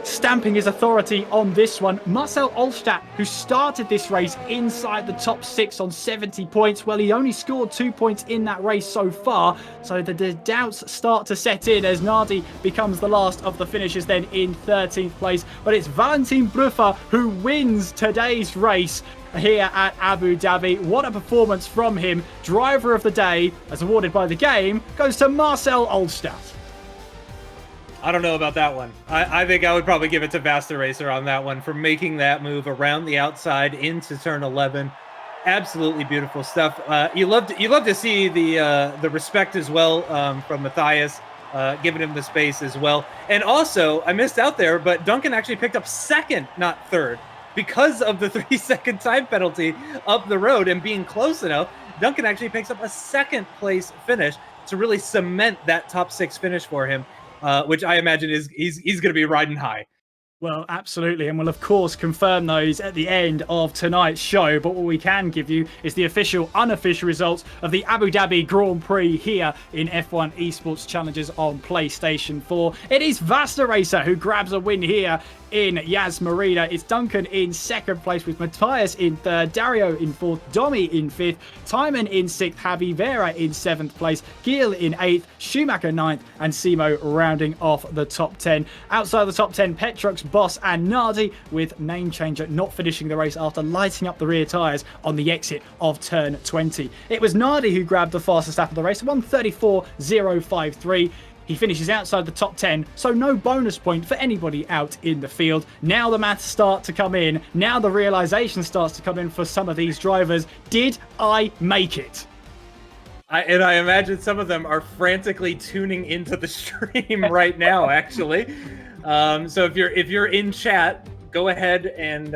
Speaker 1: stamping his authority on this one. Marcel Olstadt, who started this race inside the top 6 on 70 points, well, he only scored 2 points in that race so far, so the doubts start to set in as Nardi becomes the last of the finishers then in 13th place. But it's Valentin Bruffer who wins today's race here at Abu Dhabi. What a performance from him. Driver of the day, as awarded by the game, goes to Marcel Olstadt.
Speaker 2: I don't know about that one. I think I would probably give it to Vasta Racer on that one for making that move around the outside into turn 11. Absolutely beautiful stuff. You love to see the respect as well from Matthias, giving him the space as well. And also, I missed out there, but Duncan actually picked up 2nd, not 3rd, because of the 3-second time penalty up the road and being close enough. Duncan actually picks up a 2nd place finish to really cement that top 6 finish for him. Which I imagine is he's going to be riding high.
Speaker 1: Well, absolutely, and we'll of course confirm those at the end of tonight's show, but what we can give you is the official, unofficial results of the Abu Dhabi Grand Prix here in F1 Esports Challengers on PlayStation 4. It is Vasta Racer who grabs a win here in Yas Marina. It's Duncan in 2nd place with Matthias in 3rd, Dario in 4th, Domi in 5th, Timon in 6th, Javi Vera in 7th place, Gil in 8th, Schumacher 9th, and Simo rounding off the top 10. Outside the top 10, Petrux, Boss and Nardi with Name Changer not finishing the race after lighting up the rear tyres on the exit of turn 20. It was Nardi who grabbed the fastest lap of the race, 1:34.053. He finishes outside the top 10, so no bonus point for anybody out in the field. Now the maths start to come in. Now the realization starts to come in for some of these drivers. Did I make it?
Speaker 2: I imagine some of them are frantically tuning into the stream right now, actually. So if you're in chat, go ahead and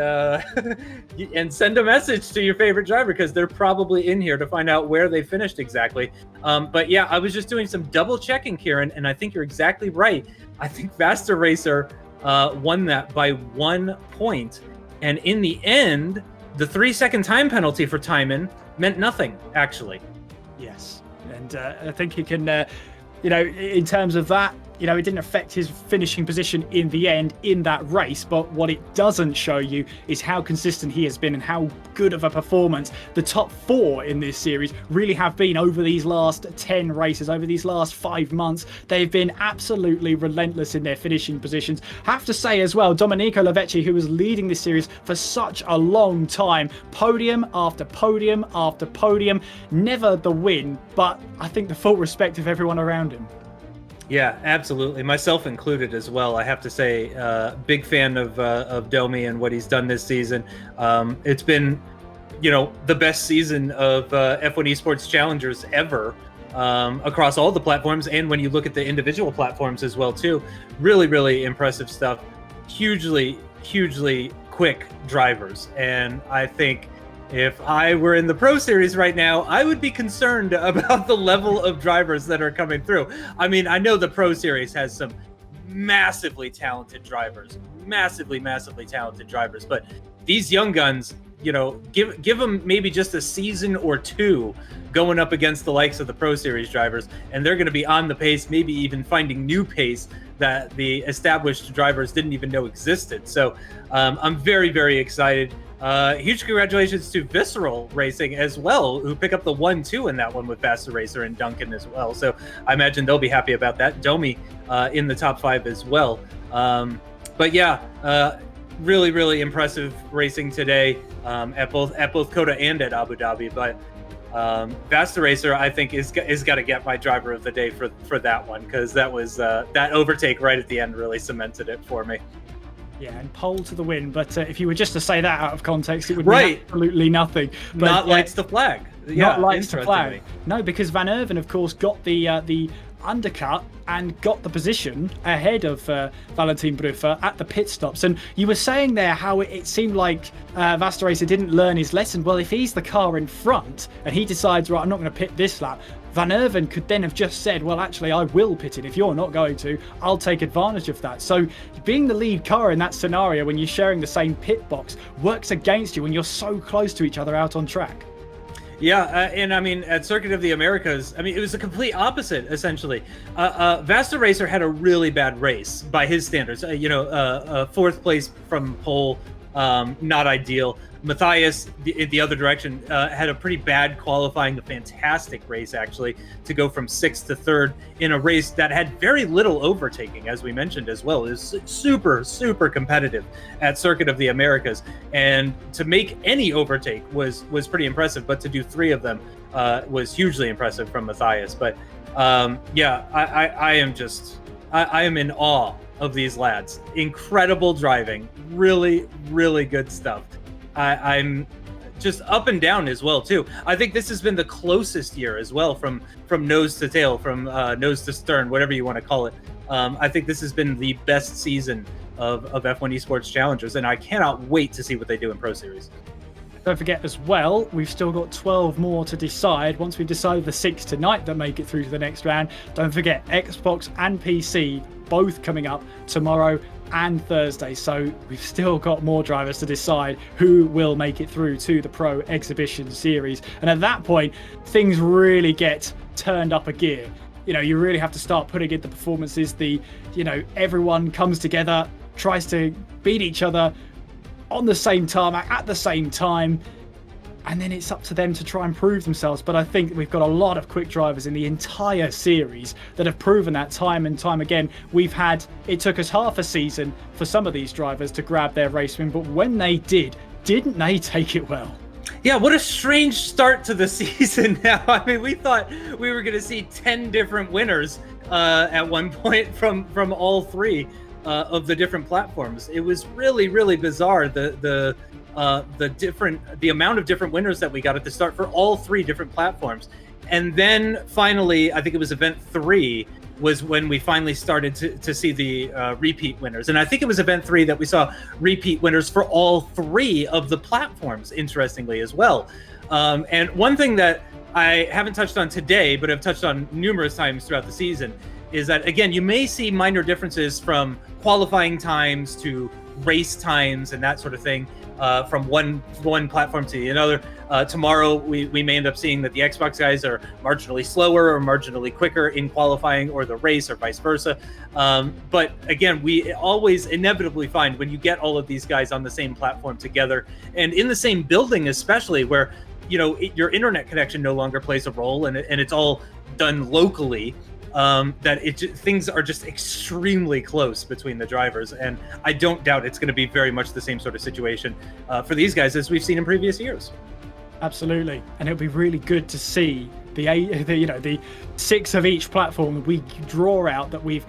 Speaker 2: and send a message to your favorite driver because they're probably in here to find out where they finished exactly. But yeah, I was just doing some double checking, Kieran, and I think you're exactly right. I think Vasta Racer won that by 1 point, and in the end, the 3-second time penalty for Timon meant nothing, actually.
Speaker 1: Yes, and I think you can, in terms of that, it didn't affect his finishing position in the end in that race, but what it doesn't show you is how consistent he has been and how good of a performance the top 4 in this series really have been over these last 10 races, over these last 5 months. They've been absolutely relentless in their finishing positions. Have to say as well, Domenico Lavecchi, who was leading this series for such a long time, podium after podium after podium, never the win, but I think the full respect of everyone around him.
Speaker 2: Yeah, absolutely. Myself included as well. I have to say, big fan of Domi and what he's done this season. It's been, the best season of F1 Esports Challengers ever across all the platforms. And when you look at the individual platforms as well, too, really, really impressive stuff. Hugely quick drivers. And I think if I were in the Pro Series right now, I would be concerned about the level of drivers that are coming through. I mean, I know the Pro Series has some massively talented drivers, massively talented drivers, but these young guns, you know, give them maybe just a season or two going up against the likes of the Pro Series drivers, and they're going to be on the pace, maybe even finding new pace that the established drivers didn't even know existed. So I'm very excited. Huge congratulations to Visceral Racing as well, who pick up the 1-2 in that one with Faster Racer and Duncan as well. So I imagine they'll be happy about that. Domi in the top 5 as well. But yeah, really impressive racing today at both Coda and at Abu Dhabi. But Faster Racer, I think, is got to get my driver of the day for that one, because that was that overtake right at the end really cemented it for me.
Speaker 1: Yeah, and pole to the win. But if you were just to say that out of context, it would mean absolutely nothing. But,
Speaker 2: not lights to flag. Yeah,
Speaker 1: not lights to flag. No, because Van Erven, of course, got the undercut and got the position ahead of Valentin Bruffer at the pit stops. And you were saying there how it seemed like Faster Racer didn't learn his lesson. Well, if he's the car in front and he decides, right, I'm not going to pit this lap, Van Erven could then have just said, well, actually, I will pit it. If you're not going to, I'll take advantage of that. So being the lead car in that scenario when you're sharing the same pit box works against you when you're so close to each other out on track.
Speaker 2: Yeah, and I mean, at Circuit of the Americas, I mean, it was the complete opposite, essentially. Faster Racer had a really bad race by his standards. Fourth place from pole, not ideal. Matthias, the other direction, had a pretty bad qualifying, a fantastic race, actually, to go from 6th to 3rd in a race that had very little overtaking, as we mentioned as well. It was super competitive at Circuit of the Americas. And to make any overtake was pretty impressive, but to do 3 of them was hugely impressive from Matthias. But yeah, I am in awe of these lads. Incredible driving, really good stuff. I'm just up and down as well too. I think this has been the closest year as well, from nose to tail, from nose to stern, whatever you want to call it. I think this has been the best season of F1 Esports Challengers, and I cannot wait to see what they do in Pro Series.
Speaker 1: Don't forget as well, we've still got 12 more to decide. Once we've decided the 6 tonight that make it through to the next round, don't forget Xbox and PC both coming up tomorrow and Thursday. So we've still got more drivers to decide who will make it through to the Pro Exhibition Series. And at that point, things really get turned up a gear. You know, you really have to start putting in the performances. Everyone comes together, tries to beat each other on the same tarmac at the same time, and then it's up to them to try and prove themselves. But I think we've got a lot of quick drivers in the entire series that have proven that time and time again. It took us half a season for some of these drivers to grab their race win, but when they didn't they take it well?
Speaker 2: Yeah, what a strange start to the season now. I mean, we thought we were going to see 10 different winners at one point from all 3 of the different platforms. It was really bizarre, the amount of different winners that we got at the start for all 3 different platforms. And then finally, I think it was event 3 was when we finally started to see the repeat winners. And I think it was event 3 that we saw repeat winners for all 3 of the platforms, interestingly as well. And one thing that I haven't touched on today, but have touched on numerous times throughout the season, is that, again, you may see minor differences from qualifying times to race times and that sort of thing, from one platform to another. Tomorrow, we may end up seeing that the Xbox guys are marginally slower or marginally quicker in qualifying, or the race, or vice versa. But again, we always inevitably find when you get all of these guys on the same platform together and in the same building, especially where, your internet connection no longer plays a role, and it's all done locally, things are just extremely close between the drivers. And I don't doubt it's going to be very much the same sort of situation for these guys as we've seen in previous years.
Speaker 1: Absolutely. And it'll be really good to see the 6 of each platform that we draw out, that we've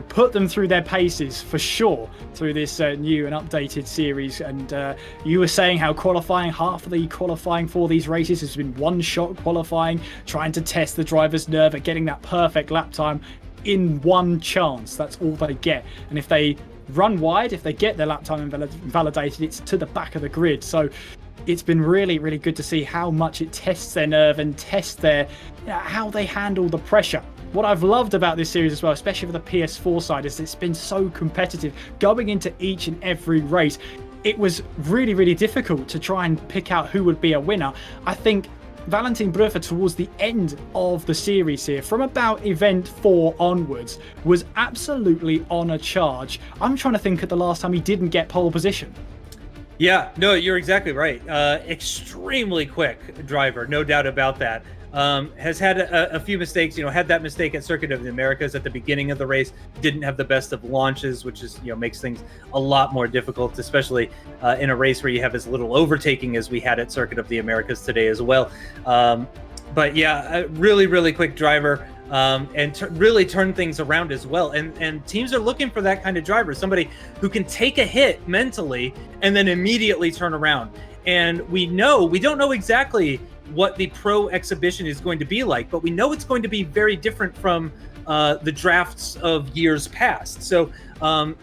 Speaker 1: put them through their paces for sure through this new and updated series. And you were saying how half of the qualifying for these races has been one-shot qualifying, trying to test the driver's nerve at getting that perfect lap time. in one chance. That's all they get. And if they run wide, if they get their lap time invalidated, it's to the back of the grid. So it's been really, really good to see how much it tests their nerve and tests their how they handle the pressure. What I've loved about this series as well, especially for the PS4 side, is it's been so competitive going into each and every race. It was really, really difficult to try and pick out who would be a winner. I think Valentin Bruffer towards the end of the series here, from about event 4 onwards, was absolutely on a charge. I'm trying to think of the last time he didn't get pole position.
Speaker 2: Yeah, no, you're exactly right. Extremely quick driver, no doubt about that. Has had a few mistakes, had that mistake at Circuit of the Americas at the beginning of the race, didn't have the best of launches, which is, makes things a lot more difficult, especially in a race where you have as little overtaking as we had at Circuit of the Americas today as well. But yeah, a really, really quick driver. And really turn things around as well. And teams are looking for that kind of driver, somebody who can take a hit mentally and then immediately turn around. And we don't know exactly what the pro exhibition is going to be like, but we know it's going to be very different from the drafts of years past. So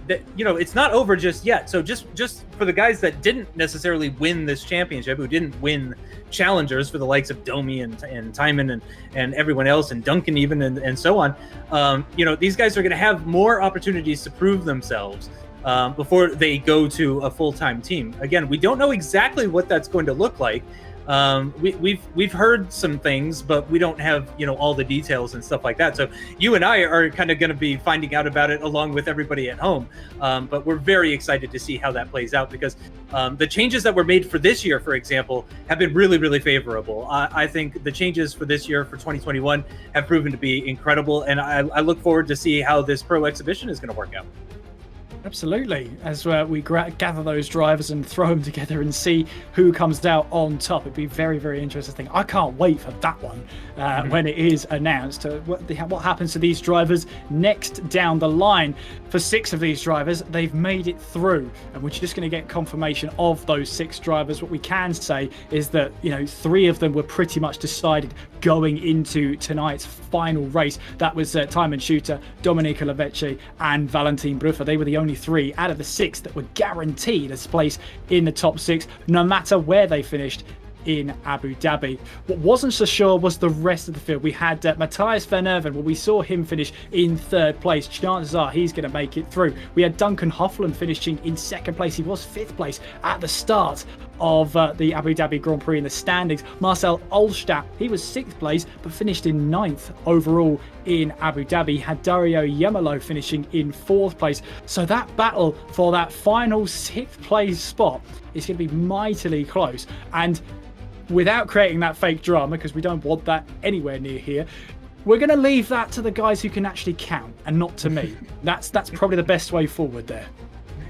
Speaker 2: it's not over just yet. So just for the guys that didn't necessarily win this championship, who didn't win challengers, for the likes of Domi and Timon and everyone else, and Duncan even, and so on, these guys are going to have more opportunities to prove themselves before they go to a full-time team. Again, we don't know exactly what that's going to look like. We've heard some things, but we don't have all the details and stuff like that. So you and I are kind of going to be finding out about it along with everybody at home. But we're very excited to see how that plays out, because the changes that were made for this year, for example, have been really, really favorable. I think the changes for this year, for 2021, have proven to be incredible, and I look forward to see how this pro exhibition is going to work out.
Speaker 1: Absolutely. As we gather those drivers and throw them together and see who comes out on top, it'd be very, very interesting. I can't wait for that one when it is announced. What happens to these drivers next down the line? For 6 of these drivers, they've made it through, and we're just going to get confirmation of those 6 drivers. What we can say is that 3 of them were pretty much decided going into tonight's final race. That was Timon Shooter, Domenico Lavecce, and Valentin Bruffer. They were the only 3 out of the 6 that were guaranteed a place in the top 6, no matter where they finished in Abu Dhabi. What wasn't so sure was the rest of the field. We had Matthias Van Erven. Well, we saw him finish in 3rd place. Chances are he's going to make it through. We had Duncan Hoffland finishing in 2nd place. He was 5th place at the start of the Abu Dhabi Grand Prix in the standings. Marcel Olstadt, he was 6th place, but finished in 9th overall in Abu Dhabi. Had Dario Yemolo finishing in 4th place. So that battle for that final 6th place spot is going to be mightily close. And without creating that fake drama, because we don't want that anywhere near here, we're going to leave that to the guys who can actually count, and not to me. That's probably the best way forward there.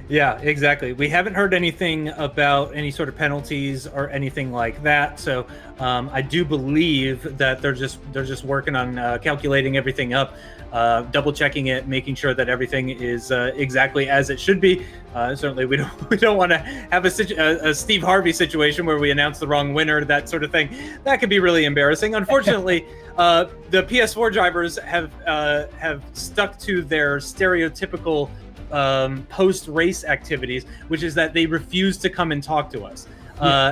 Speaker 2: Yeah, exactly. We haven't heard anything about any sort of penalties or anything like that. So I do believe that they're just working on calculating everything up, double checking it, making sure that everything is exactly as it should be. Certainly, we don't want to have a Steve Harvey situation where we announce the wrong winner, that sort of thing. That could be really embarrassing. Unfortunately, the PS4 drivers have stuck to their stereotypical post-race activities, which is that they refuse to come and talk to us.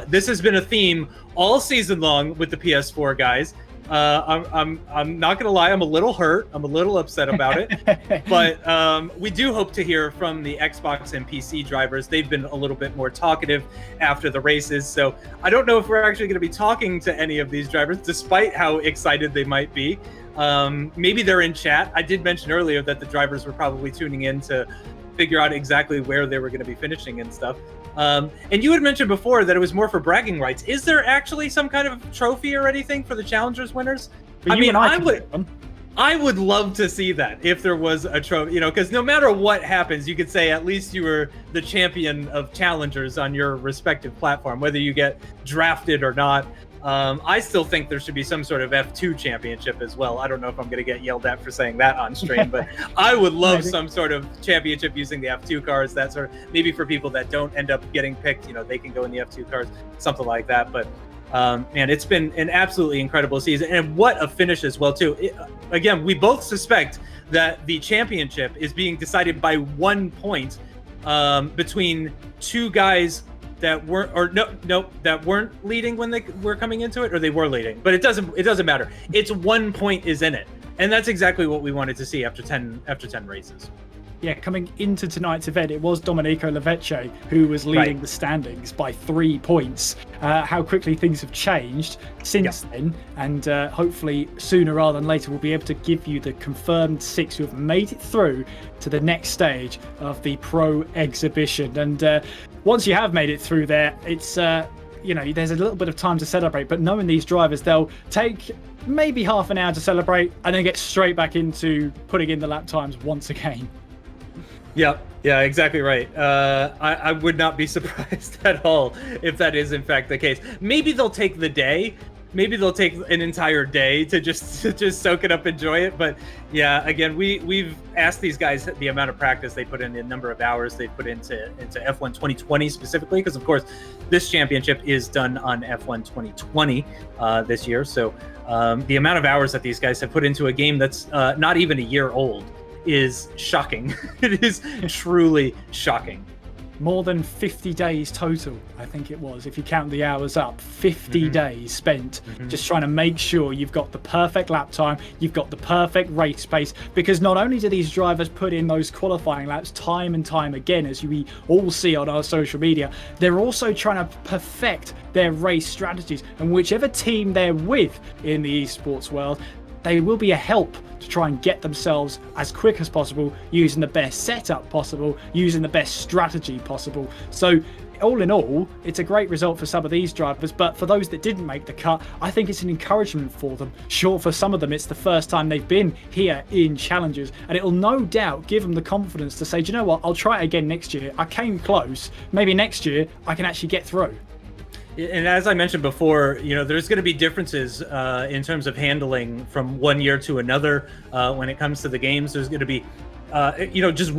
Speaker 2: This has been a theme all season long with the PS4 guys. I'm not gonna lie, I'm a little hurt. I'm a little upset about it. But we do hope to hear from the Xbox and PC drivers. They've been a little bit more talkative after the races. So I don't know if we're actually gonna be talking to any of these drivers, despite how excited they might be. Maybe they're in chat. I did mention earlier that the drivers were probably tuning in to figure out exactly where they were going to be finishing and stuff. And you had mentioned before that it was more for bragging rights. Is there actually some kind of trophy or anything for the Challengers winners? I would love to see that if there was a trophy, because no matter what happens, you could say at least you were the champion of Challengers on your respective platform, whether you get drafted or not. I still think there should be some sort of F2 championship as well. I don't know if I'm going to get yelled at for saying that on stream, but I would love some sort of championship using the F2 cars. That sort of, maybe for people that don't end up getting picked, they can go in the F2 cars, something like that. But Man, it's been an absolutely incredible season, and what a finish as well too. Again, we both suspect that the championship is being decided by 1 point between two guys that weren't, or that weren't leading when they were coming into it, or they were leading. But it doesn't matter. It's 1 point is in it, and that's exactly what we wanted to see after 10 races.
Speaker 1: Yeah, coming into tonight's event, it was Domenico Lavecce who was leading the standings by 3 points. How quickly things have changed since then, and hopefully sooner rather than later we'll be able to give you the confirmed 6 who have made it through to the next stage of the Pro Exhibition. And once you have made it through there, it's there's a little bit of time to celebrate, but knowing these drivers, they'll take maybe half an hour to celebrate and then get straight back into putting in the lap times once again.
Speaker 2: Yeah, exactly right. I would not be surprised at all if that is in fact the case. Maybe they'll take the day. Maybe they'll take an entire day to just soak it up, enjoy it. But yeah, again, we've asked these guys the amount of practice they put in, the number of hours they put into F1 2020 specifically, because of course this championship is done on F1 2020 this year. So the amount of hours that these guys have put into a game that's not even a year old is shocking. It is truly shocking.
Speaker 1: More than 50 days total, I think it was, if you count the hours up. 50 days spent just trying to make sure you've got the perfect lap time, you've got the perfect race pace, because not only do these drivers put in those qualifying laps time and time again, as we all see on our social media, they're also trying to perfect their race strategies, and whichever team they're with in the esports world, they will be a help to try and get themselves as quick as possible, using the best setup possible, using the best strategy possible. So all in all, it's a great result for some of these drivers, but for those that didn't make the cut, I think it's an encouragement for them. Sure, for some of them, it's the first time they've been here in Challengers, and it'll no doubt give them the confidence to say, do you know what, I'll try it again next year. I came close. Maybe next year I can actually get through.
Speaker 2: And as I mentioned before, there's going to be differences in terms of handling from one year to another when it comes to the games. There's going to be, just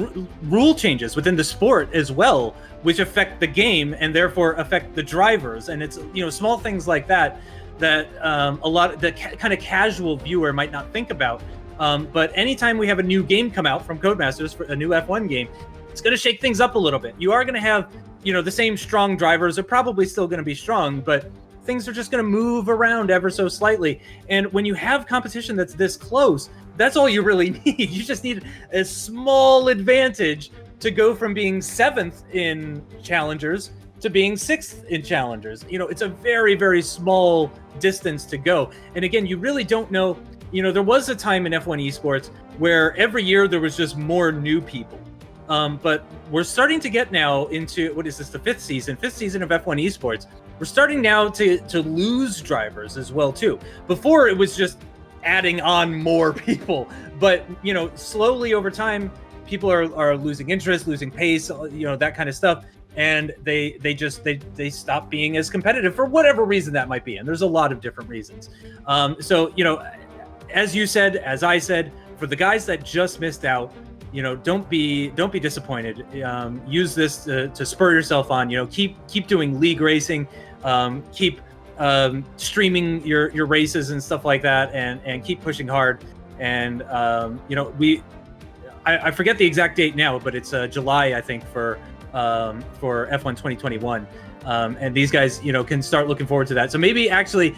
Speaker 2: rule changes within the sport as well, which affect the game and therefore affect the drivers. And it's, small things like that a lot of the kind of casual viewer might not think about. But anytime we have a new game come out from Codemasters for a new F1 game, it's going to shake things up a little bit. You are going to have the same strong drivers are probably still going to be strong, but things are just going to move around ever so slightly. And when you have competition that's this close, that's all you really need. You just need a small advantage to go from being 7th in Challengers to being 6th in Challengers. It's a very, very small distance to go. And again, you really don't know. There was a time in F1 Esports where every year there was just more new people. But we're starting to get now into, what is this, the 5th season of F1 Esports. We're starting now to lose drivers as well, too. Before, it was just adding on more people. But, slowly over time, people are losing interest, losing pace, that kind of stuff. And they stop being as competitive for whatever reason that might be. And there's a lot of different reasons. So, as you said, as I said, for the guys that just missed out, don't be disappointed. Use this to spur yourself on. Keep doing league racing, keep streaming your races and stuff like that, and keep pushing hard. And I forget the exact date now, but it's July, I think, for F1 2021. And these guys can start looking forward to that. So maybe actually,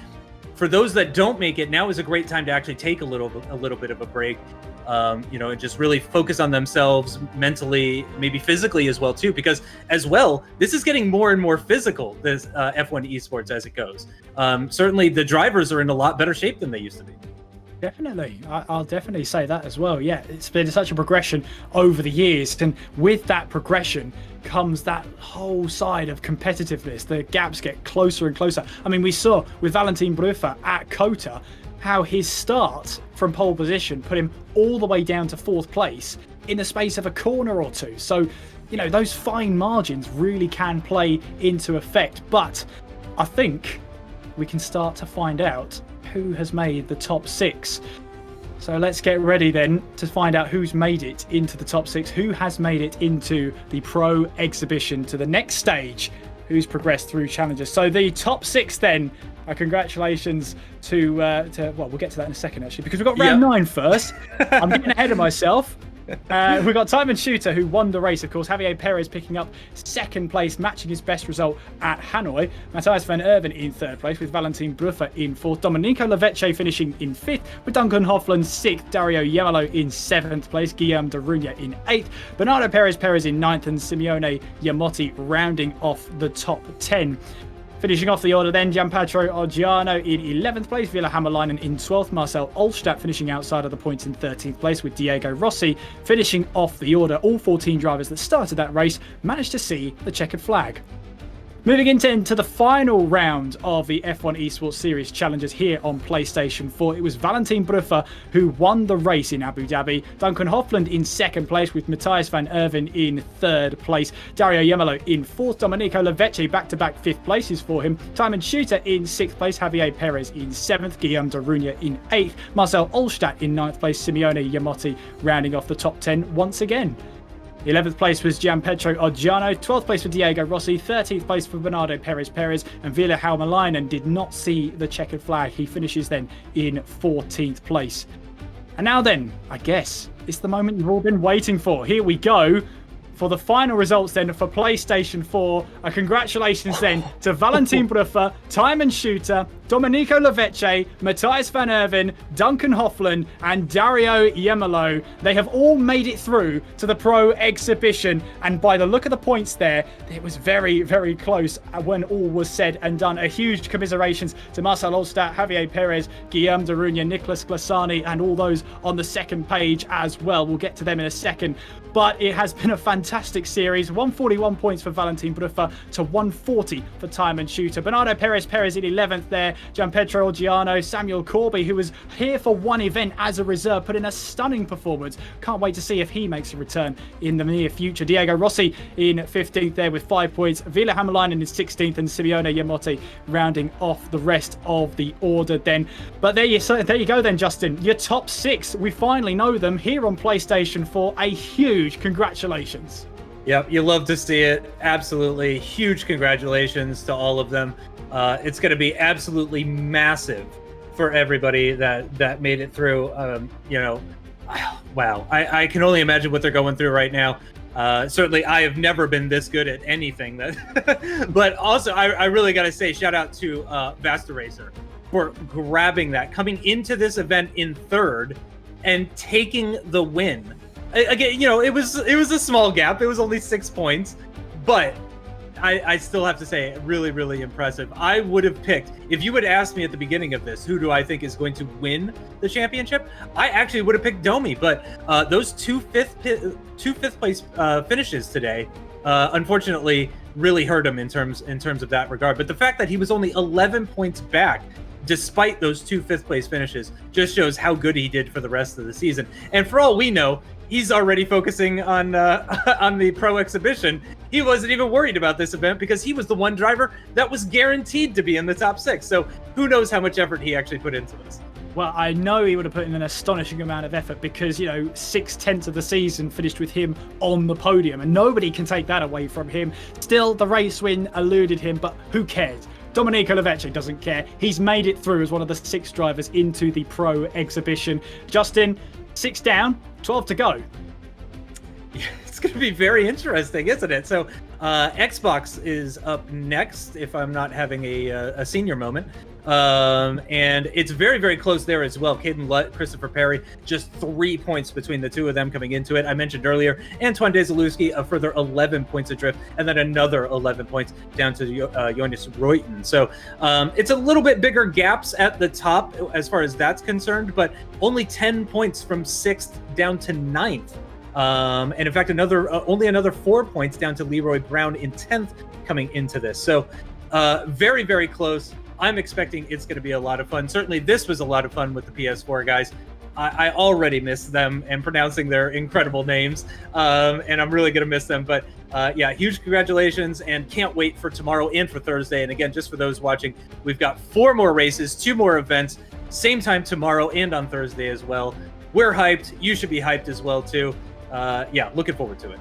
Speaker 2: for those that don't make it, now is a great time to actually take a little bit of a break. And just really focus on themselves mentally, maybe physically as well too, because as well, this is getting more and more physical, this F1 Esports as it goes. Certainly the drivers are in a lot better shape than they used to be.
Speaker 1: Definitely. I'll definitely say that as well. Yeah, it's been such a progression over the years, and with that progression comes that whole side of competitiveness. The gaps get closer and closer. I mean, we saw with Valentin Bruffa at Kota how his start from pole position put him all the way down to 4th place in the space of a corner or two. So, those fine margins really can play into effect. But I think we can start to find out who has made the top 6. So let's get ready then to find out who's made it into the top 6, who has made it into the Pro Exhibition to the next stage, who's progressed through Challengers. So the top 6 then, congratulations to well, we'll get to that in a second actually, because we've got round 9 first. I'm getting ahead of myself. We've got Time and Shooter, who won the race, of course. Javier Perez picking up 2nd place, matching his best result at Hanoi. Matthias van Erven in 3rd place, with Valentin Bruffer in 4th. Domenico Lavecce finishing in 5th, with Duncan Hofland 6th. Dario Yemalo in 7th place. Guillaume de Rugna in 8th. Bernardo Perez in 9th, and Simeone Yamotti rounding off the top 10. Finishing off the order then, Gianpatro Oggiano in 11th place, Ville Hammerleinen in 12th, Marcel Olstadt finishing outside of the points in 13th place, with Diego Rossi finishing off the order. All 14 drivers that started that race managed to see the checkered flag. Moving into the final round of the F1 Esports Series Challengers here on PlayStation 4, it was Valentin Bruffer who won the race in Abu Dhabi. Duncan Hofland in 2nd place, with Matthias van Erven in 3rd place. Dario Yemalo in 4th. Domenico Lavecce back-to-back 5th places for him. Time and Shooter in 6th place. Javier Perez in 7th. Guillaume de Rugna in 8th. Marcel Olstadt in 9th place. Simeone Yamotti rounding off the top 10 once again. 11th place was Gianpetro Oggiano, 12th place for Diego Rossi, 13th place for Bernardo Perez, and Ville Hammerleinen did not see the checkered flag. He finishes then in 14th place. And now then, I guess, it's the moment you've all been waiting for. Here we go. For the final results then for PlayStation 4, congratulations then to Valentin Bruffer, Time and Shooter, Domenico Lavecce, Matthias van Erven, Duncan Hofland, and Dario Yemalo. They have all made it through to the Pro Exhibition, and by the look of the points there, it was very, very close when all was said and done. A huge commiserations to Marcel Olstadt, Javier Perez, Guillaume de Rugna, Nicolas Glassani, and all those on the second page as well. We'll get to them in a second. But it has been a fantastic series. 141 points for Valentin Bruffer to 140 for Time and Shooter. Bernardo Perez in 11th there. Gianpetro Oggiano, Samuel Corby, who was here for one event as a reserve, put in a stunning performance. Can't wait to see if he makes a return in the near future. Diego Rossi in 15th there with 5 points. Ville Hammerleinen in 16th, and Simeone Yamotti rounding off the rest of the order then. But there you go then, Justin. Your top 6, we finally know them here on PlayStation 4. A huge congratulations.
Speaker 2: Yep, you love to see it. Absolutely. Huge congratulations to all of them. It's going to be absolutely massive for everybody that made it through. Wow. I can only imagine what they're going through right now. Certainly, I have never been this good at anything. But also, I really got to say, shout out to Vasta Racer for grabbing that, coming into this event in 3rd and taking the win. Again, it was a small gap. It was only 6 points, but I still have to say, really, really impressive. I would have picked, if you would ask me at the beginning of this, who do I think is going to win the championship? I actually would have picked Domi, but those two fifth place finishes today, unfortunately, really hurt him in terms of that regard. But the fact that he was only 11 points back, despite those 2 5th place finishes, just shows how good he did for the rest of the season. And for all we know, he's already focusing on the Pro Exhibition. He wasn't even worried about this event because he was the one driver that was guaranteed to be in the top 6. So who knows how much effort he actually put into this.
Speaker 1: Well, I know he would have put in an astonishing amount of effort because, 6/10 of the season finished with him on the podium, and nobody can take that away from him. Still, the race win eluded him, but who cares? Domenico Lavecce doesn't care. He's made it through as one of the 6 drivers into the Pro Exhibition. Justin, 6 down, 12 to go.
Speaker 2: Yeah, it's going to be very interesting, isn't it? So Xbox is up next, if I'm not having a senior moment. And it's very, very close there as well. Caden Lutt, Christopher Perry, just 3 points between the two of them coming into it. I mentioned earlier, Antoine Desalewski, a further 11 points adrift, and then another 11 points down to Jonas Reuten. So it's a little bit bigger gaps at the top as far as that's concerned, but only 10 points from 6th down to 9th. And in fact, only another 4 points down to Leroy Brown in 10th coming into this. So very, very close. I'm expecting it's going to be a lot of fun. Certainly, this was a lot of fun with the PS4 guys. I already miss them and pronouncing their incredible names, and I'm really going to miss them. But yeah, huge congratulations, and can't wait for tomorrow and for Thursday. And again, just for those watching, we've got 4 more races, 2 more events, same time tomorrow and on Thursday as well. We're hyped. You should be hyped as well, too. Yeah, looking forward to it.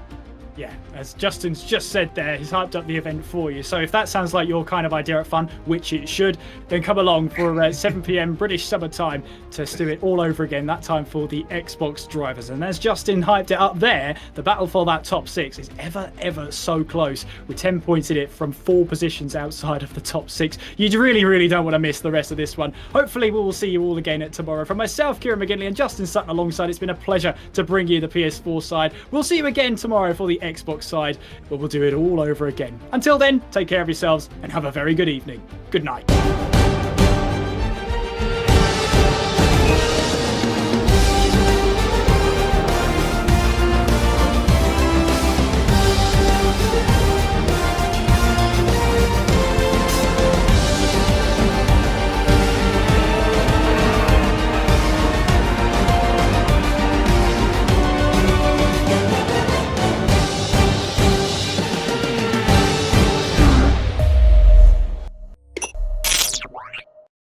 Speaker 1: Yeah, as Justin's just said there, he's hyped up the event for you. So if that sounds like your kind of idea of fun, which it should, then come along for 7 p.m. British summer time to do it all over again, that time for the Xbox drivers. And as Justin hyped it up there, the battle for that top 6 is ever so close, with 10 points in it from 4 positions outside of the top 6. You really don't want to miss the rest of this one. Hopefully we will see you all again at tomorrow. From myself, Kieran McGinley, and Justin Sutton alongside, it's been a pleasure to bring you the PS4 side. We'll see you again tomorrow for the Xbox side, but we'll do it all over again. Until then, take care of yourselves and have a very good evening. Good night.